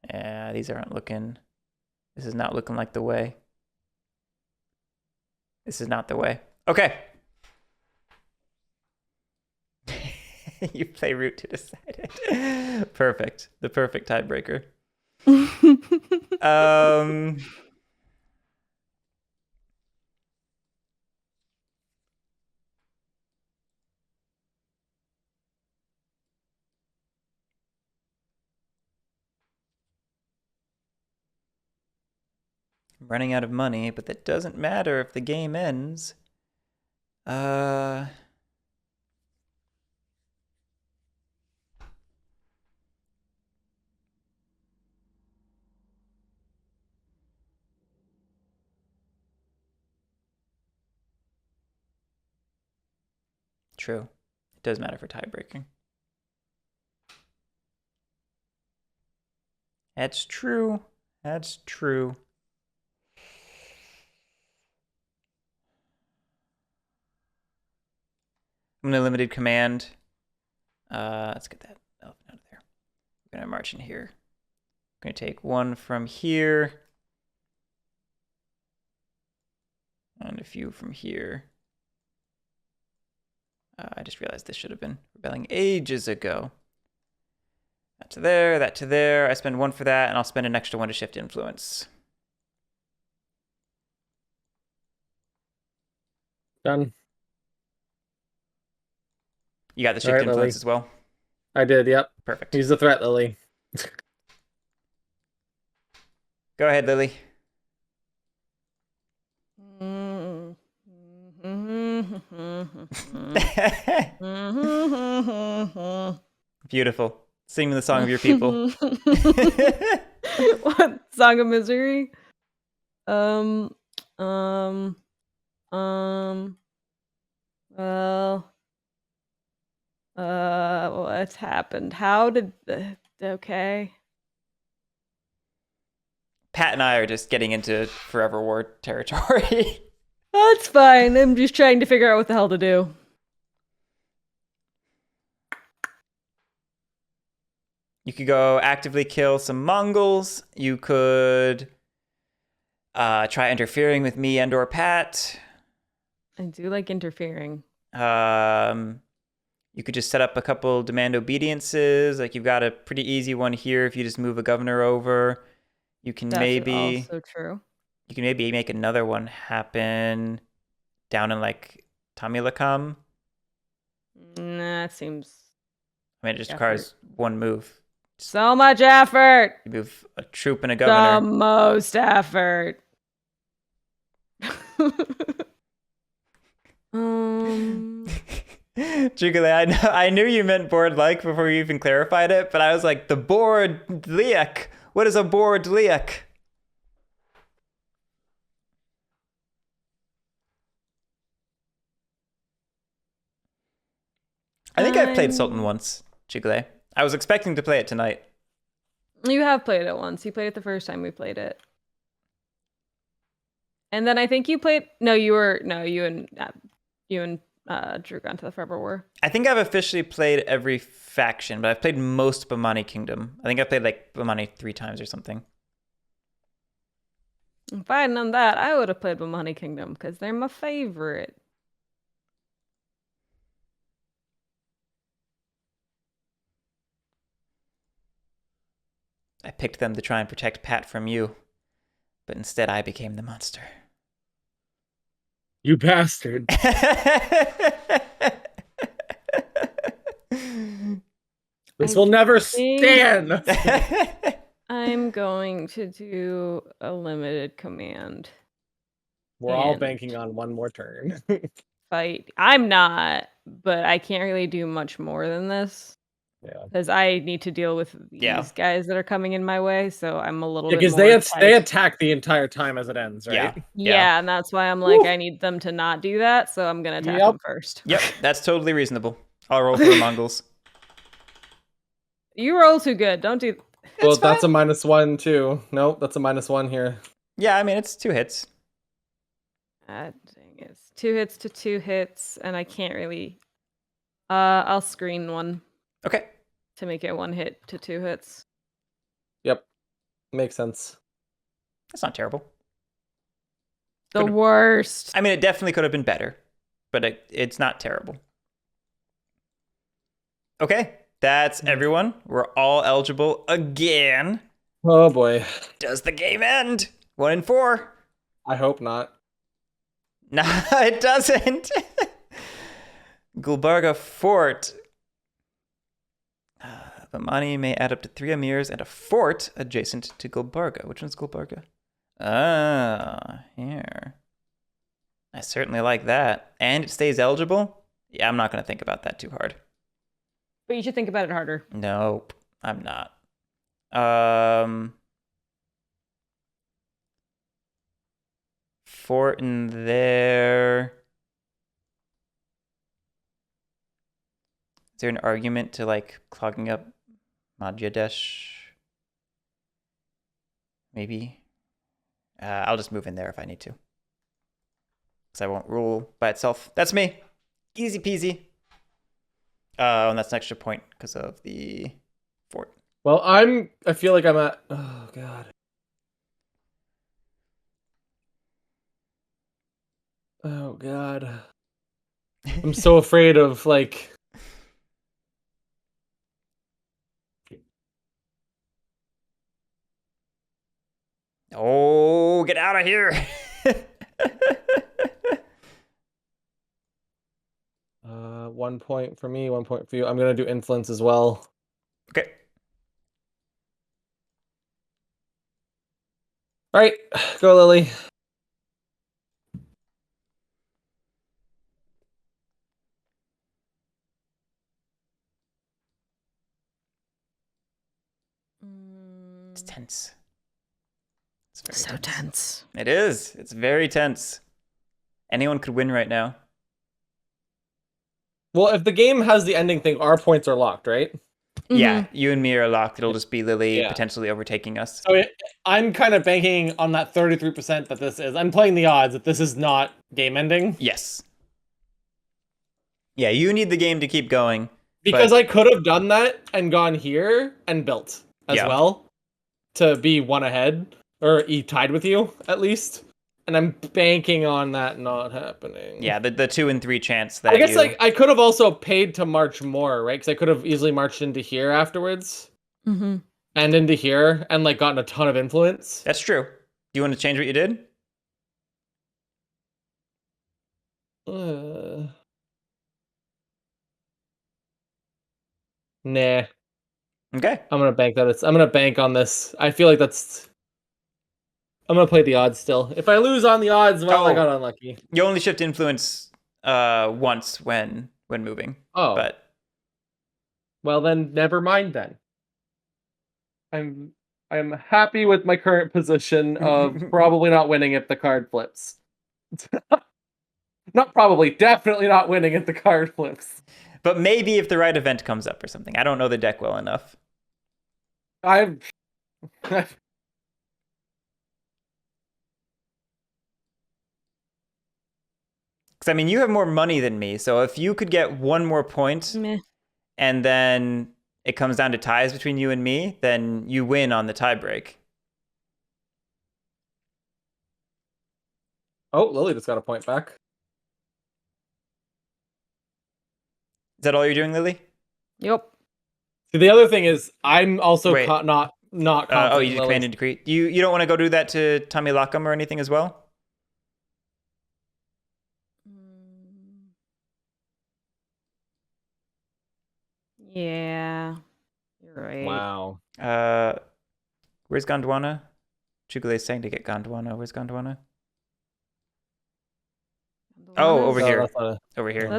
Yeah, these aren't looking. This is not looking like the way. This is not the way. Okay. You play root to decide it. Perfect. The perfect tiebreaker. I'm running out of money, but that doesn't matter if the game ends. True. It does matter for tiebreaking. That's true. That's true. I'm gonna limited command. Let's get that elephant out of there. We're gonna march in here. I'm gonna take one from here. And a few from here. I just realized this should have been rebelling ages ago. That to there, that to there. I spend one for that, and I'll spend an extra one to shift influence. Done. You got the shift influence Lily. As well? I did, yep. Perfect. Use the threat, Lily. Go ahead, Lily. Beautiful. Sing the song of your people. What? Song of misery? What's happened? How did okay. Pat and I are just getting into Forever War territory. That's fine. I'm just trying to figure out what the hell to do. You could go actively kill some Mongols. You could try interfering with me and or Pat. I do like interfering. You could just set up a couple demand obediences. Like you've got a pretty easy one here if you just move a governor over. You can That's also true. You can maybe make another one happen down in like Tamilakam. Nah, it seems. I mean, it just requires one move. So much effort. You move a troop and a governor. The most effort. Jugale, I knew you meant board like before you even clarified it, but I was like, the board liak. What is a board liak? I think I've played Sultan once, Jugale. I was expecting to play it tonight. You have played it once. You played it the first time we played it. And then I think you played... you and Drew got into the Forever War. I think I've officially played every faction, but I've played most Bamani Kingdom. I think I've played like Bamani 3 times or something. If I had known that, I would have played Bamani Kingdom because they're my favorite. I picked them to try and protect Pat from you, but instead I became the monster. You bastard. This will never stand. I'm going to do a limited command. We're all banking on one more turn. Fight. I'm not, but I can't really do much more than this. Yeah. Because I need to deal with these guys that are coming in my way, so I'm a little bit because they attack the entire time as it ends, right? Yeah, and that's why I'm like, I need them to not do that, so I'm gonna attack them first. Yep, that's totally reasonable. I'll roll for the Mongols. You roll too good. Don't do. Well, that's a -1 too. Nope, that's a -1 here. Yeah, I mean it's 2 hits. Dang, it's 2 hits to 2 hits, and I can't really. I'll screen one. Okay. To make it 1 hit to 2 hits. Yep, makes sense. That's not terrible. The worst. I mean, it definitely could have been better, but it's not terrible. Okay, that's everyone. We're all eligible again. Oh boy. Does the game end? 1 in 4. I hope not. No, it doesn't. Gulbarga Fort. The money may add up to 3 emirs and a fort adjacent to Gulbarga. Which one's Gulbarga? Ah, here. I certainly like that. And it stays eligible? Yeah, I'm not going to think about that too hard. But you should think about it harder. Nope, I'm not. Fort in there. Is there an argument to like clogging up Madhyadesh? Maybe. I'll just move in there if I need to. Because I won't rule by itself. That's me. Easy peasy. And that's an extra point because of the fort. Well, I feel like I'm at... Oh, God. Oh, God. I'm so afraid of, like... Oh, get out of here. 1 point for me, 1 point for you. I'm going to do influence as well. Okay. All right, go Lily. It's tense. It's so tense. It is. It's very tense. Anyone could win right now. Well, if the game has the ending thing, our points are locked, right? Mm-hmm. Yeah, you and me are locked. It'll just be Lily potentially overtaking us. So I'm kind of banking on that 33% that this is. I'm playing the odds that this is not game ending. Yes. Yeah, you need the game to keep going. Because I could have done that and gone here and built as well to be 1 ahead or tied with you at least. And I'm banking on that not happening. Yeah, the 2 and 3 chance that I guess like I could have also paid to march more, right? Because I could have easily marched into here afterwards. Mm-hmm. And into here and like gotten a ton of influence. That's true. Do you want to change what you did? Nah. Okay. I'm gonna bank that. I'm gonna bank on this. I feel like that's. I'm gonna play the odds still. If I lose on the odds, well, I got unlucky. You only shift influence once when moving. Oh. But well, then never mind. Then I'm happy with my current position of probably not winning if the card flips. Not probably, definitely not winning if the card flips. But maybe if the right event comes up or something. I don't know the deck well enough. Because I mean, you have more money than me, so if you could get 1 more point, and then it comes down to ties between you and me, then you win on the tiebreak. Oh, Lily just got a point back. Is that all you're doing, Lily? Yep. See, the other thing is, I'm also not oh, you did command and decree. You don't want to go do that to Tamilakam or anything as well? Yeah, you're right. Wow. Where's Gondwana? Chugale's saying to get Gondwana. Where's Gondwana? Oh, over here. Over here.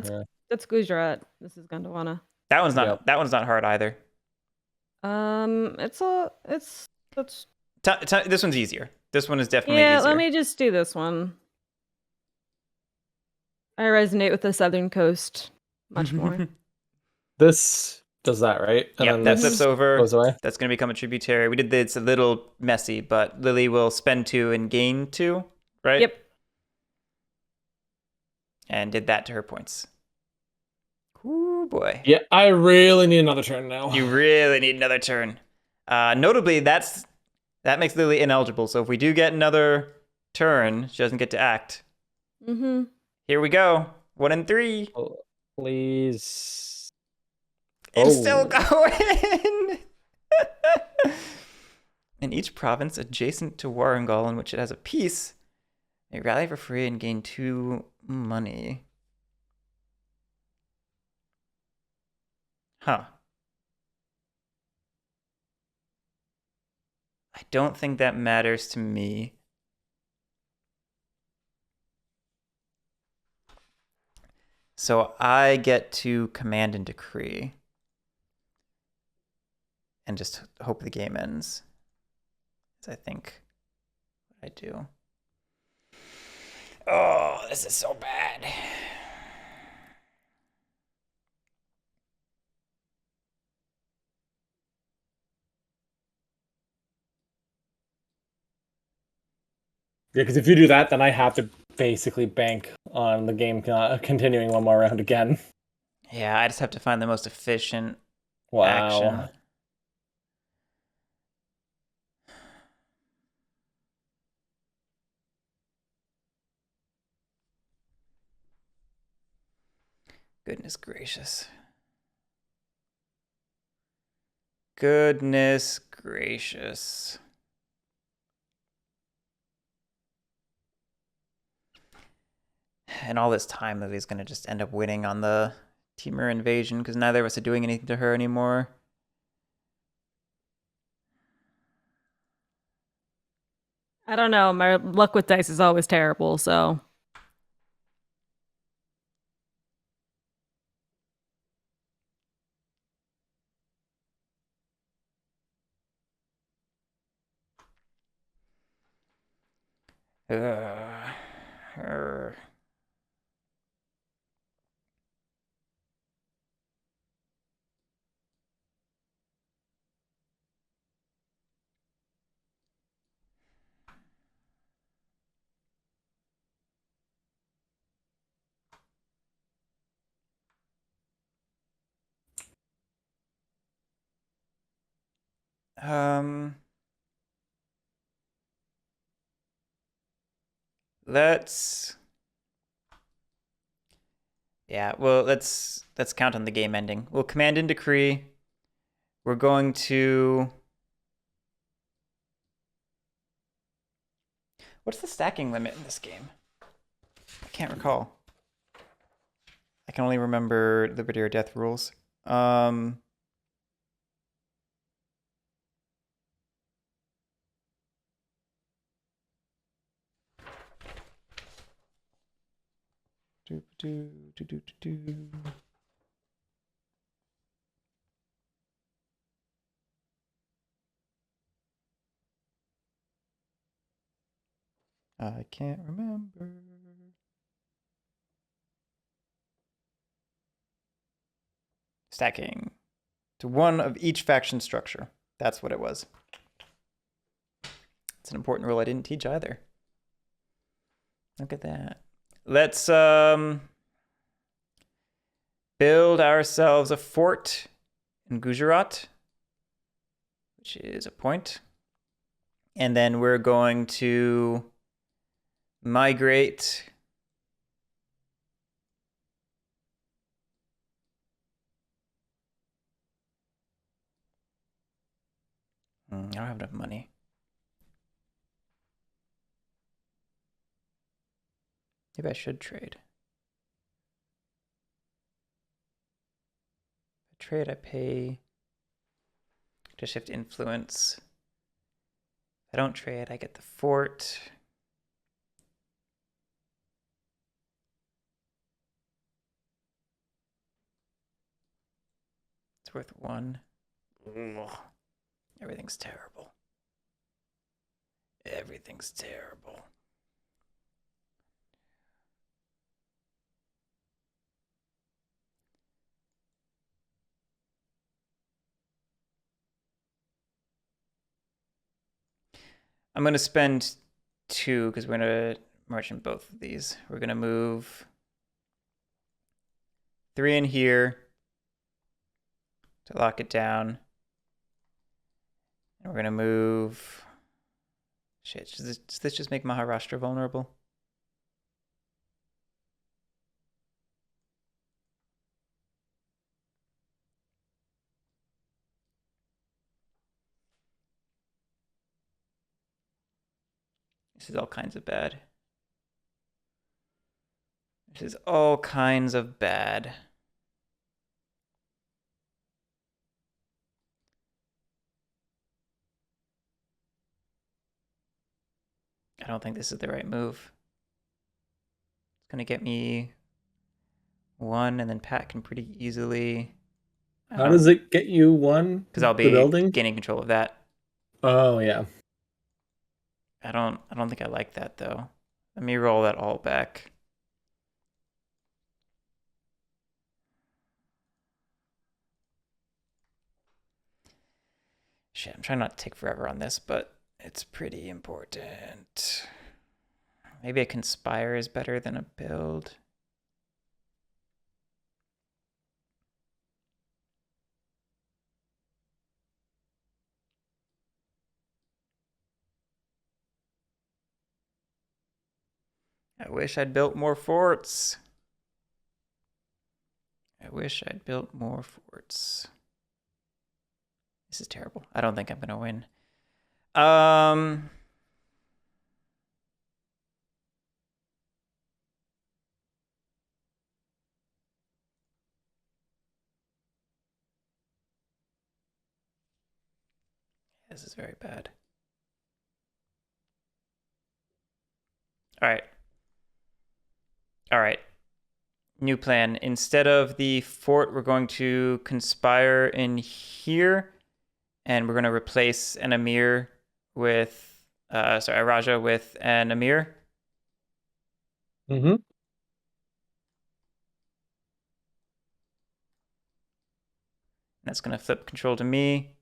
That's Gujarat. This is Gondwana. That one's not. Yep. That one's not hard either. This one's easier. This one is definitely easier. Yeah, let me just do this one. I resonate with the southern coast much more. This does that, right? And yep, that flips over. Goes away. That's going to become a tributary. We did this a little messy, but Lily will spend 2 and gain 2, right? Yep. And did that to her points. Ooh, boy. Yeah, I really need another turn now. You really need another turn. Notably, that makes Lily ineligible. So if we do get another turn, she doesn't get to act. Mm-hmm. Here we go. 1 and 3. Oh, please. It's still going. In each province adjacent to Warringal in which it has a peace, may rally for free and gain 2 money. Huh. I don't think that matters to me. So I get to command and decree. And just hope the game ends. As I think what I do. Oh, this is so bad. Yeah, because if you do that, then I have to basically bank on the game continuing one more round again. Yeah, I just have to find the most efficient action. Goodness gracious. Goodness gracious. And all this time, Lily's going to just end up winning on the Temur invasion because neither of us are doing anything to her anymore. I don't know. My luck with dice is always terrible, so. Let's count on the game ending. We'll command and decree. We're going to... What's the stacking limit in this game? I can't recall. I can only remember Liberty or Death rules. I can't remember. Stacking to 1 of each faction structure. That's what it was. It's an important rule I didn't teach either. Look at that. Let's build ourselves a fort in Gujarat, which is a point. And then we're going to migrate I don't have enough money. Maybe I should trade. If I trade, I pay to shift influence. If I don't trade, I get the fort. It's worth 1. Ugh. Everything's terrible. Everything's terrible. I'm going to spend 2 because we're going to march in both of these. We're going to move 3 in here to lock it down. And we're going to move... Shit, does this just make Maharashtra vulnerable? This is all kinds of bad. This is all kinds of bad. I don't think this is the right move. It's going to get me 1, and then Pat can pretty easily... How does it get you 1? Because I'll be gaining control of that. Oh, yeah. I don't think I like that, though. Let me roll that all back. Shit, I'm trying not to take forever on this, but it's pretty important. Maybe a conspire is better than a build. I wish I'd built more forts. I wish I'd built more forts. This is terrible. I don't think I'm going to win. This is very bad. All right. All right. New plan. Instead of the fort, we're going to conspire in here. And we're going to replace an Emir with, a Raja with an Emir. Mm-hmm. That's going to flip control to me.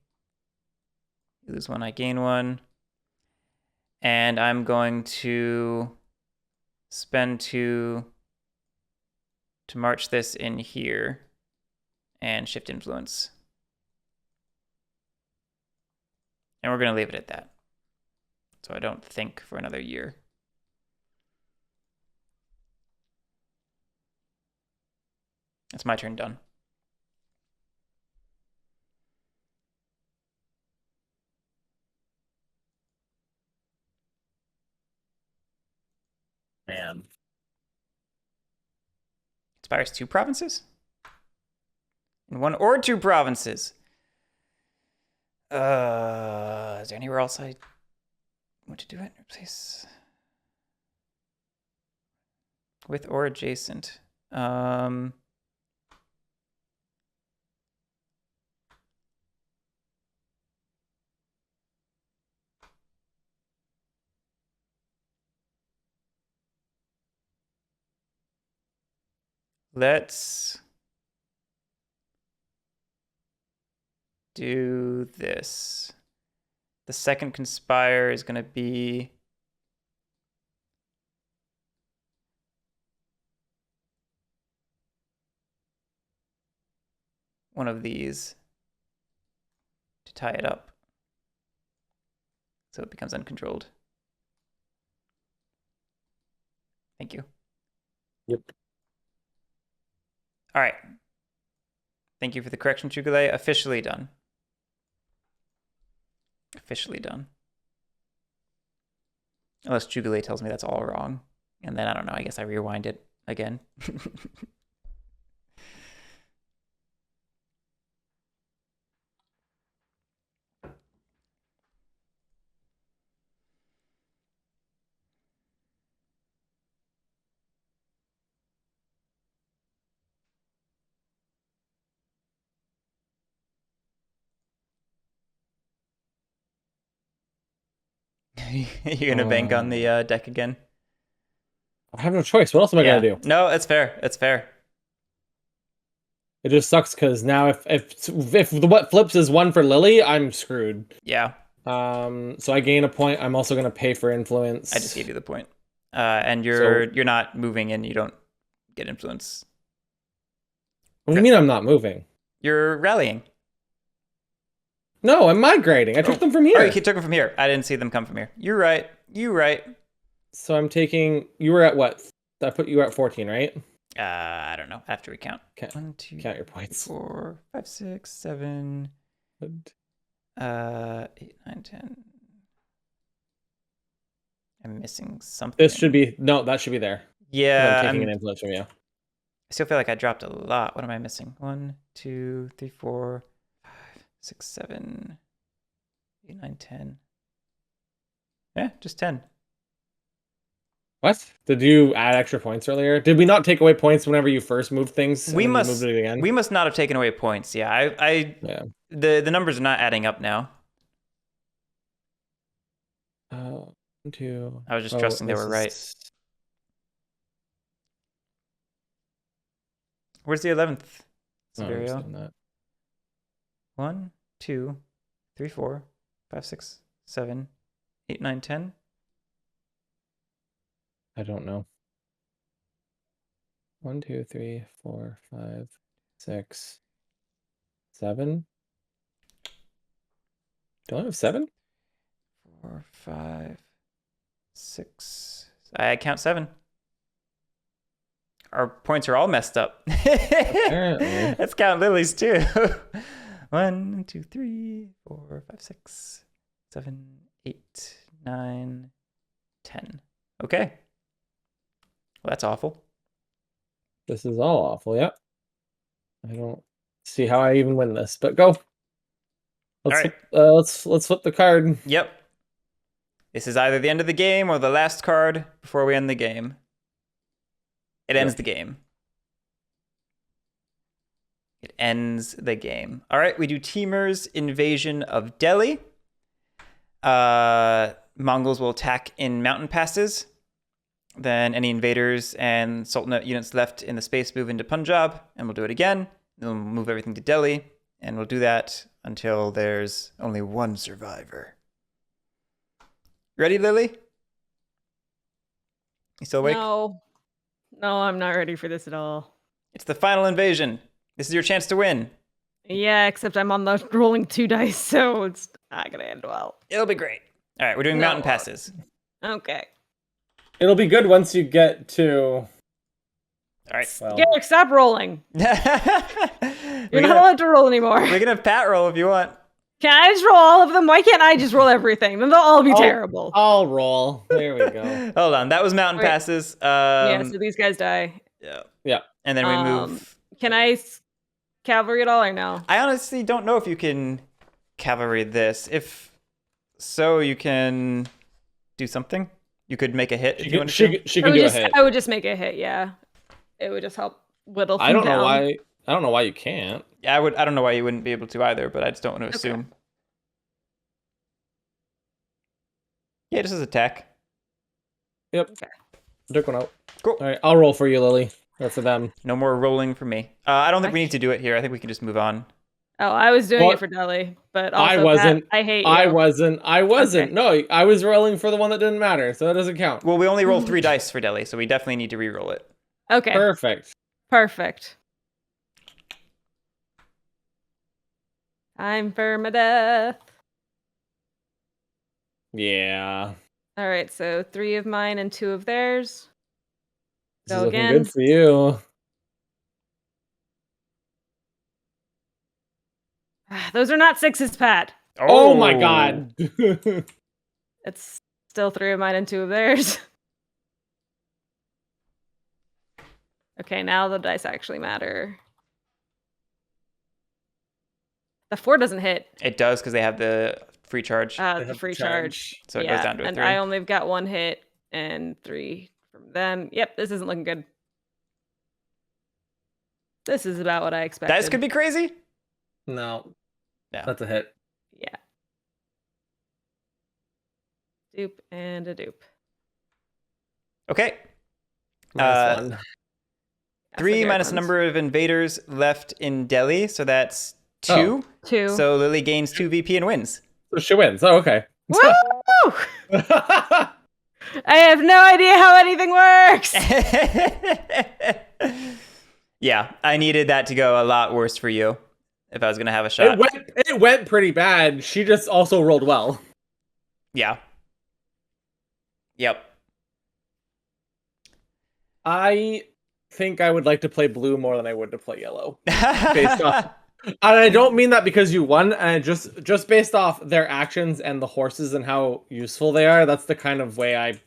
You lose 1, I gain 1. And I'm going to spend 2 to march this in here and shift influence. And we're going to leave it at that. So I don't think for another year. That's my turn done. Man. Inspires 2 provinces? In 1 or 2 provinces. Is there anywhere else I want to do it? Replace with or adjacent. Let's do this. The second conspire is going to be one of these to tie it up so it becomes uncontrolled. Thank you. Yep. All right. Thank you for the correction, Chugale. Officially done. Officially done. Unless Chugale tells me that's all wrong. And then, I don't know, I guess I rewind it again. You're gonna bank on the deck again? I have no choice. What else am I gonna do? No, it's fair. It's fair. It just sucks because now if what flips is 1 for Lily, I'm screwed. Yeah. So I gain a point. I'm also going to pay for influence. I just gave you the point. And you're not moving and you don't get influence. What do you mean I'm not moving? You're rallying. No, I'm migrating. I took them from here. Oh, you took them from here. I didn't see them come from here. You're right. So I'm taking... You were at what? I put you at 14, right? I don't know. I have to recount. Okay. 1, 2, count your points. 4, 5, 6, 7, 8, 9, 10. I'm missing something. This should be... No, that should be there. Yeah. I'm taking an influence from you. I still feel like I dropped a lot. What am I missing? 1, 2, 3, 4, 5, 6, 7, 8, 9, 10. Yeah, just 10. What? Did you add extra points earlier? Did we not take away points whenever you first moved things? We must not have taken away points. Yeah, yeah. The numbers are not adding up now. 1, 2. I was just trusting they were right. Where's the 11th scenario? 1, 2, 3, 4, 5, 6, 7, 8, 9, 10. I don't know. 1, 2, 3, 4, 5, 6, 7. Do I have 7? 4, 5, 6. I count 7. Our points are all messed up. Apparently. Let's count Lily's too. 1, 2, 3, 4, 5, 6, 7, 8, 9, 10. Okay. Well, that's awful. This is all awful, yep. I don't see how I even win this, but go. Let's flip the card. Yep. This is either the end of the game or the last card before we end the game. It ends the game. It ends the game. All right, we do Timur's invasion of Delhi. Mongols will attack in mountain passes. Then any invaders and Sultanate units left in the space move into Punjab, and we'll do it again. Then we'll move everything to Delhi, and we'll do that until there's only one survivor. Ready, Lily? You still awake? No, I'm not ready for this at all. It's the final invasion. This is your chance to win. Yeah, except I'm on the rolling 2 dice, so it's not gonna end well. It'll be great. All right, we're doing mountain passes. Okay. It'll be good once you get to... All right. Well. Garrick, stop rolling. You're not allowed to roll anymore. We can have Pat roll if you want. Can I just roll all of them? Why can't I just roll everything? Then they'll all be terrible. I'll roll. There we go. Hold on. That was mountain passes. Yeah, so these guys die. Yeah. And then we move. Can I cavalry at all or no? I honestly don't know if you can cavalry this. If so, you can do something. You could make a hit if you want to. She can do a hit. I would just make a hit, yeah. It would just help whittle I don't know why you can't. Yeah, I don't know why you wouldn't be able to either, but I just don't want to assume. Yeah, just as attack. Yep. Okay. Took one out. Cool. All right, I'll roll for you, Lily. Or for them. No more rolling for me. I don't think we need to do it here. I think we can just move on. Oh, I was doing it for Delhi, but also I wasn't. Pat, I hate you. I wasn't. Okay. No, I was rolling for the one that didn't matter, so that doesn't count. Well, we only rolled 3 dice for Delhi, so we definitely need to re-roll it. Okay. Perfect. Time for my death. Yeah. All right, so 3 of mine and 2 of theirs. This is looking good for you. Those are not 6s, Pat. Oh my god. It's still 3 of mine and 2 of theirs. Okay, now the dice actually matter. The 4 doesn't hit. It does because they have the free charge. The free charge. So it goes down to a 3. And I only got 1 hit and 3 from them. Yep, this isn't looking good. This is about what I expected. Dice could be crazy. No. Yeah. That's a hit. Yeah. Dupe and a dupe. Okay. Nice one. 3 minus the number of invaders left in Delhi, so that's 2. 2. So Lily gains 2 VP and wins. So she wins. Oh, okay. Woo! I have no idea how anything works. Yeah, I needed that to go a lot worse for you if I was going to have a shot. It went pretty bad. She just also rolled well. Yeah. Yep. I think I would like to play blue more than I would to play yellow. Based off, and I don't mean that because you won, and just based off their actions and the horses and how useful they are. That's the kind of way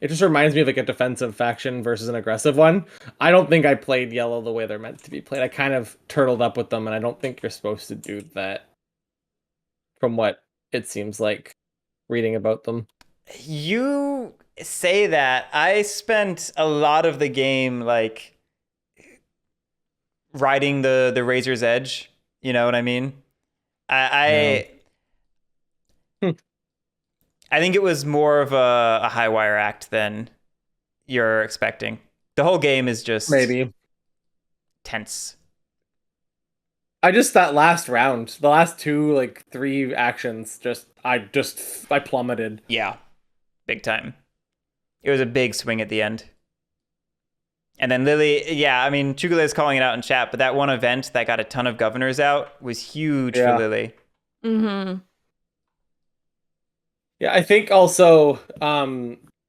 it just reminds me of like a defensive faction versus an aggressive one. I don't think I played yellow the way they're meant to be played. I kind of turtled up with them, and I don't think you're supposed to do that. From what it seems like, reading about them. You say that. I spent a lot of the game like riding the razor's edge. You know what I mean? I think it was more of a high wire act than you're expecting. The whole game is just maybe tense. That last round, the last 3 actions, I plummeted. Yeah, big time. It was a big swing at the end. And then Lily, yeah, I mean, Chugale's calling it out in chat, but that one event that got a ton of governors out was huge for Lily. Mm-hmm. Yeah, I think also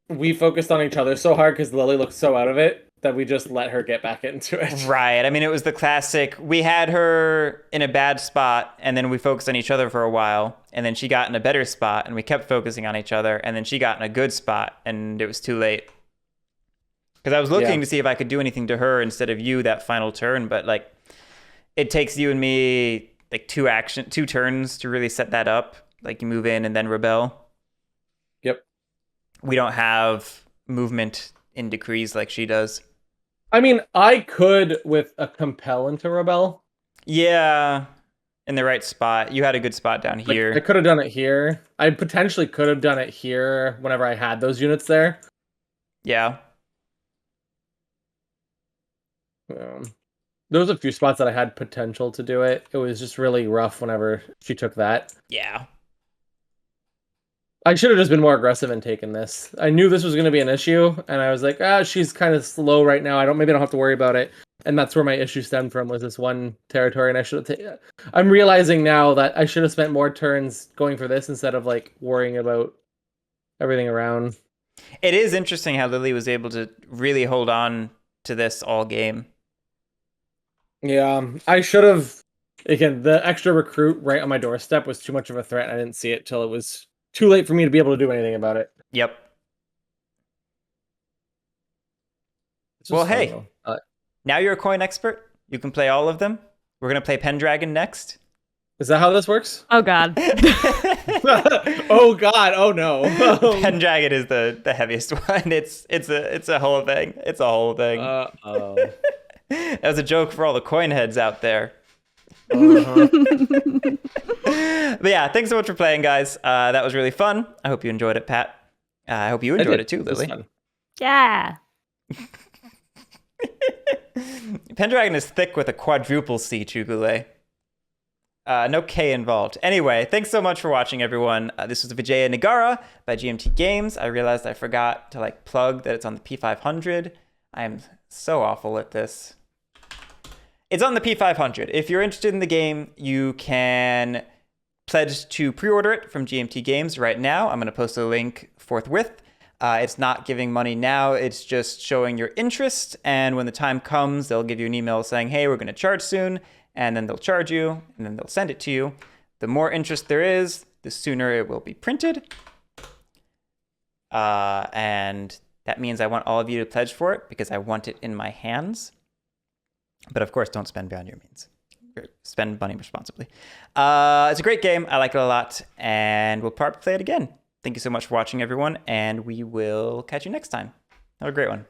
we focused on each other so hard because Lily looked so out of it that we just let her get back into it. Right. I mean, it was the classic, we had her in a bad spot, and then we focused on each other for a while, and then she got in a better spot, and we kept focusing on each other, and then she got in a good spot, and it was too late. Because I was looking to see if I could do anything to her instead of you that final turn, but like it takes you and me like 2 turns to really set that up. Like you move in and then rebel. Yep. We don't have movement in decrees like she does. I mean, I could with a compel into rebel. Yeah, in the right spot. You had a good spot down here. I could have done it here. I potentially could have done it here whenever I had those units there. Yeah. There was a few spots that I had potential to do it. It was just really rough whenever she took that. Yeah. I should have just been more aggressive and taken this. I knew this was going to be an issue, and I was like, she's kind of slow right now. Maybe I don't have to worry about it. And that's where my issue stemmed from, was this one territory, and I should have I'm realizing now that I should have spent more turns going for this instead of like worrying about everything around. It is interesting how Lily was able to really hold on to this all game. Yeah, I should have. Again, the extra recruit right on my doorstep was too much of a threat. I didn't see it till it was too late for me to be able to do anything about it. Yep. Well, hey, now you're a coin expert. You can play all of them. We're going to play Pendragon next. Is that how this works? Oh, God. Oh, God. Oh, no. Pendragon is the heaviest one. It's a whole thing. It's a whole thing. Uh-oh. That was a joke for all the coin heads out there. Uh-huh. But yeah, thanks so much for playing, guys. That was really fun. I hope you enjoyed it, Pat. I hope you enjoyed it too, Lily. Yeah. Pendragon is thick with a quadruple C, Chugule. No K involved. Anyway, thanks so much for watching, everyone. This was Vijayanagara by GMT Games. I realized I forgot to plug that it's on the P500. I am so awful at this. It's on the P500. If you're interested in the game, you can pledge to pre-order it from GMT Games right now. I'm going to post a link forthwith. It's not giving money now. It's just showing your interest. And when the time comes, they'll give you an email saying, hey, we're going to charge soon. And then they'll charge you, and then they'll send it to you. The more interest there is, the sooner it will be printed. And that means I want all of you to pledge for it because I want it in my hands. But of course, don't spend beyond your means. Spend money responsibly. It's a great game. I like it a lot, and we'll probably play it again. Thank you so much for watching, everyone, and we will catch you next time. Have a great one.